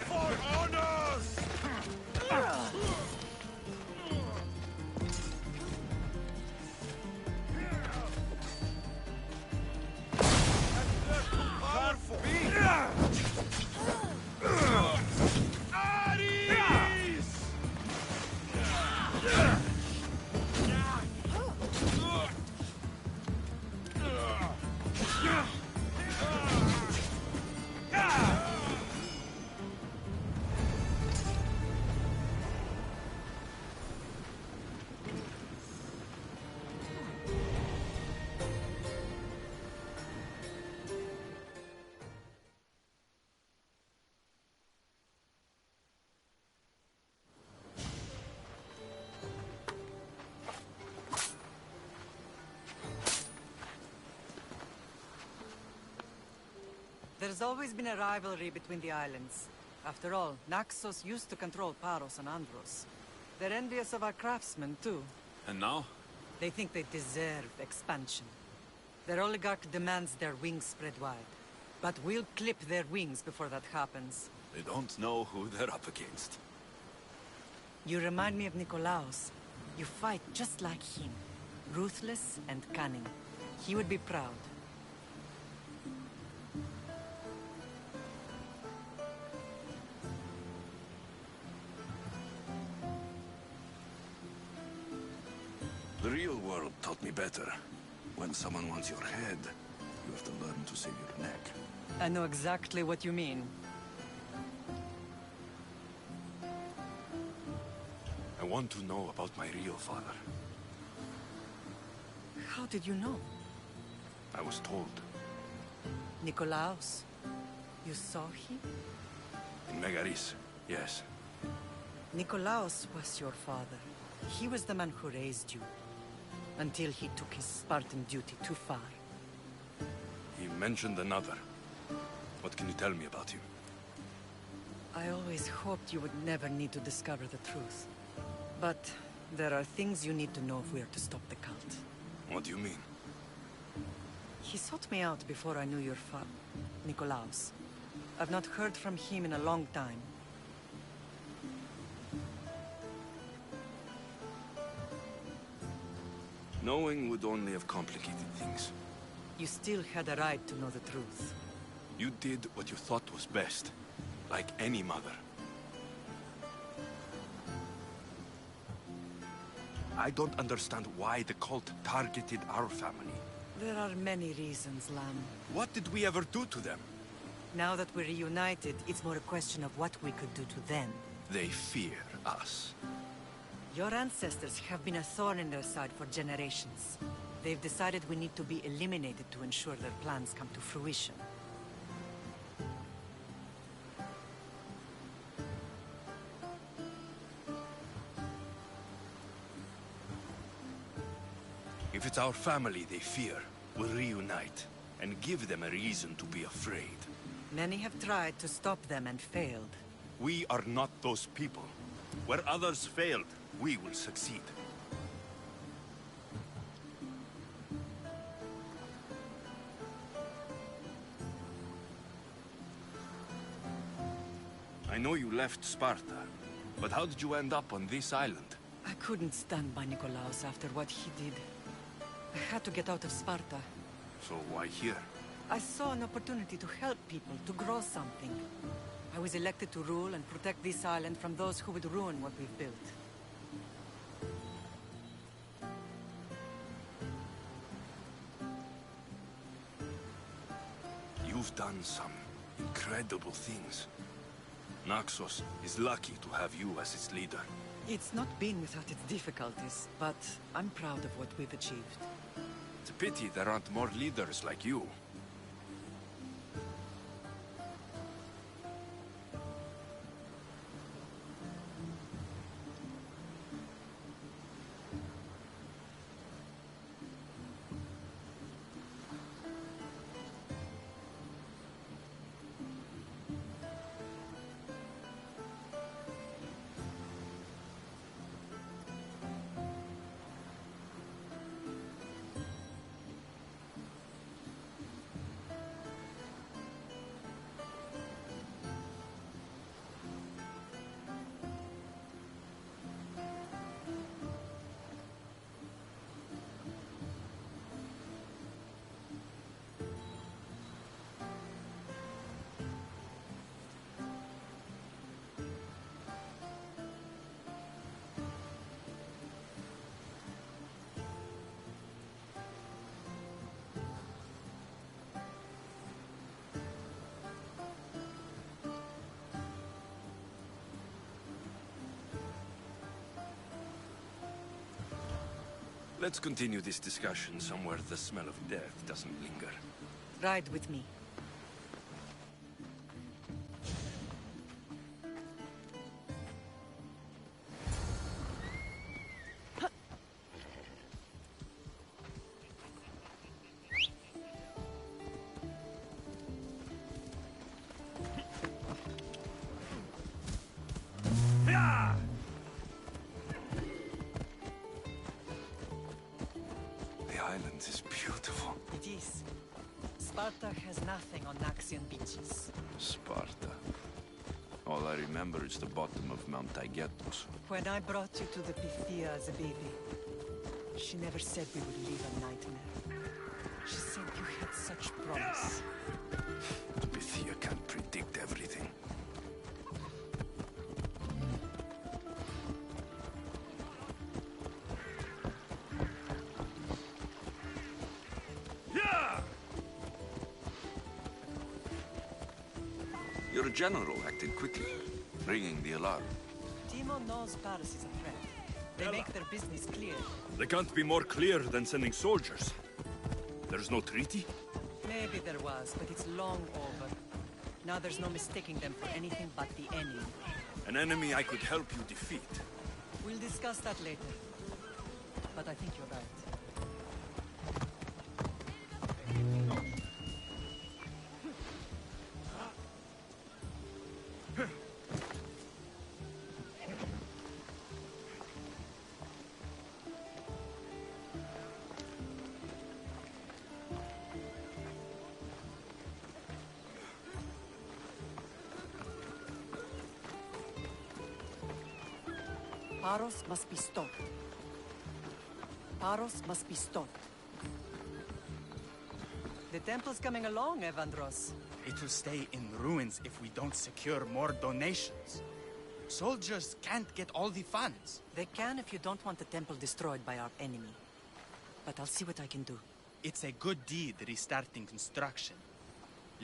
For honors! Powerful! Ares! There's always been a rivalry between the islands. After all, Naxos used to control Paros and Andros. They're envious of our craftsmen, too. And now? They think they deserve expansion. Their oligarch demands their wings spread wide. But we'll clip their wings before that happens. They don't know who they're up against. You remind me of Nikolaos. You fight just like him. Ruthless and cunning. He would be proud. The real world taught me better. When someone wants your head, you have to learn to save your neck. I know exactly what you mean. I want to know about my real father. How did you know? I was told. Nikolaos. You saw him? In Megaris, yes. Nikolaos was your father. He was the man who raised you. Until he took his Spartan duty too far. He mentioned another. What can you tell me about him? I always hoped you would never need to discover the truth. But there are things you need to know if we are to stop the cult. What do you mean? He sought me out before I knew your Nikolaos. I've not heard from him in a long time. Knowing would only have complicated things. You still had a right to know the truth. You did what you thought was best, like any mother. I don't understand why the cult targeted our family. There are many reasons, Lam. What did we ever do to them? Now that we're reunited, it's more a question of what we could do to them. They fear us. Your ancestors have been a thorn in their side for generations. They've decided we need to be eliminated to ensure their plans come to fruition. If it's our family they fear, we'll reunite and give them a reason to be afraid. Many have tried to stop them and failed. We are not those people. Where others failed, we will succeed. I know you left Sparta, but how did you end up on this island? I couldn't stand by Nikolaos after what he did. I had to get out of Sparta. So why here? I saw an opportunity to help people, to grow something. I was elected to rule and protect this island from those who would ruin what we've built. You've done some incredible things. Naxos is lucky to have you as its leader. It's not been without its difficulties, but I'm proud of what we've achieved. It's a pity there aren't more leaders like you. Let's continue this discussion somewhere the smell of death doesn't linger. Ride with me. The island is beautiful. It is. Sparta has nothing on Naxian beaches. Sparta. All I remember is the bottom of Mount Taygetos. When I brought you to the Pythia as a baby, she never said we would live a nightmare. She said you had such promise. Pythia can't predict everything. Your general acted quickly, ringing the alarm. Timo knows Paris is a threat. They make their business clear. They can't be more clear than sending soldiers. There's no treaty? Maybe there was, but it's long over. Now there's no mistaking them for anything but the enemy. An enemy I could help you defeat. We'll discuss that later. But I think you're right. Paros must be stopped. Paros must be stopped. The temple's coming along, Evandros. It will stay in ruins if we don't secure more donations. Soldiers can't get all the funds. They can if you don't want the temple destroyed by our enemy. But I'll see what I can do. It's a good deed restarting construction.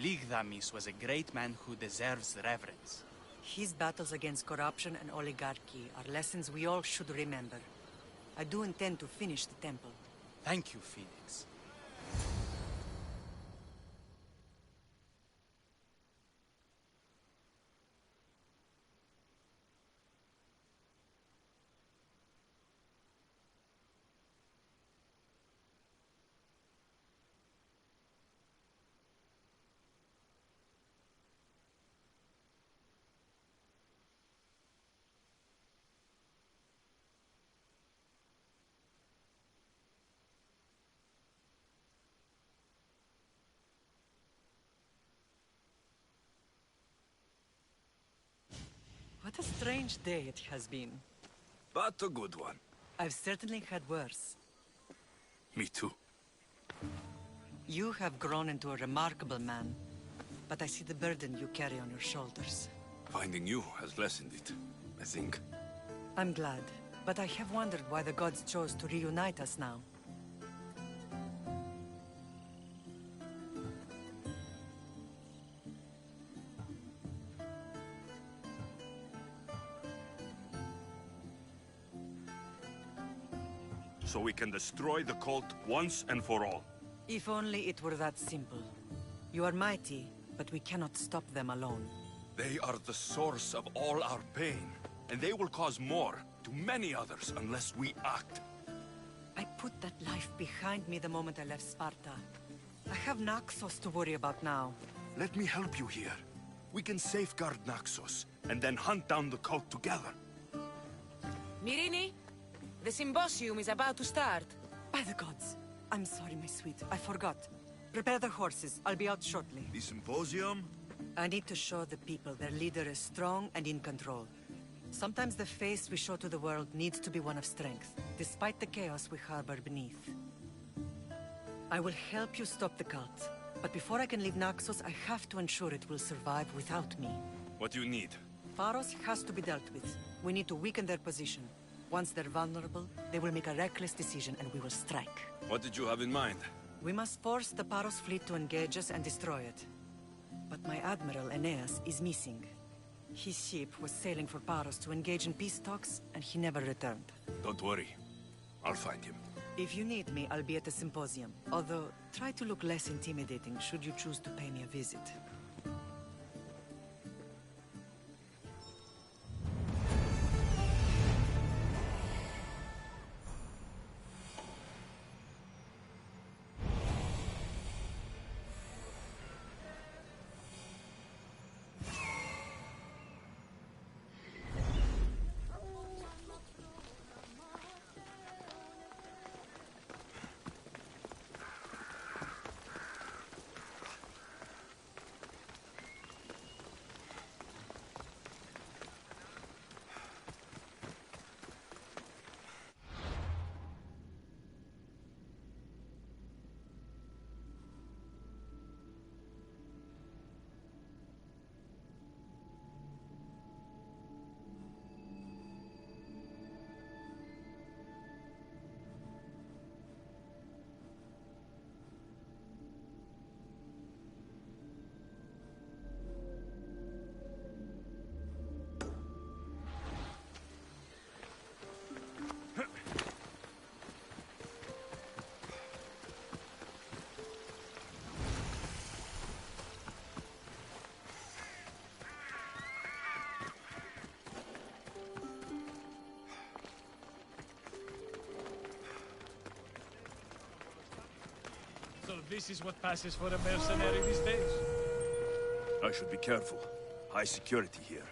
Ligdamis was a great man who deserves reverence. His battles against corruption and oligarchy are lessons we all should remember. I do intend to finish the temple. Thank you, Phoenix. What a strange day it has been. But a good one. I've certainly had worse. Me too. You have grown into a remarkable man, but I see the burden you carry on your shoulders. Finding you has lessened it, I think. I'm glad, but I have wondered why the gods chose to reunite us now. So we can destroy the cult once and for all. If only it were that simple. You are mighty, but we cannot stop them alone. They are the source of all our pain, and they will cause more to many others unless we act. I put that life behind me the moment I left Sparta. I have Naxos to worry about now. Let me help you here. We can safeguard Naxos, and then hunt down the cult together. Myrrine, the symposium is about to start. By the gods. I'm sorry, my sweet. I forgot. Prepare the horses. I'll be out shortly. The symposium? I need to show the people their leader is strong and in control. Sometimes the face we show to the world needs to be one of strength, despite the chaos we harbor beneath. I will help you stop the cult, but before I can leave Naxos, I have to ensure it will survive without me. What do you need? Pharos has to be dealt with. We need to weaken their position. Once they're vulnerable, they will make a reckless decision and we will strike. What did you have in mind? We must force the Paros fleet to engage us and destroy it. But my admiral, Aeneas, is missing. His ship was sailing for Paros to engage in peace talks, and he never returned. Don't worry. I'll find him. If you need me, I'll be at the symposium. Although, try to look less intimidating should you choose to pay me a visit. So this is what passes for a mercenary these days? I should be careful. High security here.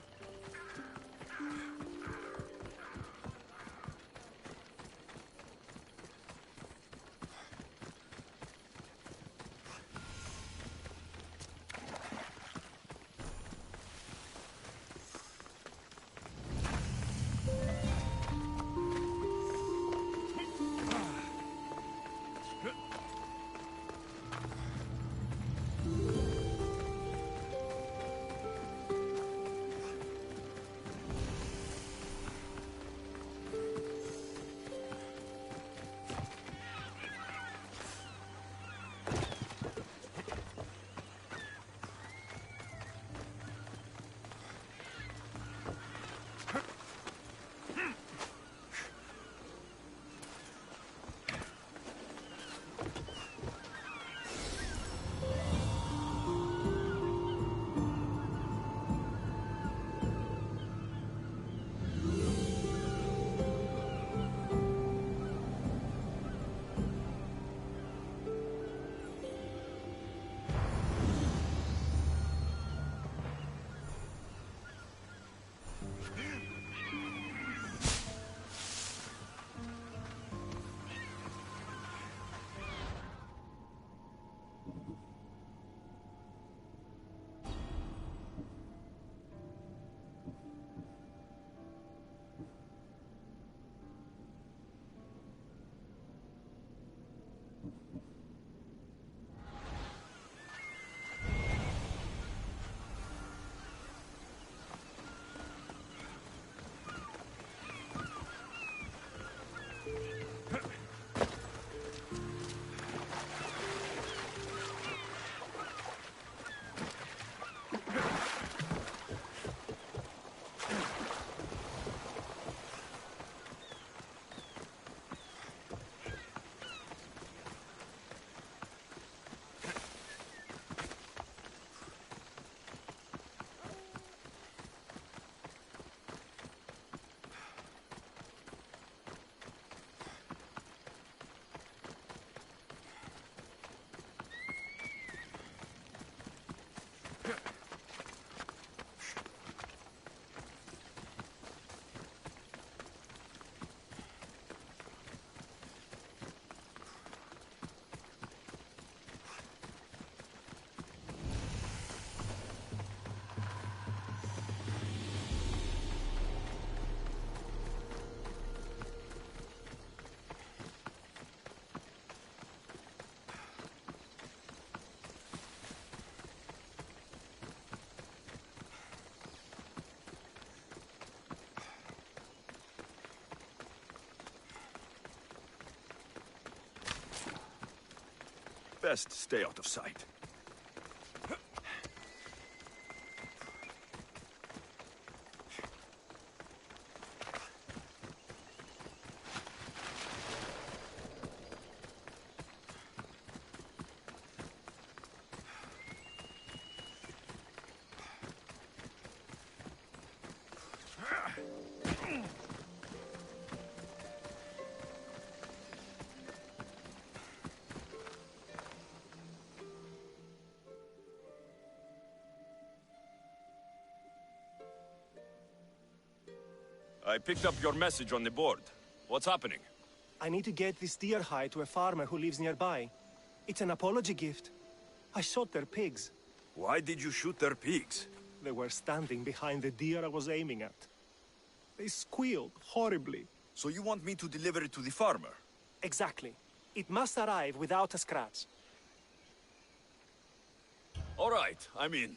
Best stay out of sight. I picked up your message on the board. What's happening? I need to get this deer hide to a farmer who lives nearby. It's an apology gift. I shot their pigs. Why did you shoot their pigs? They were standing behind the deer I was aiming at. They squealed horribly. So you want me to deliver it to the farmer? Exactly. It must arrive without a scratch. All right, I'm in.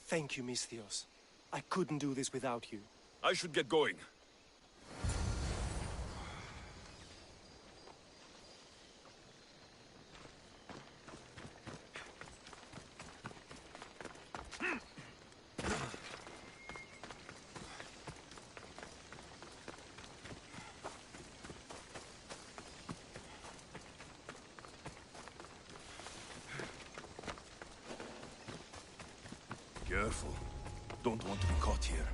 Thank you, Misthios. I couldn't do this without you. I should get going. Careful. Don't want to be caught here.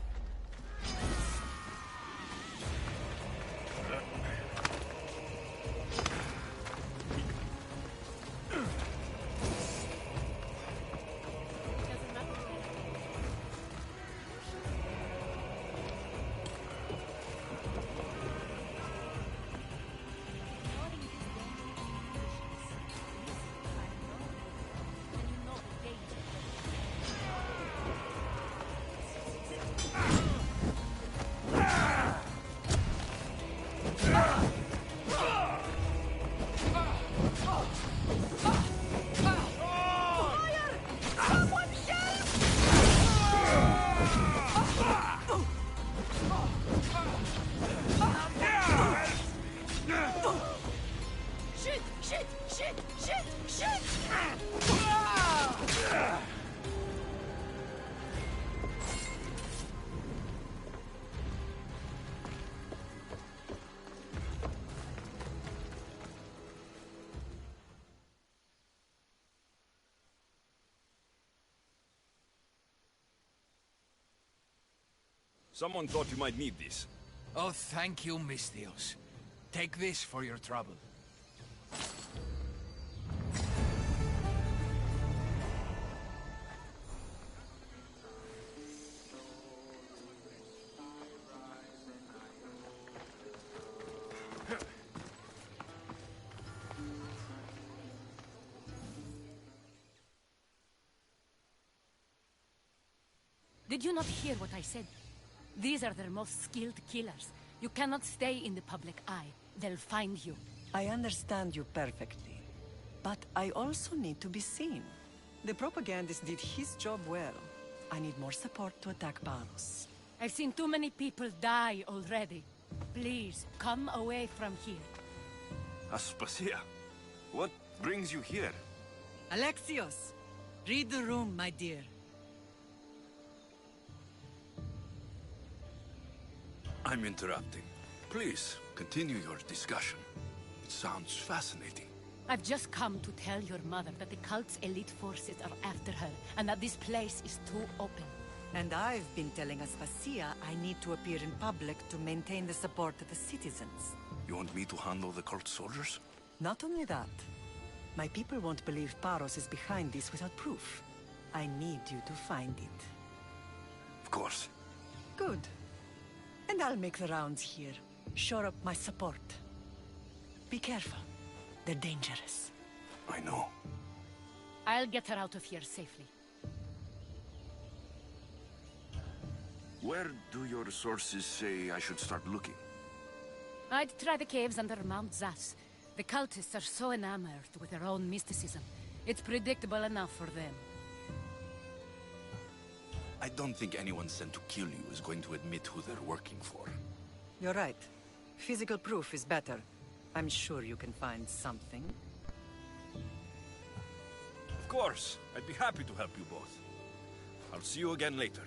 Someone thought you might need this. Oh, thank you, Misthios. Take this for your trouble. Did you not hear what I said? These are their most skilled killers. You cannot stay in the public eye. They'll find you. I understand you perfectly. But I also need to be seen. The propagandist did his job well. I need more support to attack Paros. I've seen too many people die already. Please, come away from here. Aspasia, what brings you here? Alexios! Read the room, my dear. I'm interrupting. Please, continue your discussion. It sounds fascinating. I've just come to tell your mother that the cult's elite forces are after her, and that this place is too open. And I've been telling Aspasia I need to appear in public to maintain the support of the citizens. You want me to handle the cult soldiers? Not only that. My people won't believe Paros is behind this without proof. I need you to find it. Of course. Good. And I'll make the rounds here. Shore up my support. Be careful. They're dangerous. I know. I'll get her out of here safely. Where do your sources say I should start looking? I'd try the caves under Mount Zas. The cultists are so enamored with their own mysticism. It's predictable enough for them. I don't think anyone sent to kill you is going to admit who they're working for. You're right. Physical proof is better. I'm sure you can find something. Of course. I'd be happy to help you both. I'll see you again later.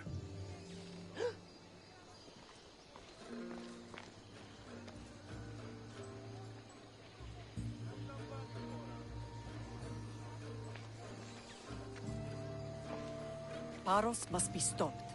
Paros must be stopped.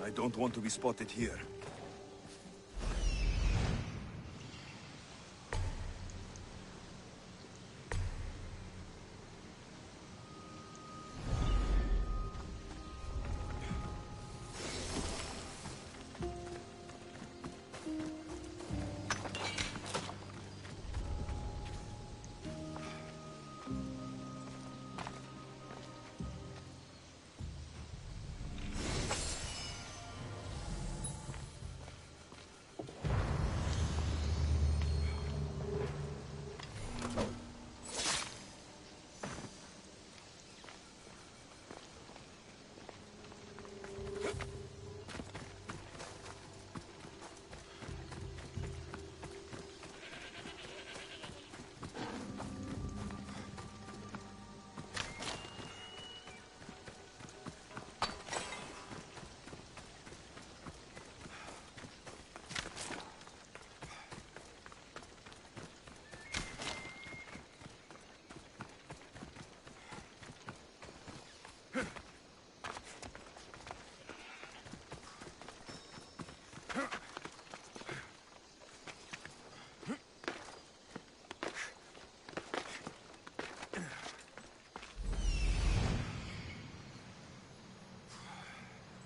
I don't want to be spotted here.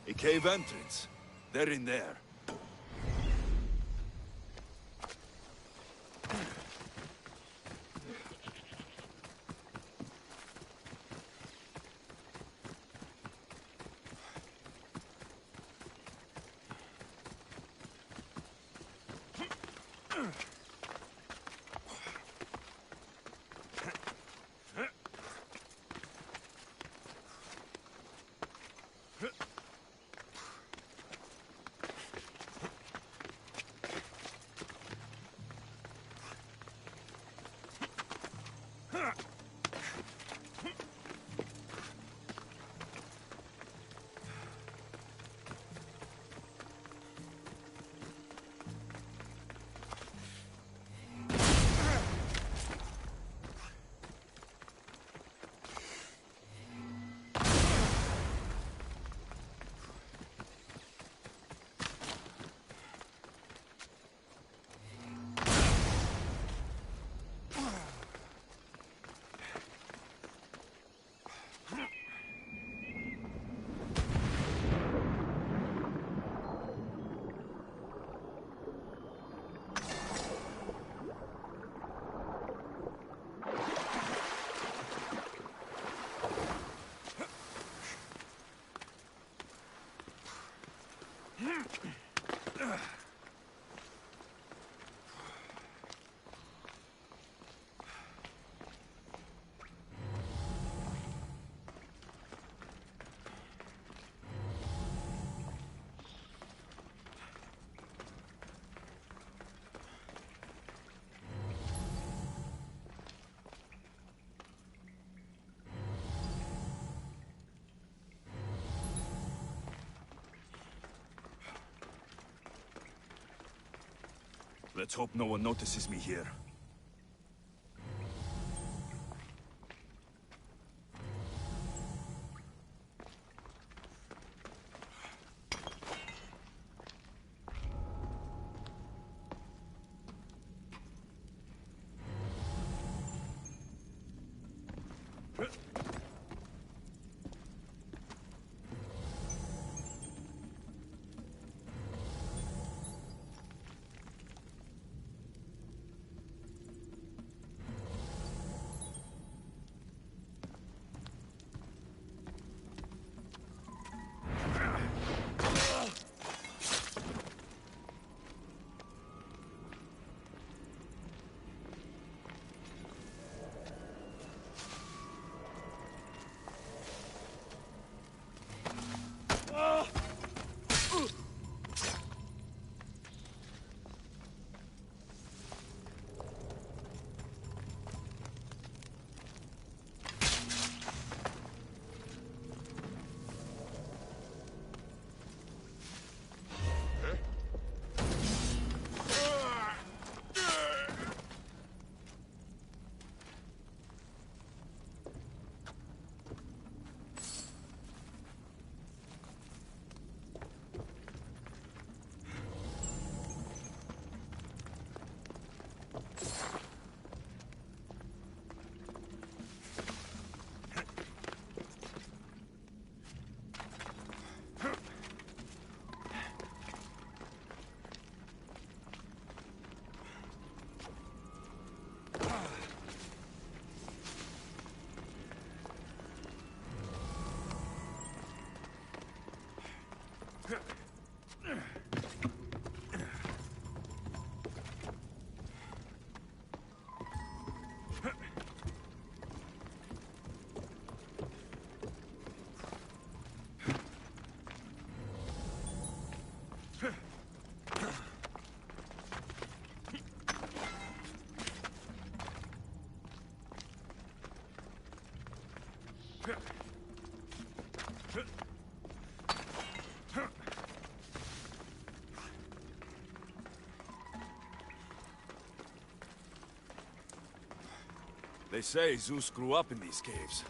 A cave entrance. They're in there. Let's hope no one notices me here. They say Zeus grew up in these caves.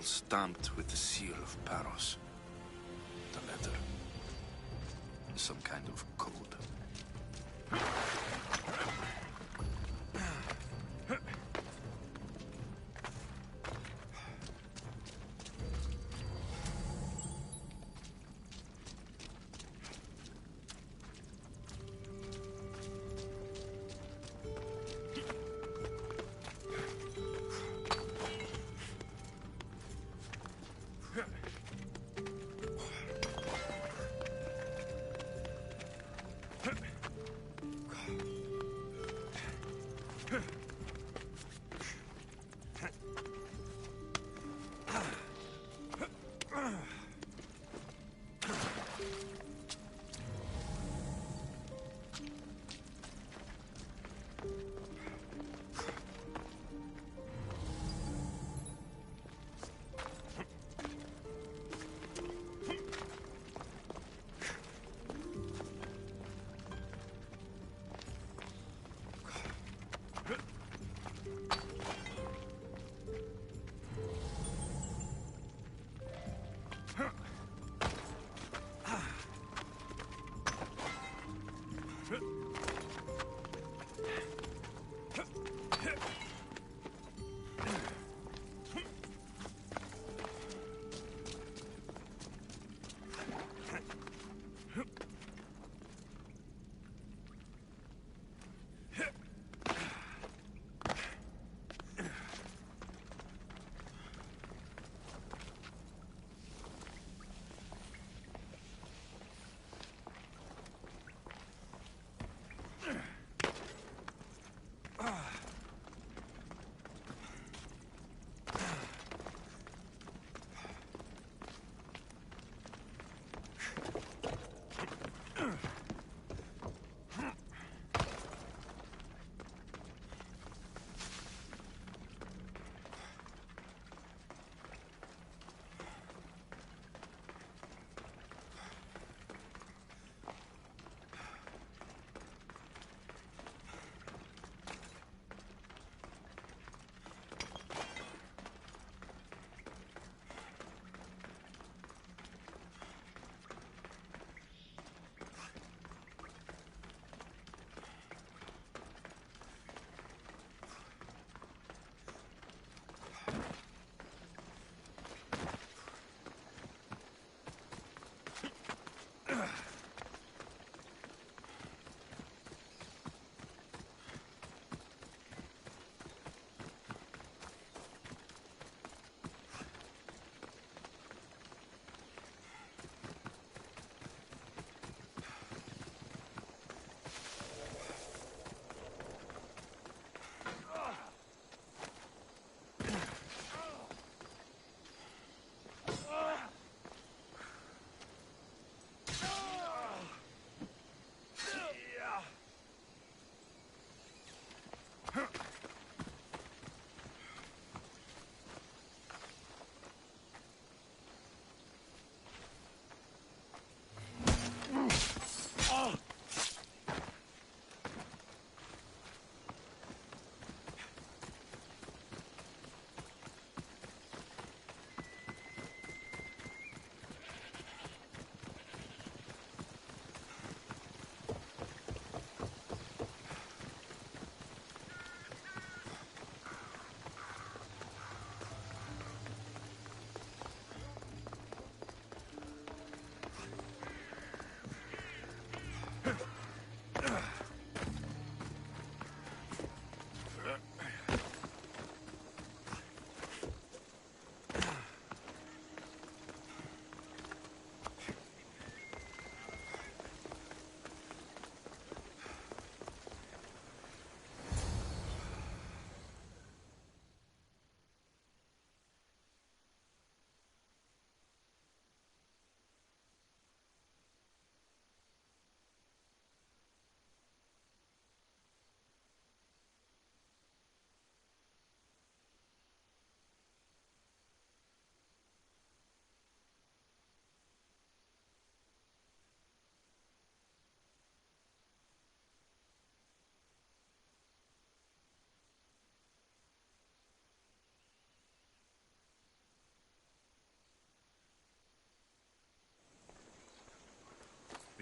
Stamped with the seal of Paros. The letter. Some kind of code.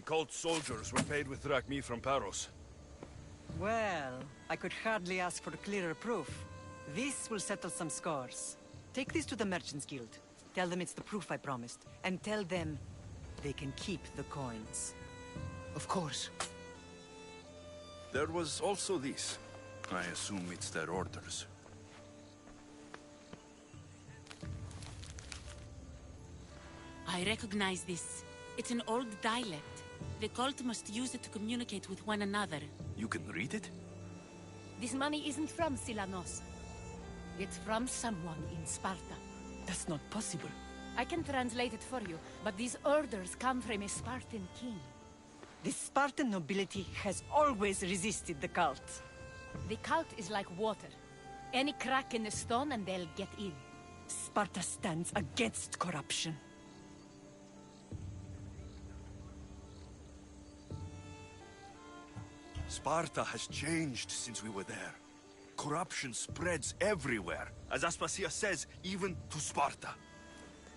cult soldiers were paid with drachmi from Paros. Well, I could hardly ask for clearer proof. This will settle some scores. Take this to the Merchants Guild. Tell them it's the proof I promised. And tell them they can keep the coins. Of course. There was also this. I assume it's their orders. I recognize this. It's an old dialect. The cult must use it to communicate with one another. You can read it? This money isn't from Silanos. It's from someone in Sparta. That's not possible. I can translate it for you, but these orders come from a Spartan king. The Spartan nobility has always resisted the cult. The cult is like water. Any crack in the stone and they'll get in. Sparta stands against corruption. Sparta has changed since we were there. Corruption spreads everywhere. As Aspasia says, even to Sparta.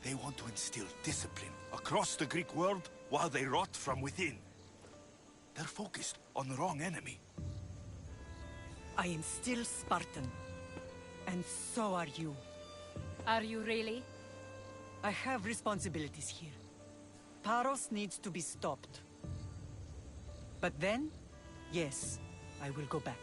They want to instill discipline across the Greek world while they rot from within. They're focused on the wrong enemy. I am still Spartan. And so are you. Are you really? I have responsibilities here. Paros needs to be stopped. But then, yes, I will go back.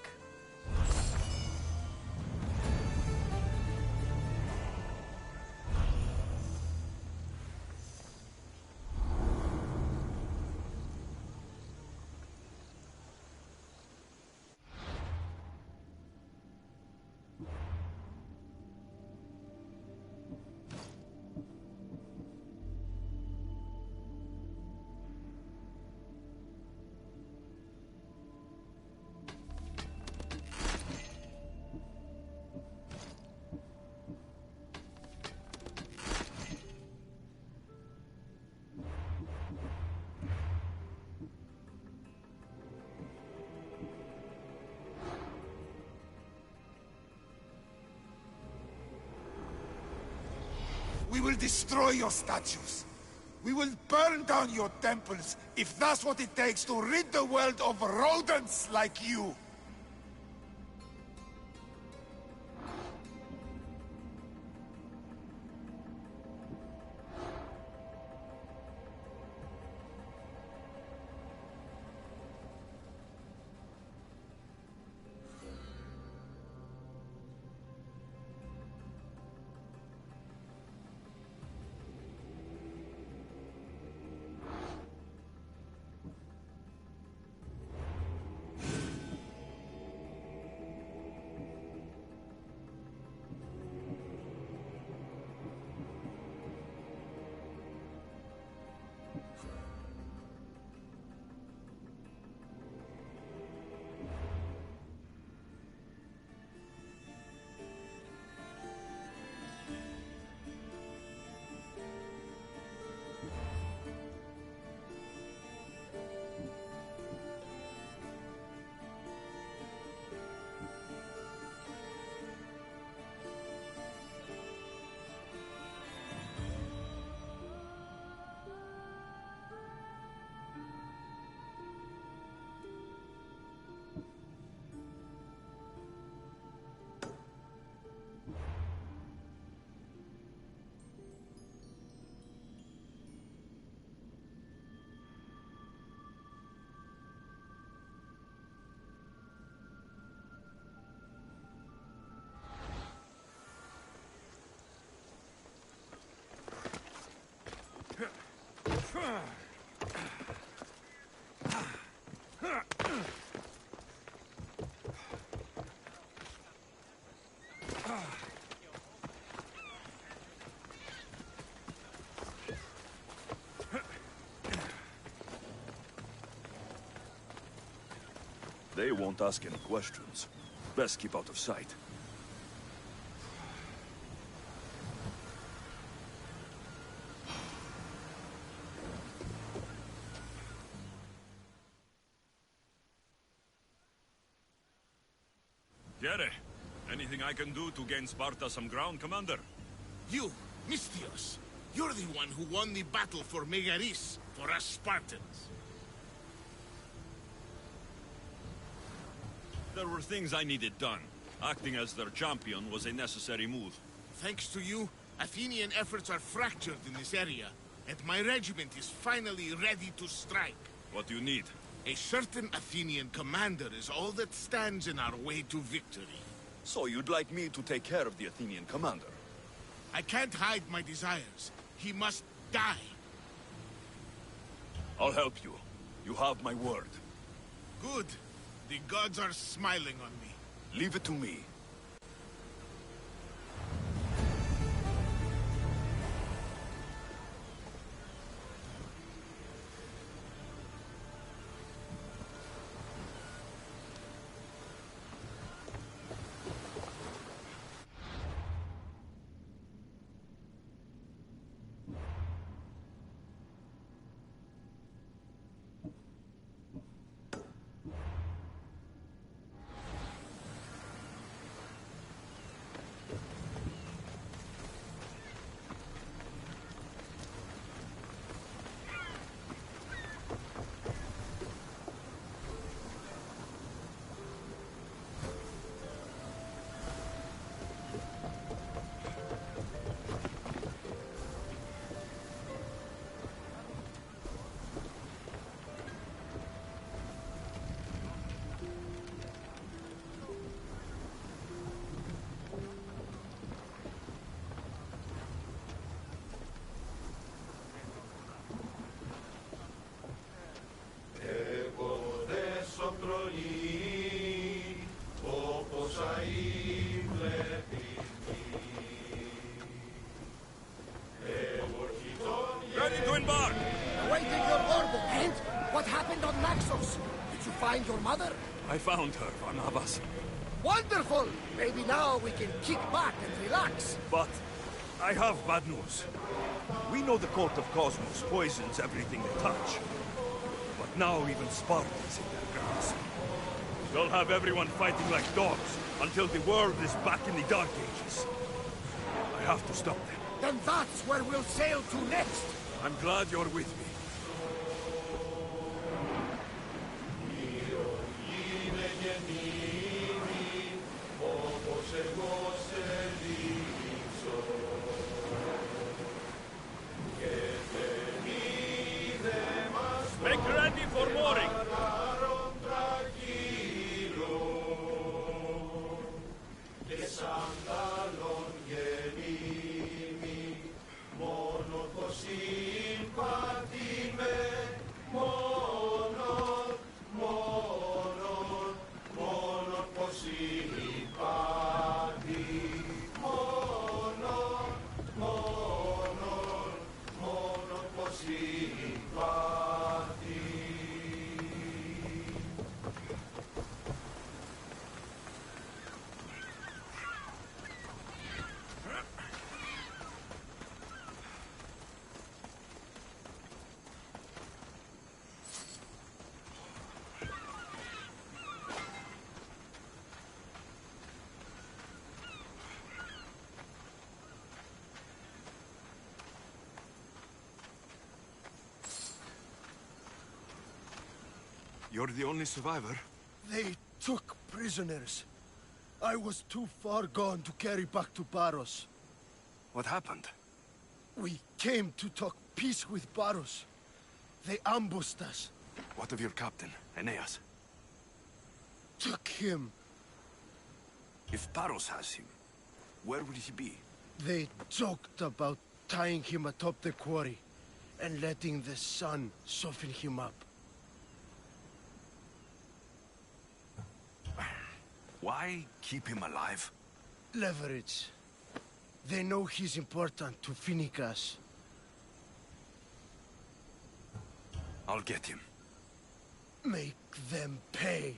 We will destroy your statues. We will burn down your temples, if that's what it takes to rid the world of rodents like you. They won't ask any questions. Best keep out of sight. Gere, anything I can do to gain Sparta some ground, Commander? You, Mystios, you're the one who won the battle for Megaris, for us Spartans. There were things I needed done. Acting as their champion was a necessary move. Thanks to you, Athenian efforts are fractured in this area, and my regiment is finally ready to strike. What do you need? A certain Athenian commander is all that stands in our way to victory. So you'd like me to take care of the Athenian commander? I can't hide my desires. He must die. I'll help you. You have my word. Good. The gods are smiling on me. Leave it to me. Ready to embark! Awaiting your order, and what happened on Naxos? Did you find your mother? I found her, Barnabas. Wonderful! Maybe now we can kick back and relax. But I have bad news. We know the Court of Cosmos poisons everything they touch. But now even Spartans in their grasp. They'll have everyone fighting like dogs until the world is back in the Dark Ages. I have to stop them. Then that's where we'll sail to next. I'm glad you're with me. Make ready for mooring! You're the only survivor? They took prisoners. I was too far gone to carry back to Paros. What happened? We came to talk peace with Paros. They ambushed us. What of your captain, Aeneas? Took him. If Paros has him, where will he be? They joked about tying him atop the quarry and letting the sun soften him up. Why keep him alive? Leverage. They know he's important to Phoenicus. I'll get him. Make them pay.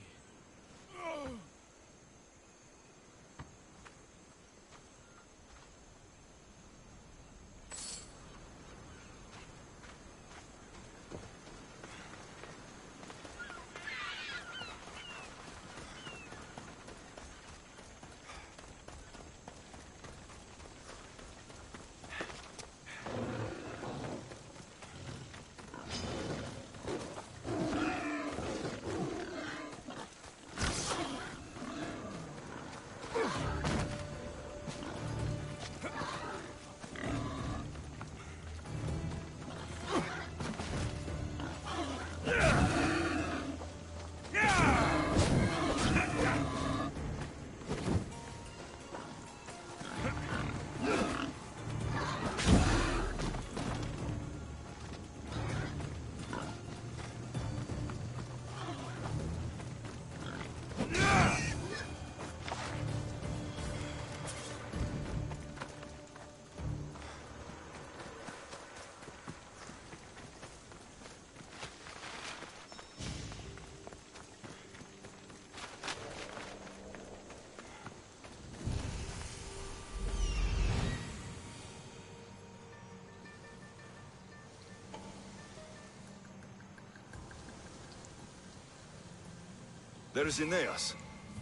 There's Aeneas.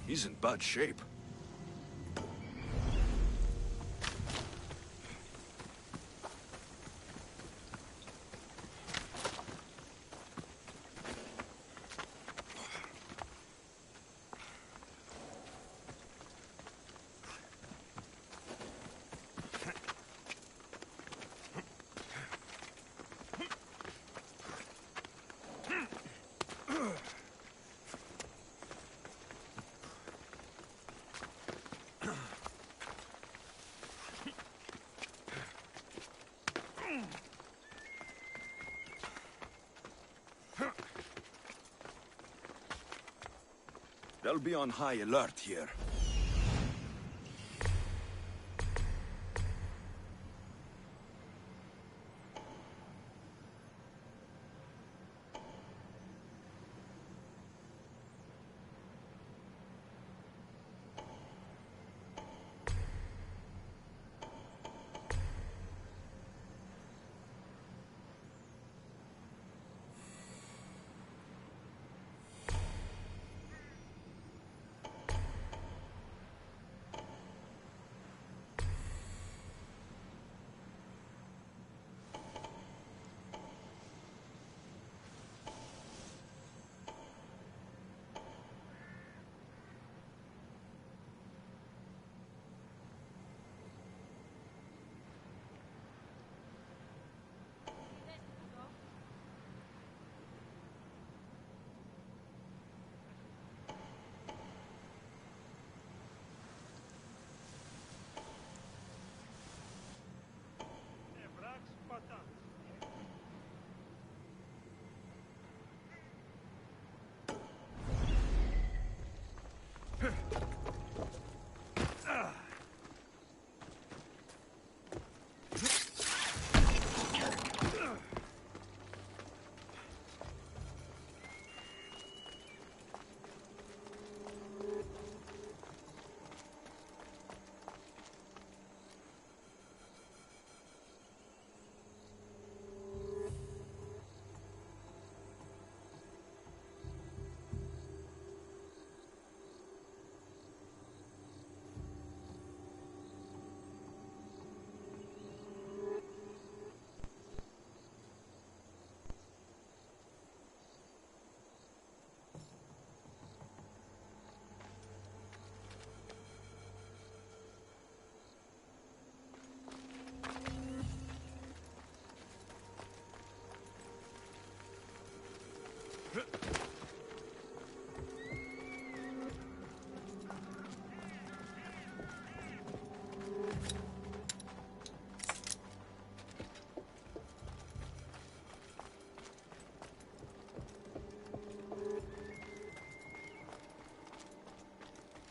He's in bad shape. They'll be on high alert here.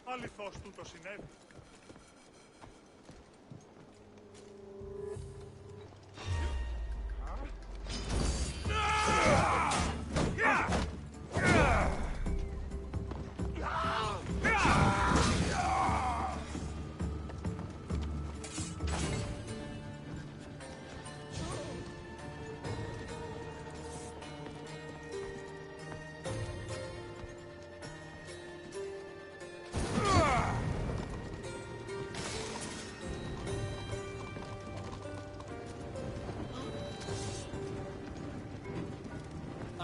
Αληθώς τούτο συνέβη.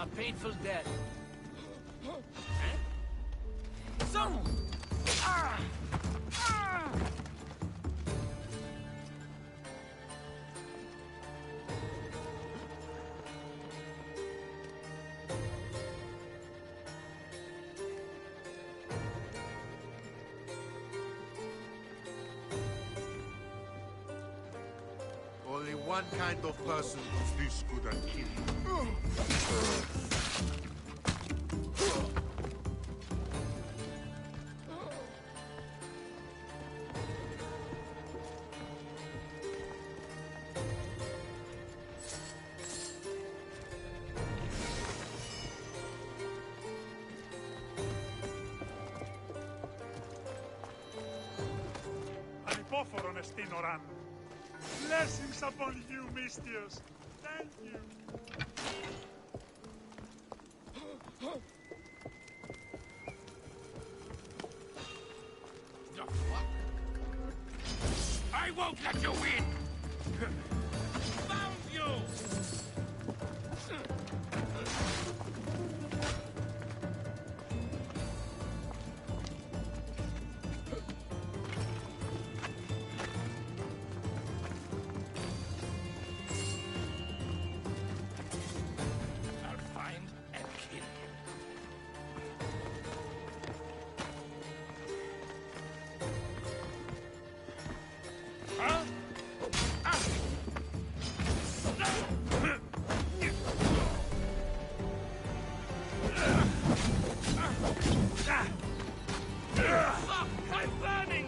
A painful death. Some! Only one kind of person is this good at killing. Ανυπόφορον εστίν οράν. Blessings upon you, Mistios. Thank you. I won't let you win! Found you! I'll find and kill you. Huh? Fuck! I'm burning!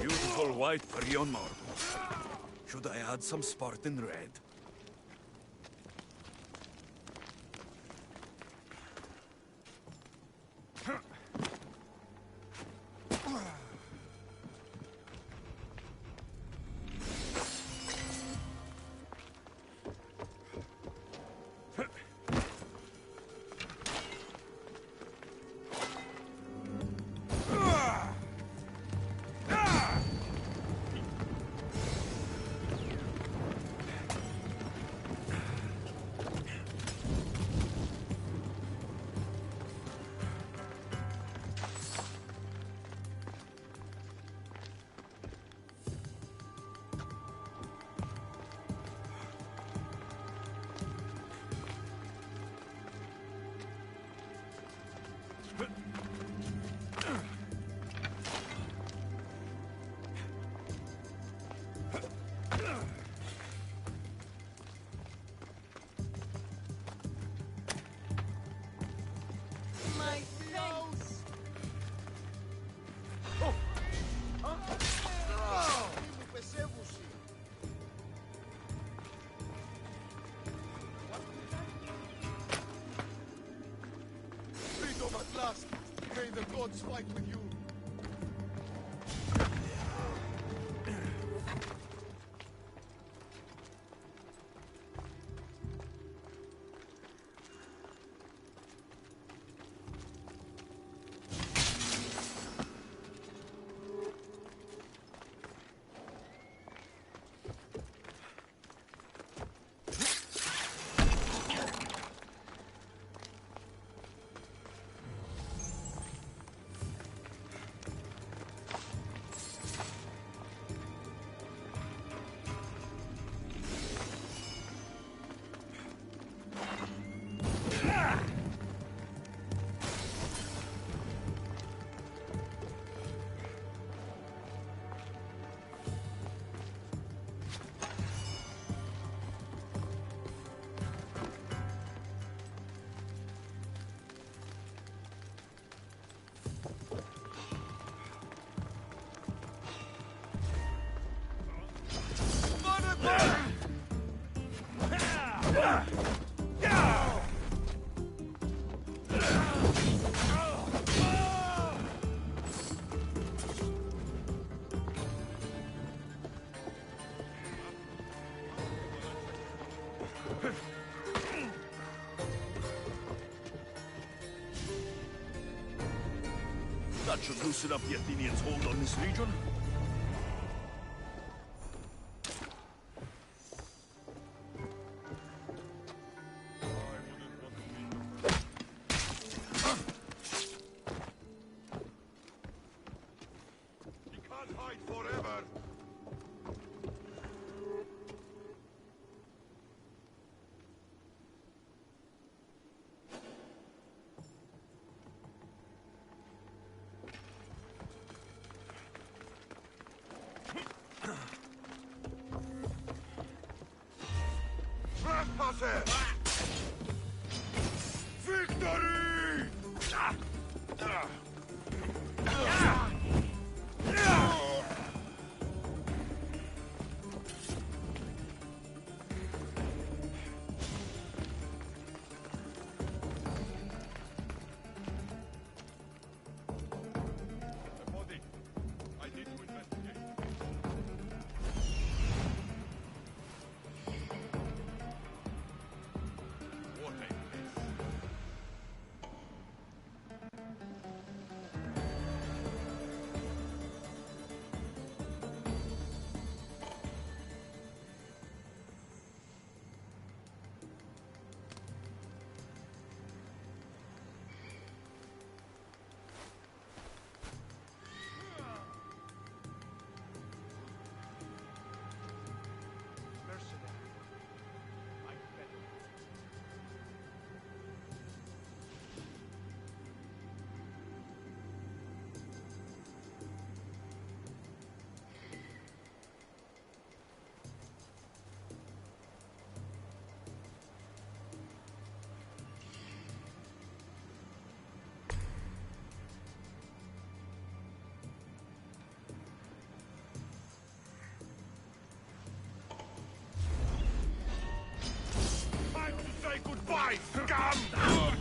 Beautiful white Parion marble. Should I add some Spartan red? Freedom at last! May the gods fight with you! That should loosen up the Athenians' hold on this region. You can't hide forever! closer! Victory! Say goodbye, scum!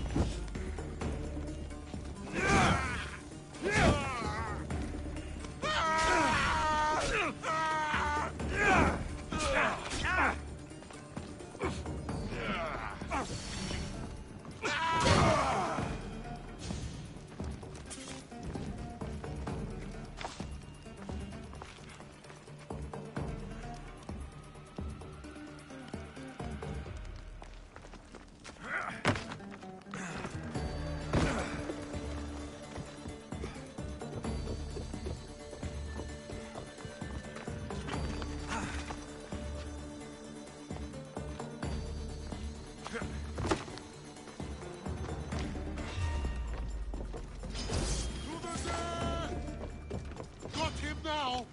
Got him now!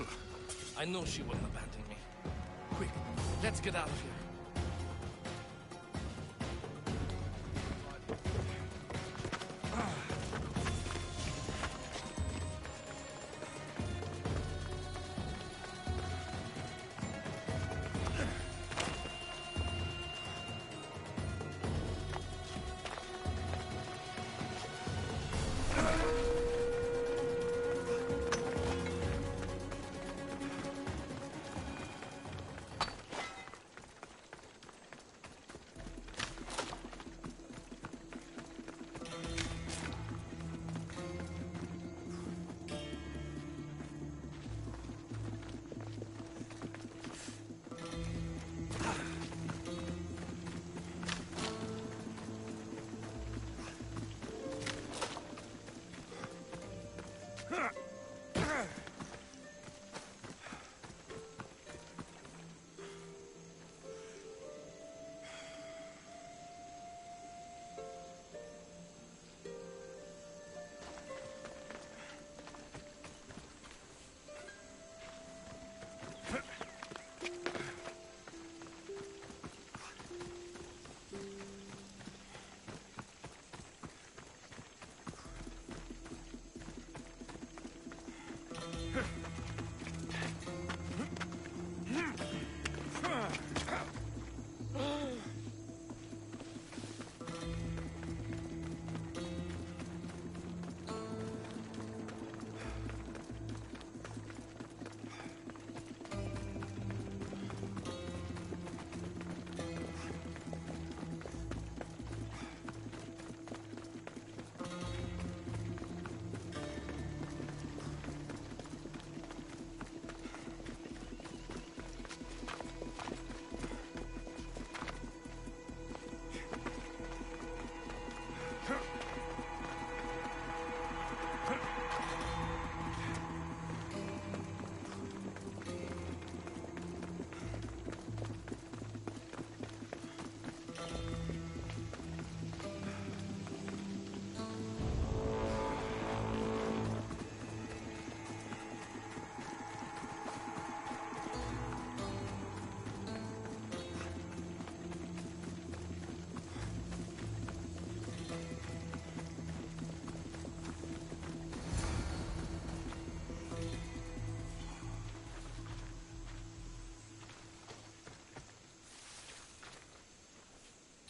will. I know she wouldn't abandon me. Quick, let's get out of here.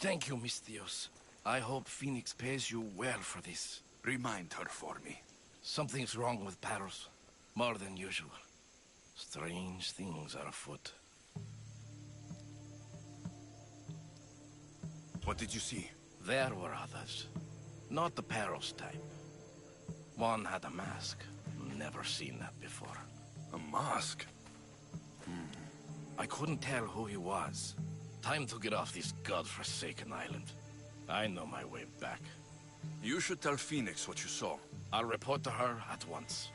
Thank you, Mistios. I hope Phoenix pays you well for this. Remind her for me. Something's wrong with Paros. More than usual. Strange things are afoot. What did you see? There were others. Not the Paros type. One had a mask. Never seen that before. A mask? I couldn't tell who he was. Time to get off this godforsaken island. I know my way back. You should tell Phoenix what you saw. I'll report to her at once.